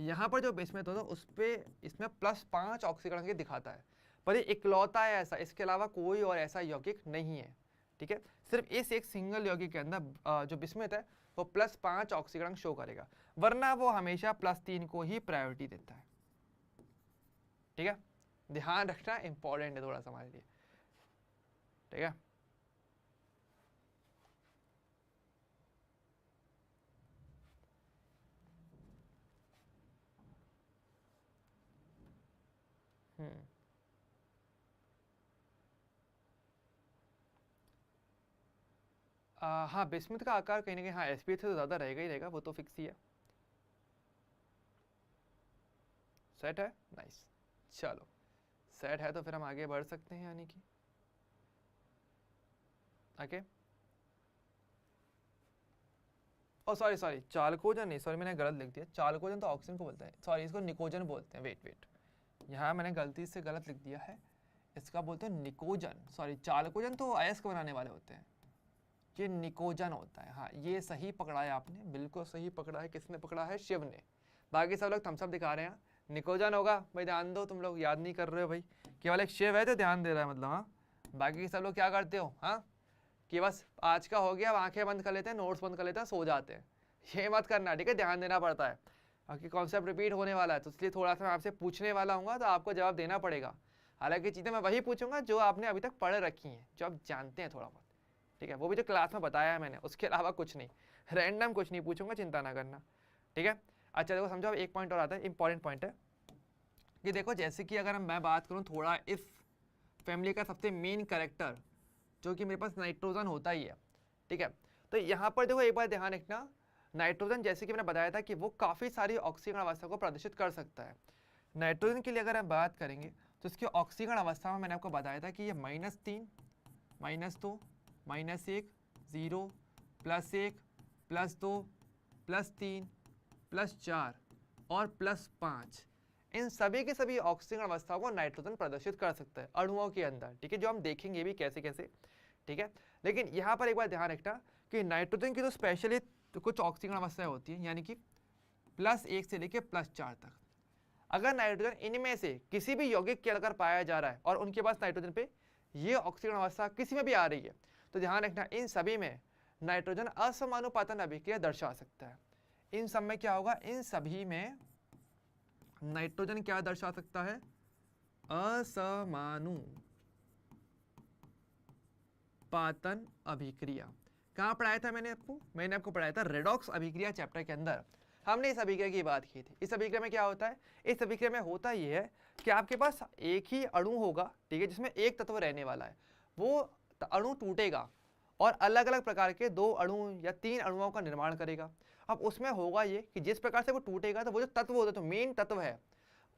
यहाँ पर जो बिस्मिथ होता है उस पर इसमें +5 ऑक्सीकरण के दिखाता है, पर ये इकलौता है ऐसा, इसके अलावा कोई और ऐसा यौगिक नहीं है, ठीक है। सिर्फ इस एक सिंगल यौगिक के अंदर जो बिस्मिथ है वो +5 ऑक्सीकरण शो करेगा, वरना वो हमेशा +3 को ही प्रायोरिटी देता है, ठीक है। ध्यान रखना इंपॉर्टेंट है थोड़ा सा हमारे लिए, ठीक है। हाँ, बिस्मिथ का आकार कहीं ना कहीं हाँ sp3 से तो ज़्यादा रहेगा ही रहेगा, वो तो फिक्स ही है। सेट है, नाइस, चलो सेट है तो फिर हम आगे बढ़ सकते हैं, यानी कि ओके। ओ सॉरी सॉरी, चालकोजन नहीं, सॉरी मैंने गलत लिख दिया, चालकोजन तो ऑक्सीजन को बोलते हैं, सॉरी इसको निकोजन बोलते हैं, वेट वेट, यहाँ मैंने गलती से गलत लिख दिया है, इसका बोलते हैं निकोजन, सॉरी चालकोजन तो अयस्क बनाने वाले होते हैं, ये निकोजन होता है। हाँ, ये सही पकड़ा है आपने, बिल्कुल सही पकड़ा है। किसने पकड़ा है? शिव ने। बाकी सब लोग थम्स अप दिखा रहे हैं, निकोजन होगा भाई, ध्यान दो, तुम लोग याद नहीं कर रहे हो भाई, केवल एक शिव है जो ध्यान दे रहा है, मतलब हाँ। बाकी सब लोग क्या करते हो, हाँ, कि बस आज का हो गया, आंखें बंद कर लेते हैं, नोट्स बंद कर लेते हैं, सो जाते हैं। ये मत करना, ठीक है, ध्यान देना पड़ता है, बाकी कॉन्सेप्ट रिपीट होने वाला है, तो इसलिए थोड़ा सा मैं आपसे पूछने वाला हूँ, तो आपको जवाब देना पड़ेगा। हालांकि चीज़ें मैं वही पूछूंगा जो आपने अभी तक पढ़ रखी हैं, जो आप जानते हैं थोड़ा बहुत, ठीक है, वो भी जो क्लास में बताया है मैंने, उसके अलावा कुछ नहीं, रैंडम कुछ नहीं पूछूंगा, चिंता ना करना, ठीक है। अच्छा देखो, समझो, एक पॉइंट और आता है, इंपॉर्टेंट पॉइंट है कि देखो, जैसे कि अगर मैं बात करूँ थोड़ा इस फैमिली का सबसे मेन कैरेक्टर, जो कि मेरे पास नाइट्रोजन होता ही है, ठीक है। तो यहाँ पर देखो एक बार ध्यान रखना, नाइट्रोजन जैसे कि मैंने बताया था कि वो काफ़ी सारी ऑक्सीकरण अवस्था को प्रदर्शित कर सकता है। नाइट्रोजन के लिए अगर हम बात करेंगे तो इसकी ऑक्सीकरण अवस्था में मैंने आपको बताया था कि ये -3, -2, -1, 0, +1, +2, +3, +4 और +5, इन सभी के सभी ऑक्सीकरण अवस्थाओं को नाइट्रोजन प्रदर्शित कर सकता है अणुओं के अंदर, ठीक है, जो हम देखेंगे भी कैसे कैसे, ठीक है। लेकिन यहाँ पर एक बार ध्यान रखना कि नाइट्रोजन की तो स्पेशली तो कुछ ऑक्सीकरण अवस्थाएं होती हैं, यानी कि +1 से लेकर +4 तक। अगर नाइट्रोजन इनमें से किसी भी यौगिक के अगर पाया जा रहा है और उनके पास नाइट्रोजन पे ये ऑक्सीकरण अवस्था किसी में भी आ रही है, तो ध्यान रखना इन सभी में नाइट्रोजन असमानुपातन अभिक्रिया दर्शा सकता है। इन सब में क्या होगा, इन सभी में नाइट्रोजन क्या दर्शा सकता है? असमानुपातन अभिक्रिया। कहाँ पढ़ाया था मैंने आपको पढ़ाया था रेडॉक्स अभिक्रिया चैप्टर के अंदर, हमने इस अभिक्रिया की बात की थी। इस अभिक्रिया में क्या होता है? इस अभिक्रिया में होता ये है कि आपके पास एक ही अणु होगा, ठीक है, जिसमें एक तत्व रहने वाला है, वो अणु टूटेगा और अलग अलग प्रकार के 2 अणु या 3 अणुओं का निर्माण करेगा। अब उसमें होगा ये कि जिस प्रकार से वो टूटेगा, तो वो जो तत्व होता है, तो मेन तत्व है,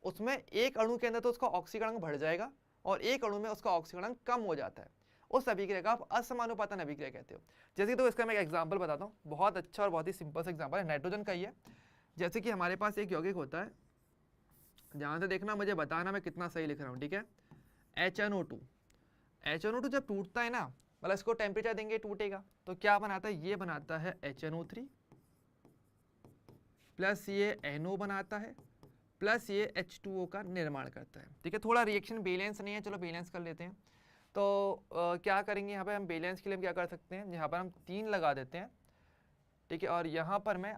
उसमें एक अणु के अंदर तो उसका ऑक्सीकरण बढ़ जाएगा और एक अणु में उसका ऑक्सीकरण कम हो जाता है। उस अभिक्रिया का आप असमानुपातन अभिक्रिया कहते हो। जैसे तो इसका मैं एक एग्जांपल बताता हूँ, बहुत अच्छा और बहुत ही सिंपल सा एग्जांपल है, नाइट्रोजन का ही है। जैसे कि हमारे पास एक यौगिक होता है, ध्यान से देखना, मुझे बताना मैं कितना सही लिख रहा हूँ, ठीक है। HNO2 जब टूटता है ना, मतलब इसको टेम्परेचर देंगे टूटेगा, तो क्या बनाता है? ये बनाता है HNO3 प्लस ये NO बनाता है प्लस ये H2O का निर्माण करता है, ठीक है। थोड़ा रिएक्शन बैलेंस नहीं है, चलो बैलेंस कर लेते हैं। तो क्या करेंगे यहाँ पे हम बैलेंस के लिए, हम क्या कर सकते हैं, यहाँ पर हम 3 लगा देते हैं, ठीक है, और यहाँ पर मैं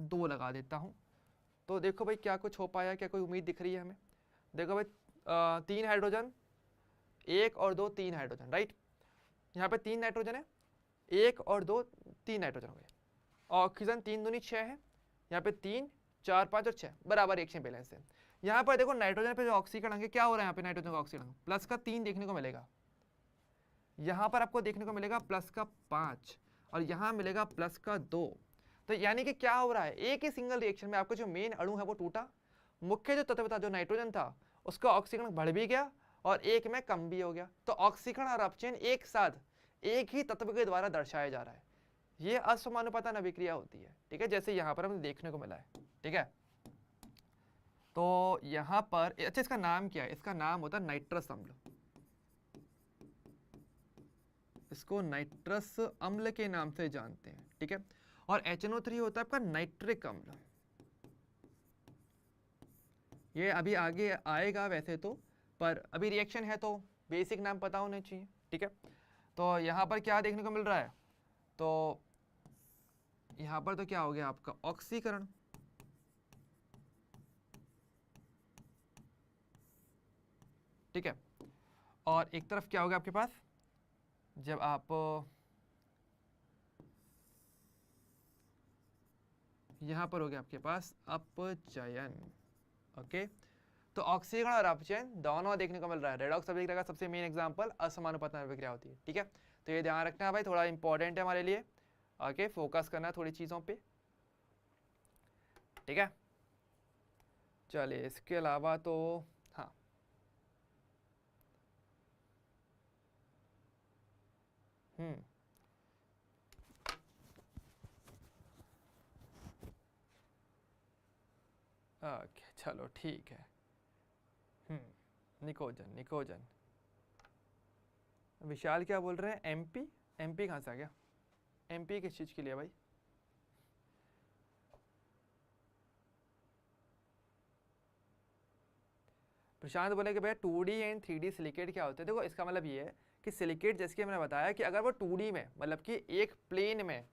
2 लगा देता हूँ। तो देखो भाई क्या कुछ हो पाया, क्या कोई उम्मीद दिख रही है हमें? देखो भाई 3 हाइड्रोजन 1 और 2 3 हाइड्रोजन, राइट। यहाँ पे 3 नाइट्रोजन है, 1 और 2 3 नाइट्रोजन हो गए। ऑक्सीजन 3 दूनी 6 है, यहाँ पे 3 4 5 और 6 बराबर रिएक्शन बैलेंस है। यहाँ पर देखो नाइट्रोजन पे जो ऑक्सीकरण होंगे क्या हो रहा है, यहाँ पे नाइट्रोजन का ऑक्सीकरण प्लस का 3 देखने को मिलेगा, यहाँ पर आपको देखने को मिलेगा प्लस का 5 और यहाँ मिलेगा प्लस का 2। तो यानी कि क्या हो रहा है, एक ही सिंगल रिएक्शन में आपका जो मेन अणु है वो टूटा, मुख्य जो तत्व था जो नाइट्रोजन था उसका ऑक्सीकरण बढ़ भी गया और एक में कम भी हो गया। तो ऑक्सीकरण और अपचयन एक साथ एक ही तत्व के द्वारा दर्शाया जा रहा है, ये असमानुपातन अभिक्रिया होती है, ठीक है, जैसे यहाँ पर हमें देखने को मिला है, ठीक है। तो यहाँ पर अच्छा इसका नाम क्या है, इसका नाम होता है नाइट्रस अम्ल, इसको नाइट्रस अम्ल के नाम से जानते हैं, ठीक है। और HNO3 होता है आपका नाइट्रिक अम्ल, ये अभी आगे आएगा वैसे तो, पर अभी रिएक्शन है तो बेसिक नाम पता होने चाहिए, ठीक है। तो यहाँ पर क्या देखने को मिल रहा है, तो यहाँ पर तो क्या हो गया आपका ऑक्सीकरण, ठीक है। और एक तरफ क्या होगा आपके पास, जब आप यहाँ पर हो गया आपके पास अपचयन, ओके। तो ऑक्सीकरण और अपचयन दोनों देखने को मिल रहा है। रेडॉक्स अभिक्रिया का सबसे मेन एग्जांपल असमानुपातन अभिक्रिया होती है, ठीक है। तो ये ध्यान रखना है भाई, थोड़ा इंपॉर्टेंट है हमारे लिए, ओके, फोकस करना है थोड़ी चीज़ों पे, ठीक है। चलिए इसके अलावा तो हाँ, ओके चलो ठीक है। निकोजन, निकोजन, विशाल क्या बोल रहे हैं, एमपी, एमपी कहाँ से आ गया, एमपी किस चीज़ के लिए भाई, प्रशांत बोले कि भैया 2D एंड 3D सिलिकेट क्या होते हैं। देखो इसका मतलब ये है कि सिलिकेट जैसे कि मैंने बताया कि अगर वो 2D में मतलब कि एक प्लेन में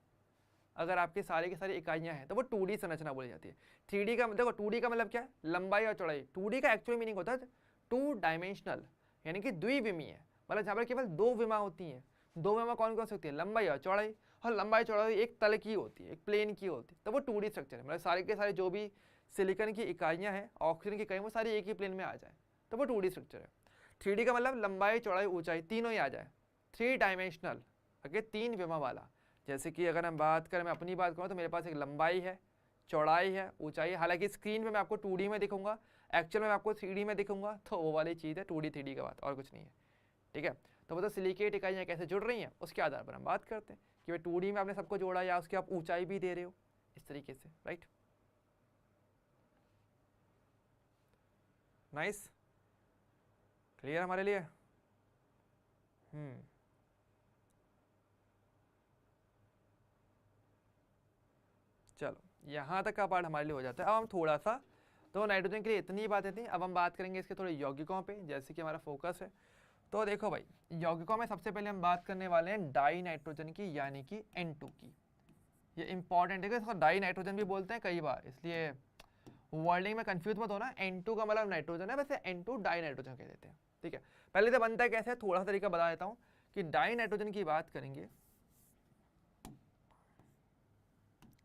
अगर आपकी सारी की सारी इकाइयाँ हैं तो वो 2D संरचना बोली जाती है। 3D का देखो 2D का मतलब क्या है, लंबाई और चौड़ाई। 2D का एक्चुअल मीनिंग होता है 2 डायमेंशनल, यानी कि द्विविमीय, मतलब जहाँ पर केवल 2 विमा होती हैं। 2 विमा कौन कौन सी होती है, लंबाई और चौड़ाई, और लंबाई चौड़ाई एक तल की होती है, एक प्लेन की होती है, तो वो 2D स्ट्रक्चर है। मतलब सारे के सारे जो भी सिलिकॉन की इकाइयाँ हैं, ऑक्सीजन की इकाइयाँ, वो सारी एक ही प्लेन में आ जाए तो वो 2D स्ट्रक्चर है। 3D का मतलब लंबाई चौड़ाई ऊंचाई तीनों ही आ जाए, 3 डायमेंशनल, ओके, 3 विमा वाला। जैसे कि अगर हम बात करें, मैं अपनी बात करूँ तो मेरे पास एक लंबाई है, चौड़ाई है, ऊंचाई है। हालांकि स्क्रीन पे मैं आपको 2D में दिखूंगा, एक्चुअल में मैं आपको 3D में दिखूंगा, तो वो वाली चीज़ है 2D 3D का बात, और कुछ नहीं है, ठीक है। तो वो तो सिलिकेट इकाइयाँ कैसे जुड़ रही हैं उसके आधार पर हम बात करते हैं कि भाई 2D में आपने सबको जोड़ा या उसकी आप ऊंचाई भी दे रहे हो इस तरीके से, राइट। नाइस, क्लियर हमारे लिए। चलो यहाँ तक का पार्ट हमारे लिए हो जाता है। अब हम थोड़ा सा, तो नाइट्रोजन के लिए इतनी ही बातें थी, अब हम बात करेंगे इसके थोड़े यौगिकों पे, जैसे कि हमारा फोकस है। तो देखो भाई, यौगिकों में सबसे पहले हम बात करने वाले हैं डाई नाइट्रोजन की, यानी कि N2 की। ये इंपॉर्टेंट है कि इसको डाई नाइट्रोजन भी बोलते हैं कई बार, इसलिए वर्डिंग में कंफ्यूज मत होना। N2 का मतलब नाइट्रोजन है, वैसे N2 डाई नाइट्रोजन कह देते हैं, ठीक है। पहले तो बनता है कैसे, थोड़ा सा तरीका बता देता हूँ कि डाई नाइट्रोजन की बात करेंगे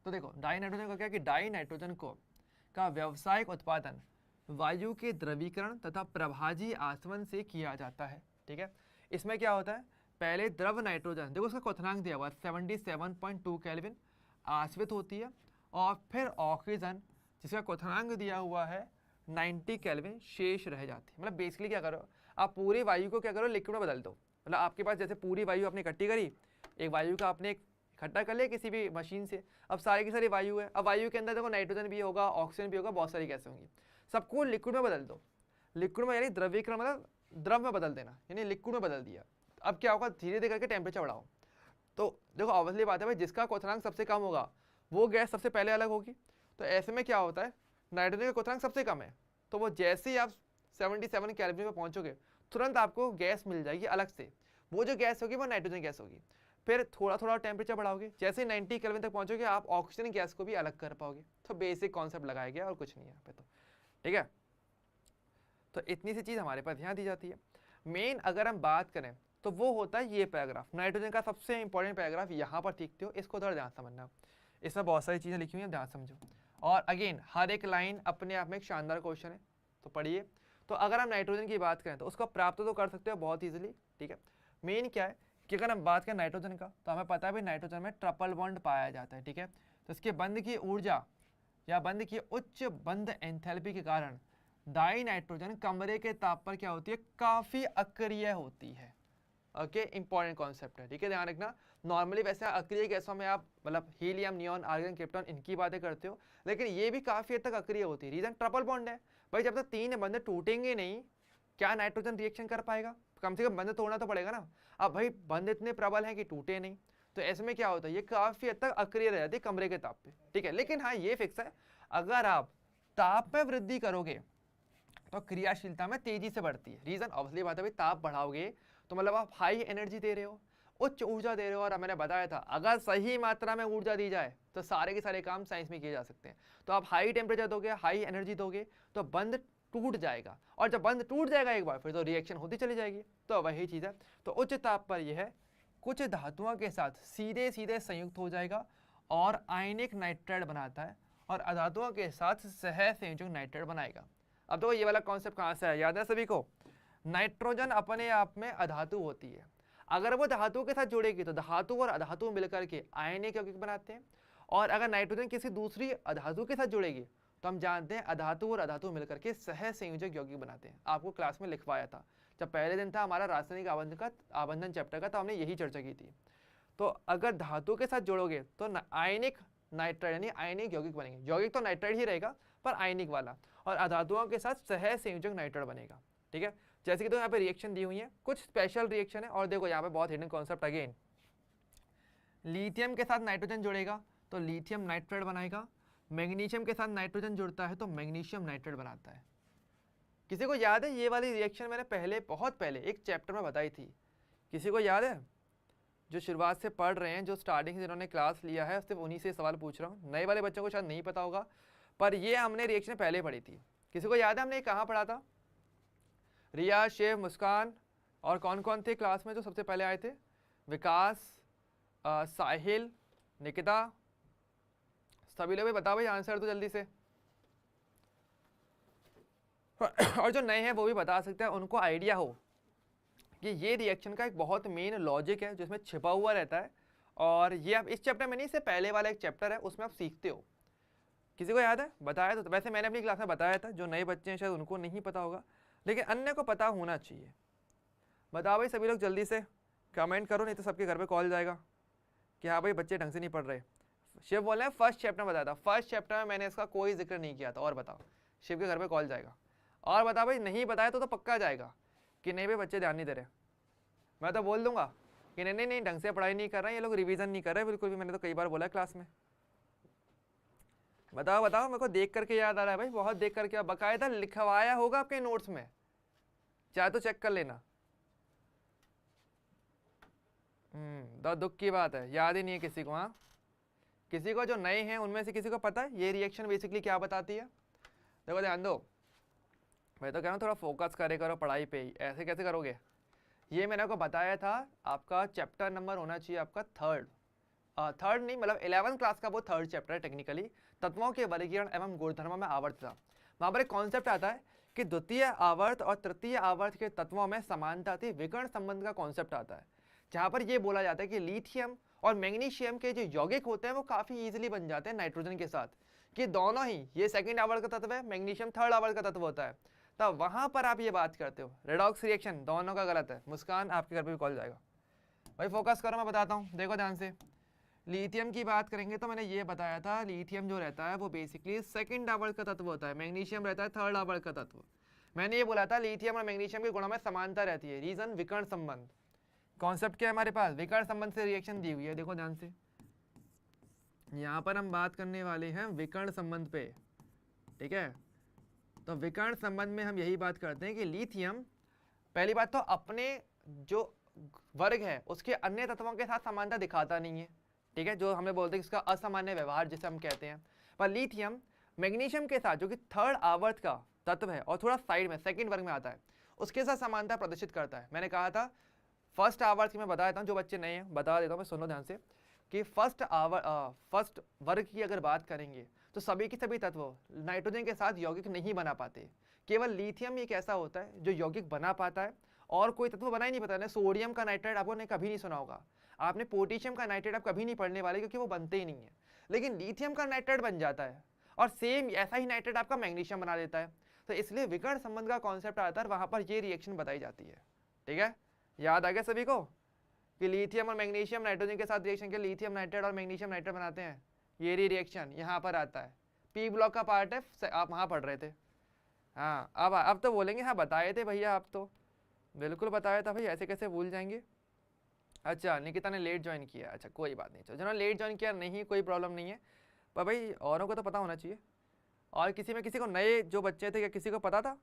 तो देखो डाई नाइट्रोजन का क्या है कि डाई नाइट्रोजन को का व्यावसायिक उत्पादन वायु के द्रवीकरण तथा प्रभाजी आसवन से किया जाता है, ठीक है। इसमें क्या होता है, पहले द्रव नाइट्रोजन, देखो उसका क्वथनांक दिया हुआ है 77.2 केल्विन आश्वित होती है, और फिर ऑक्सीजन जिसका क्वथनांक दिया हुआ है 90 केल्विन शेष रह जाती है। मतलब बेसिकली क्या करो, आप पूरी वायु को क्या करो, लिक्विड में बदल दो। मतलब आपके पास जैसे पूरी वायु आपने इकट्ठी करी, एक वायु का आपने इकट्ठा कर लिया किसी भी मशीन से, अब सारी की सारी वायु है, अब वायु के अंदर देखो नाइट्रोजन भी होगा, ऑक्सीजन भी होगा, बहुत सारी गैसें होंगी, सबको लिक्विड में बदल दो। लिक्विड में यानी द्रवीकरण मतलब द्रव में बदल देना, यानी लिक्विड में बदल दिया। अब क्या होगा, धीरे धीरे करके टेम्परेचर बढ़ाओ। तो देखो ऑब्वियसली बात है भाई, जिसका क्वथनांक सबसे कम होगा वो गैस सबसे पहले अलग होगी। तो ऐसे में क्या होता है, नाइट्रोजन का क्वथनांक सबसे कम है, तो वो जैसे ही आप 77 केल्विन में पहुंचोगे तुरंत आपको गैस मिल जाएगी अलग से। वो जो गैस होगी वो नाइट्रोजन गैस होगी। फिर थोड़ा थोड़ा टेम्परेचर बढ़ाओगे, जैसे ही 90 केल्विन तक पहुंचोगे आप ऑक्सीजन गैस को भी अलग कर पाओगे। तो बेसिक कॉन्सेप्ट लगाया गया और कुछ नहीं है यहाँ पे, तो ठीक है। तो इतनी सी चीज़ हमारे पास ध्यान दी जाती है। मेन अगर हम बात करें तो वो होता है ये पैराग्राफ, नाइट्रोजन का सबसे इंपॉर्टेंट पैराग्राफ यहाँ पर सीखते हो, इसको थोड़ा ध्यान समझना। इसमें बहुत सारी चीज़ें लिखी हुई हैं, ध्यान समझो। और अगेन हर एक लाइन अपने आप में एक शानदार क्वेश्चन है, तो पढ़िए। तो अगर हम नाइट्रोजन की बात करें तो उसको प्राप्त तो कर सकते हो बहुत ईजिली, ठीक है। मेन क्या है कि अगर हम बात करें नाइट्रोजन का तो हमें पता है भाई नाइट्रोजन में ट्रिपल बॉन्ड पाया जाता है, ठीक है। तो इसके बंध की ऊर्जा या बंध की उच्च बंध एंथैल्पी के कारण डाई नाइट्रोजन कमरे के ताप पर क्या होती है, काफ़ी अक्रिय होती है। ओके, इंपॉर्टेंट कॉन्सेप्ट है, ठीक है, ध्यान रखना। नॉर्मली वैसे अक्रिय गैसों में आप मतलब हीलियम, नियॉन, आर्गन, क्रिप्टॉन इनकी बातें करते हो, लेकिन ये भी काफ़ी हद तक अक्रिय होती है। रीजन ट्रिपल बॉन्ड है भाई, जब तक 3 बंध टूटेंगे नहीं क्या नाइट्रोजन रिएक्शन कर पाएगा, कम से कम बंध तोड़ना तो पड़ेगा ना। अब भाई बंध इतने प्रबल हैं कि टूटे नहीं, तो ऐसे में क्या होता है, ये काफ़ी हद तक अक्रिय रह जाती है कमरे के ताप पे, ठीक है। लेकिन हाँ ये फिक्स है, अगर आप ताप में वृद्धि करोगे तो क्रियाशीलता में तेजी से बढ़ती है। रीजन ऑब्वियसली बात है भाई, ताप बढ़ाओगे तो मतलब आप हाई एनर्जी दे रहे हो, उच्च ऊर्जा दे रहे हो, और मैंने बताया था अगर सही मात्रा में ऊर्जा दी जाए तो सारे के सारे काम साइंस में किए जा सकते हैं। तो आप हाई टेम्परेचर दोगे, हाई एनर्जी दोगे तो बंध टूट जाएगा, और जब बंध टूट जाएगा एक बार फिर तो रिएक्शन होती चली जाएगी। तो वही चीज़ है। तो उच्च ताप पर यह कुछ धातुओं के साथ सीधे सीधे संयुक्त हो जाएगा और आयनिक नाइट्राइड बनाता है, और अधातुओं के साथ सह संयोजक नाइट्राइड बनाएगा। अब देखो ये वाला कॉन्सेप्ट कहाँ से है, याद है सभी को, नाइट्रोजन अपने आप में अधातु होती है, अगर वो धातु के साथ जुड़ेगी तो धातु और अधातु मिलकर के आयनिक यौगिक बनाते हैं, और अगर नाइट्रोजन किसी दूसरी अधातु के साथ जुड़ेगी तो हम जानते हैं अधातु और अधातु मिलकर के सह संयोजक यौगिक बनाते हैं। आपको क्लास में लिखवाया था, जब पहले दिन था हमारा रासायनिक आबंधन चैप्टर का, तो हमने यही चर्चा की थी। तो अगर धातु के साथ जोड़ोगे तो आयनिक नाइट्राइड यानी आयनिक यौगिक बनेंगे, यौगिक तो नाइट्राइड ही रहेगा पर आयनिक वाला, और अधातुओं के साथ सह संयोजक नाइट्राइड बनेगा, ठीक है। जैसे कि तो यहाँ पे रिएक्शन दी हुई है, कुछ स्पेशल रिएक्शन है, और देखो यहाँ पे बहुत हिडन कॉन्सेप्ट अगेन, लिथियम के साथ नाइट्रोजन जुड़ेगा तो लिथियम नाइट्राइड बनाएगा, मैग्नीशियम के साथ नाइट्रोजन जुड़ता है तो मैग्नीशियम नाइट्राइड बनाता है। किसी को याद है ये वाली रिएक्शन मैंने पहले बहुत पहले एक चैप्टर में बताई थी, किसी को याद है? जो शुरुआत से पढ़ रहे हैं, जो स्टार्टिंग से जिन्होंने क्लास लिया है, सिर्फ उन्हीं से सवाल पूछ रहा हूँ, नए वाले बच्चों को शायद नहीं पता होगा, पर ये हमने रिएक्शन पहले पढ़ी थी। किसी को याद है हमने कहाँ पढ़ा था? रिया, शेव, मुस्कान और कौन कौन थे क्लास में जो सबसे पहले आए थे? विकास, साहिल, निकिता, सभी लोग बताओ भाई आंसर तो जल्दी से। और जो नए हैं वो भी बता सकते हैं, उनको आइडिया हो कि ये रिएक्शन का एक बहुत मेन लॉजिक है जिसमें छिपा हुआ रहता है, और ये आप इस चैप्टर में नहीं, इससे पहले वाला एक चैप्टर है उसमें आप सीखते हो। किसी को याद है? बताया तो वैसे मैंने अपनी क्लास में बताया था, जो नए बच्चे हैं शायद उनको नहीं पता होगा, लेकिन अन्य को पता होना चाहिए। बताओ भाई सभी लोग जल्दी से कमेंट करो, नहीं तो सबके घर पे कॉल जाएगा कि हाँ भाई बच्चे ढंग से नहीं पढ़ रहे। शिव बोल रहे हैं फर्स्ट चैप्टर में बताया था, फर्स्ट चैप्टर में मैंने इसका कोई जिक्र नहीं किया था। और बताओ, शिव के घर पे कॉल जाएगा। और बताओ भाई नहीं बताया तो पक्का जाएगा कि नहीं भाई बच्चे ध्यान नहीं दे रहे। मैं तो बोल दूंगा कि नहीं नहीं नहीं ढंग से पढ़ाई नहीं कर रहे हैं ये लोग, रिवीजन नहीं कर रहे बिल्कुल भी, मैंने तो कई बार बोला है क्लास में। बताओ बताओ, मेरे को देख करके याद आ रहा है भाई, बहुत देख करके, बाकायदा लिखवाया होगा आपके नोट्स में, चाहे तो चेक कर लेना। दुख की बात है, याद ही नहीं है किसी को। हाँ, किसी को जो नए हैं उनमें से किसी को पता है ये रिएक्शन बेसिकली क्या बताती है? देखो ध्यान दो, मैं तो कह रहा हूँ थोड़ा फोकस करे करो पढ़ाई पे ही, ऐसे कैसे करोगे? ये मैंने आपको बताया था, आपका चैप्टर नंबर होना चाहिए आपका थर्ड नहीं मतलब 11th क्लास का वो थर्ड चैप्टर है टेक्निकली, तत्वों के वर्गीकरण एवं गुणधर्मों में आवर्तता। वहाँ पर एक कॉन्सेप्ट आता है कि द्वितीय आवर्त और तृतीय आवर्त के तत्वों में समानता थी, विकर्ण संबंध का कॉन्सेप्ट आता है, जहाँ पर ये बोला जाता है कि लिथियम और मैग्नीशियम के जो यौगिक होते हैं वो काफ़ी ईजिली बन जाते हैं नाइट्रोजन के साथ, कि दोनों ही, ये सेकंड आवर्त का तत्व है, मैग्नीशियम थर्ड आवर्त का तत्व होता है। तब वहाँ पर आप ये बात करते हो रेडॉक्स रिएक्शन दोनों का गलत है। मुस्कान आपके घर पे भी कॉल जाएगा भाई, फोकस करो, मैं बताता हूँ, देखो ध्यान से। लिथियम की बात करेंगे तो मैंने ये बताया था, लिथियम जो रहता है वो बेसिकली सेकंड आवर्त का तत्व होता है, मैग्नीशियम रहता है थर्ड आवर्त का तत्व। मैंने ये बोला था लिथियम और मैग्नीशियम के गुणों में समानता रहती है, रीजन विकर्ण संबंध। कॉन्सेप्ट क्या है हमारे पास? विकर्ण संबंध से रिएक्शन दी हुई है, देखो ध्यान से। यहाँ पर हम बात करने वाले हैं विकर्ण संबंध पे, ठीक है। तो विकर्ण संबंध में हम यही बात करते हैं कि लिथियम, पहली बात तो अपने जो वर्ग है उसके अन्य तत्वों के साथ समानता दिखाता नहीं है, ठीक है, जो हमें बोलते हैं इसका असामान्य व्यवहार जिसे हम कहते हैं। पर लिथियम मैग्नीशियम के साथ जो कि थर्ड आवर्त का तत्व है और थोड़ा साइड में सेकंड वर्ग में आता है, उसके साथ समानता प्रदर्शित करता है। मैंने कहा था फर्स्ट आवर्स की मैं बता देता हूँ, जो बच्चे नए हैं बता देता हूँ मैं, सुन लो ध्यान से कि फर्स्ट वर्ग की अगर बात करेंगे तो सभी के सभी तत्व नाइट्रोजन के साथ यौगिक नहीं बना पाते। केवल लिथियम एक ऐसा होता है जो यौगिक बना पाता है, और कोई तत्व बना ही नहीं पाता है। सोडियम का नाइट्रेट आपको ने कभी नहीं सुना होगा, आपने पोटेशियम का नाइट्रेट आप कभी नहीं पढ़ने वाले, क्योंकि वो बनते ही नहीं है। लेकिन लिथियम का नाइट्रेट बन जाता है, और सेम ऐसा ही नाइट्रेट आपका मैग्नीशियम बना देता है। तो इसलिए विकर्ण संबंध का कॉन्सेप्ट आता है, वहां पर ये रिएक्शन बताई जाती है। ठीक है, याद आ गया सभी को कि लिथियम और मैग्नीशियम नाइट्रोजन के साथ रिएक्शन के लिथियम नाइट्रेट और मैग्नीशियम नाइट्रेट बनाते हैं। ये रिएक्शन यहाँ पर आता है, पी ब्लॉक का पार्ट है, आप वहाँ पढ़ रहे थे। हाँ अब तो बोलेंगे हाँ बताए थे भैया, आप तो बिल्कुल बताया था भाई, ऐसे कैसे भूल जाएंगे। अच्छा निकिता ने लेट ज्वाइन किया, अच्छा कोई बात नहीं, चलो जिन्होंने लेट ज्वाइन किया नहीं कोई प्रॉब्लम नहीं है, पर भाई औरों को तो पता होना चाहिए। और किसी को नए जो बच्चे थे या किसी को पता था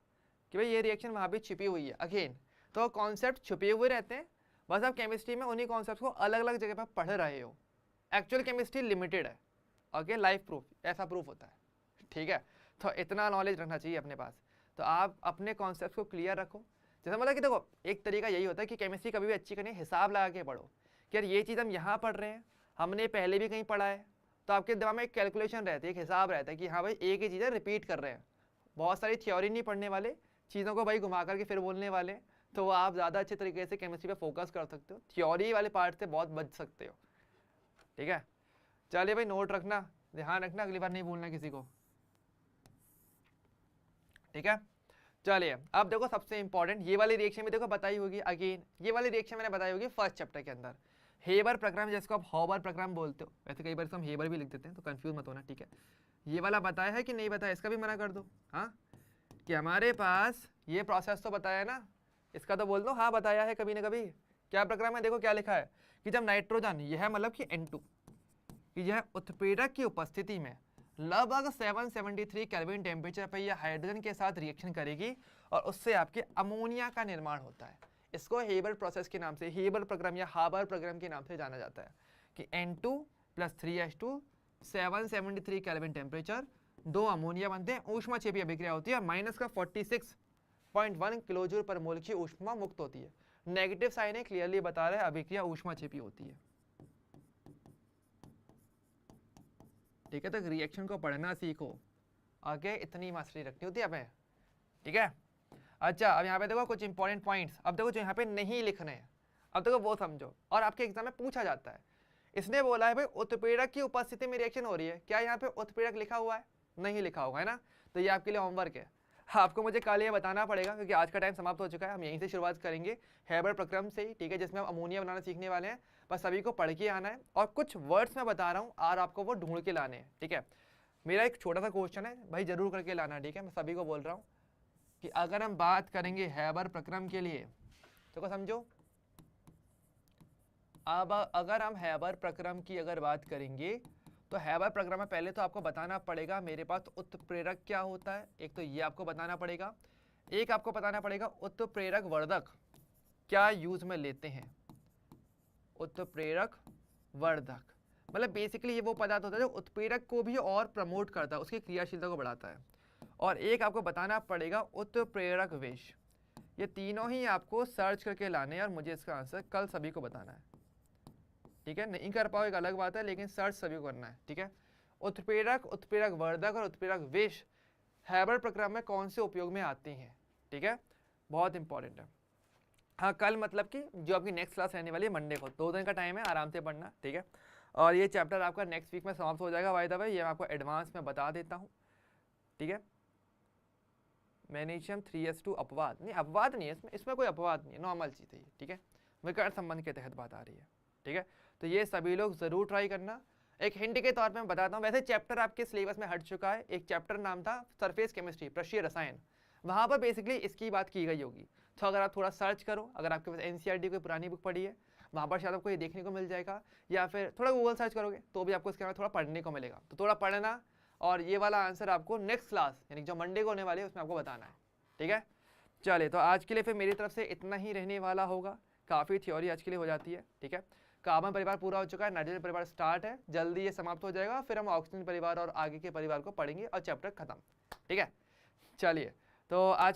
कि भाई ये रिएक्शन वहाँ भी छिपी हुई है। अगेन तो कॉन्सेप्ट छुपे हुए रहते हैं, बस आप केमिस्ट्री में उन्हीं कॉन्सेप्ट को अलग अलग जगह पर पढ़ रहे हो। एक्चुअल केमिस्ट्री लिमिटेड है, ओके, लाइफ प्रूफ ऐसा प्रूफ होता है। ठीक है, तो इतना नॉलेज रखना चाहिए अपने पास। तो आप अपने कॉन्सेप्ट को क्लियर रखो। जैसे मतलब कि देखो एक तरीका यही होता है कि केमिस्ट्री कभी भी अच्छी करनी, हिसाब लगा के पढ़ो कि यार ये चीज़ हम यहाँ पढ़ रहे हैं, हमने पहले भी कहीं पढ़ा है, तो आपके दिमाग में एक कैलकुलेशन रहती है, एक हिसाब रहता है कि हाँ भाई एक ही चीज़ें रिपीट कर रहे हैं। बहुत सारी थ्योरी नहीं पढ़ने वाले, चीज़ों को भाई घुमा करके फिर बोलने वाले, तो आप ज़्यादा अच्छे तरीके से केमिस्ट्री पे फोकस कर सकते हो, थ्योरी वाले पार्ट से बहुत बच सकते हो। ठीक है, चलिए भाई नोट रखना, ध्यान रखना, अगली बार नहीं भूलना किसी को। ठीक है, चलिए अब देखो सबसे इंपॉर्टेंट ये वाली रिएक्शन भी देखो बताई होगी। अगेन ये वाली रिएक्शन मैंने बताई होगी फर्स्ट चैप्टर के अंदर, हेबर प्रक्रम, जिसको आप हॉबर प्रक्रम बोलते हो, वैसे कई बार हम हेबर भी लिख देते हैं, तो कंफ्यूज मत होना। ठीक है, ये वाला बताया है कि नहीं बताया, इसका भी मना कर दो। हाँ कि हमारे पास ये प्रोसेस तो बताया है ना, इसका तो बोल दो हाँ बताया है कभी ना कभी। क्या प्रक्रम है, देखो क्या लिखा है कि जब नाइट्रोजन, यह मतलब कि N2, कि यह उत्प्रेरक की उपस्थिति में लगभग 773 केल्विन टेम्परेचर पर यह हाइड्रोजन के साथ रिएक्शन करेगी और उससे आपके अमोनिया का निर्माण होता है। इसको हेबर प्रोसेस के नाम से, हेबर प्रक्रम या हाबर प्रक्रम के नाम से जाना जाता है कि N2 + 3H2 773 केल्विन टेम्परेचर, दो अमोनिया बनते हैं, ऊष्माक्षेपी अभिक्रिया होती है, -46.1 किलोजूल पर मोल की ऊष्मा मुक्त होती है। नेगेटिव साइन है, क्लियरली बता रहा है अभिक्रिया ऊष्माक्षेपी होती है। ठीक है, तो रिएक्शन को पढ़ना सीखो, आगे इतनी मास्टरी रखनी होती है हमें। ठीक है, अच्छा अब यहाँ पे देखो कुछ इंपॉर्टेंट पॉइंट्स, अब देखो जो यहाँ पे नहीं लिखने हैं, अब देखो वो समझो, और आपके एग्जाम में पूछा जाता है। इसने बोला है भाई उत्प्रेरक की उपस्थिति में रिएक्शन हो रही है, क्या यहाँ पे उत्प्रेरक लिखा हुआ है, नहीं लिखा होगा है ना, तो ये आपके लिए होमवर्क है। आपको मुझे कल ये बताना पड़ेगा, क्योंकि आज का टाइम समाप्त हो चुका है, हम यहीं से शुरुआत करेंगे हेबर प्रक्रम से ही। ठीक है, जिसमें हम अमोनिया बनाना सीखने वाले हैं, बस सभी को पढ़ के आना है, और कुछ वर्ड्स मैं बता रहा हूँ और आपको वो ढूंढ के लाने हैं। ठीक है, मेरा एक छोटा सा क्वेश्चन है भाई, जरूर करके लाना। ठीक है, मैं सभी को बोल रहा हूँ कि अगर हम बात करेंगे हेबर प्रक्रम के लिए, तो समझो अब अगर हम हेबर प्रक्रम की अगर बात करेंगे, तो हेबर प्रक्रम में पहले तो आपको बताना पड़ेगा मेरे पास उत्प्रेरक क्या होता है, एक तो ये आपको बताना पड़ेगा, एक आपको बताना पड़ेगा उत्प्रेरक वर्धक क्या यूज में लेते हैं। उत्प्रेरक वर्धक मतलब बेसिकली ये वो पदार्थ होता है जो उत्प्रेरक को भी और प्रमोट करता है, उसकी क्रियाशीलता को बढ़ाता है। और एक आपको बताना पड़ेगा उत्प्रेरक विष। ये तीनों ही आपको सर्च करके लाने हैं और मुझे इसका आंसर कल सभी को बताना है। ठीक है, नहीं कर पाओ एक अलग बात है, लेकिन सर्च सभी को करना है। ठीक है, उत्प्रेरक, उत्प्रेरक वर्धक और उत्प्रेरक विष हेबर प्रक्रम में कौन से उपयोग में आते हैं। ठीक है, बहुत इंपॉर्टेंट है। हाँ कल मतलब कि जो आपकी नेक्स्ट क्लास रहने वाली है मंडे को, 2 दिन का टाइम है, आराम से पढ़ना। ठीक है, और ये चैप्टर आपका नेक्स्ट वीक में समाप्त हो जाएगा। बाय द वे ये मैं आपको एडवांस में बता देता हूँ। ठीक है, मैग्नीशियम 3s2 अपवाद नहीं, अपवाद नहीं है इसमें कोई अपवाद नहीं है, नॉर्मल चीज़ है ये। ठीक है, विकर्ण संबंध के तहत बात आ रही है। ठीक है, तो ये सभी लोग जरूर ट्राई करना। एक हिंट के तौर पे मैं बताता हूँ, वैसे चैप्टर आपके सिलेबस में हट चुका है, एक चैप्टर नाम था सरफेस केमिस्ट्री, पृष्ठीय रसायन, वहाँ पर बेसिकली इसकी बात की गई होगी। तो अगर आप थोड़ा सर्च करो, अगर आपके पास एनसीईआरटी कोई पुरानी बुक पढ़ी है, वहाँ पर शायद आपको ये देखने को मिल जाएगा, या फिर थोड़ा गूगल सर्च करोगे तो भी आपको इसके बारे में थोड़ा पढ़ने को मिलेगा। तो थोड़ा पढ़ना, और ये वाला आंसर आपको नेक्स्ट क्लास यानी जो मंडे को होने वाली है उसमें आपको बताना है। ठीक है, चलिए तो आज के लिए फिर मेरी तरफ से इतना ही रहने वाला होगा। काफ़ी थ्योरी आज के लिए हो जाती है। ठीक है, कार्बन परिवार पूरा हो चुका है, नाइट्रोजन परिवार स्टार्ट है, जल्दी ये समाप्त हो जाएगा, फिर हम ऑक्सीजन परिवार और आगे के परिवार को पढ़ेंगे और चैप्टर खत्म। ठीक है, चलिए तो आज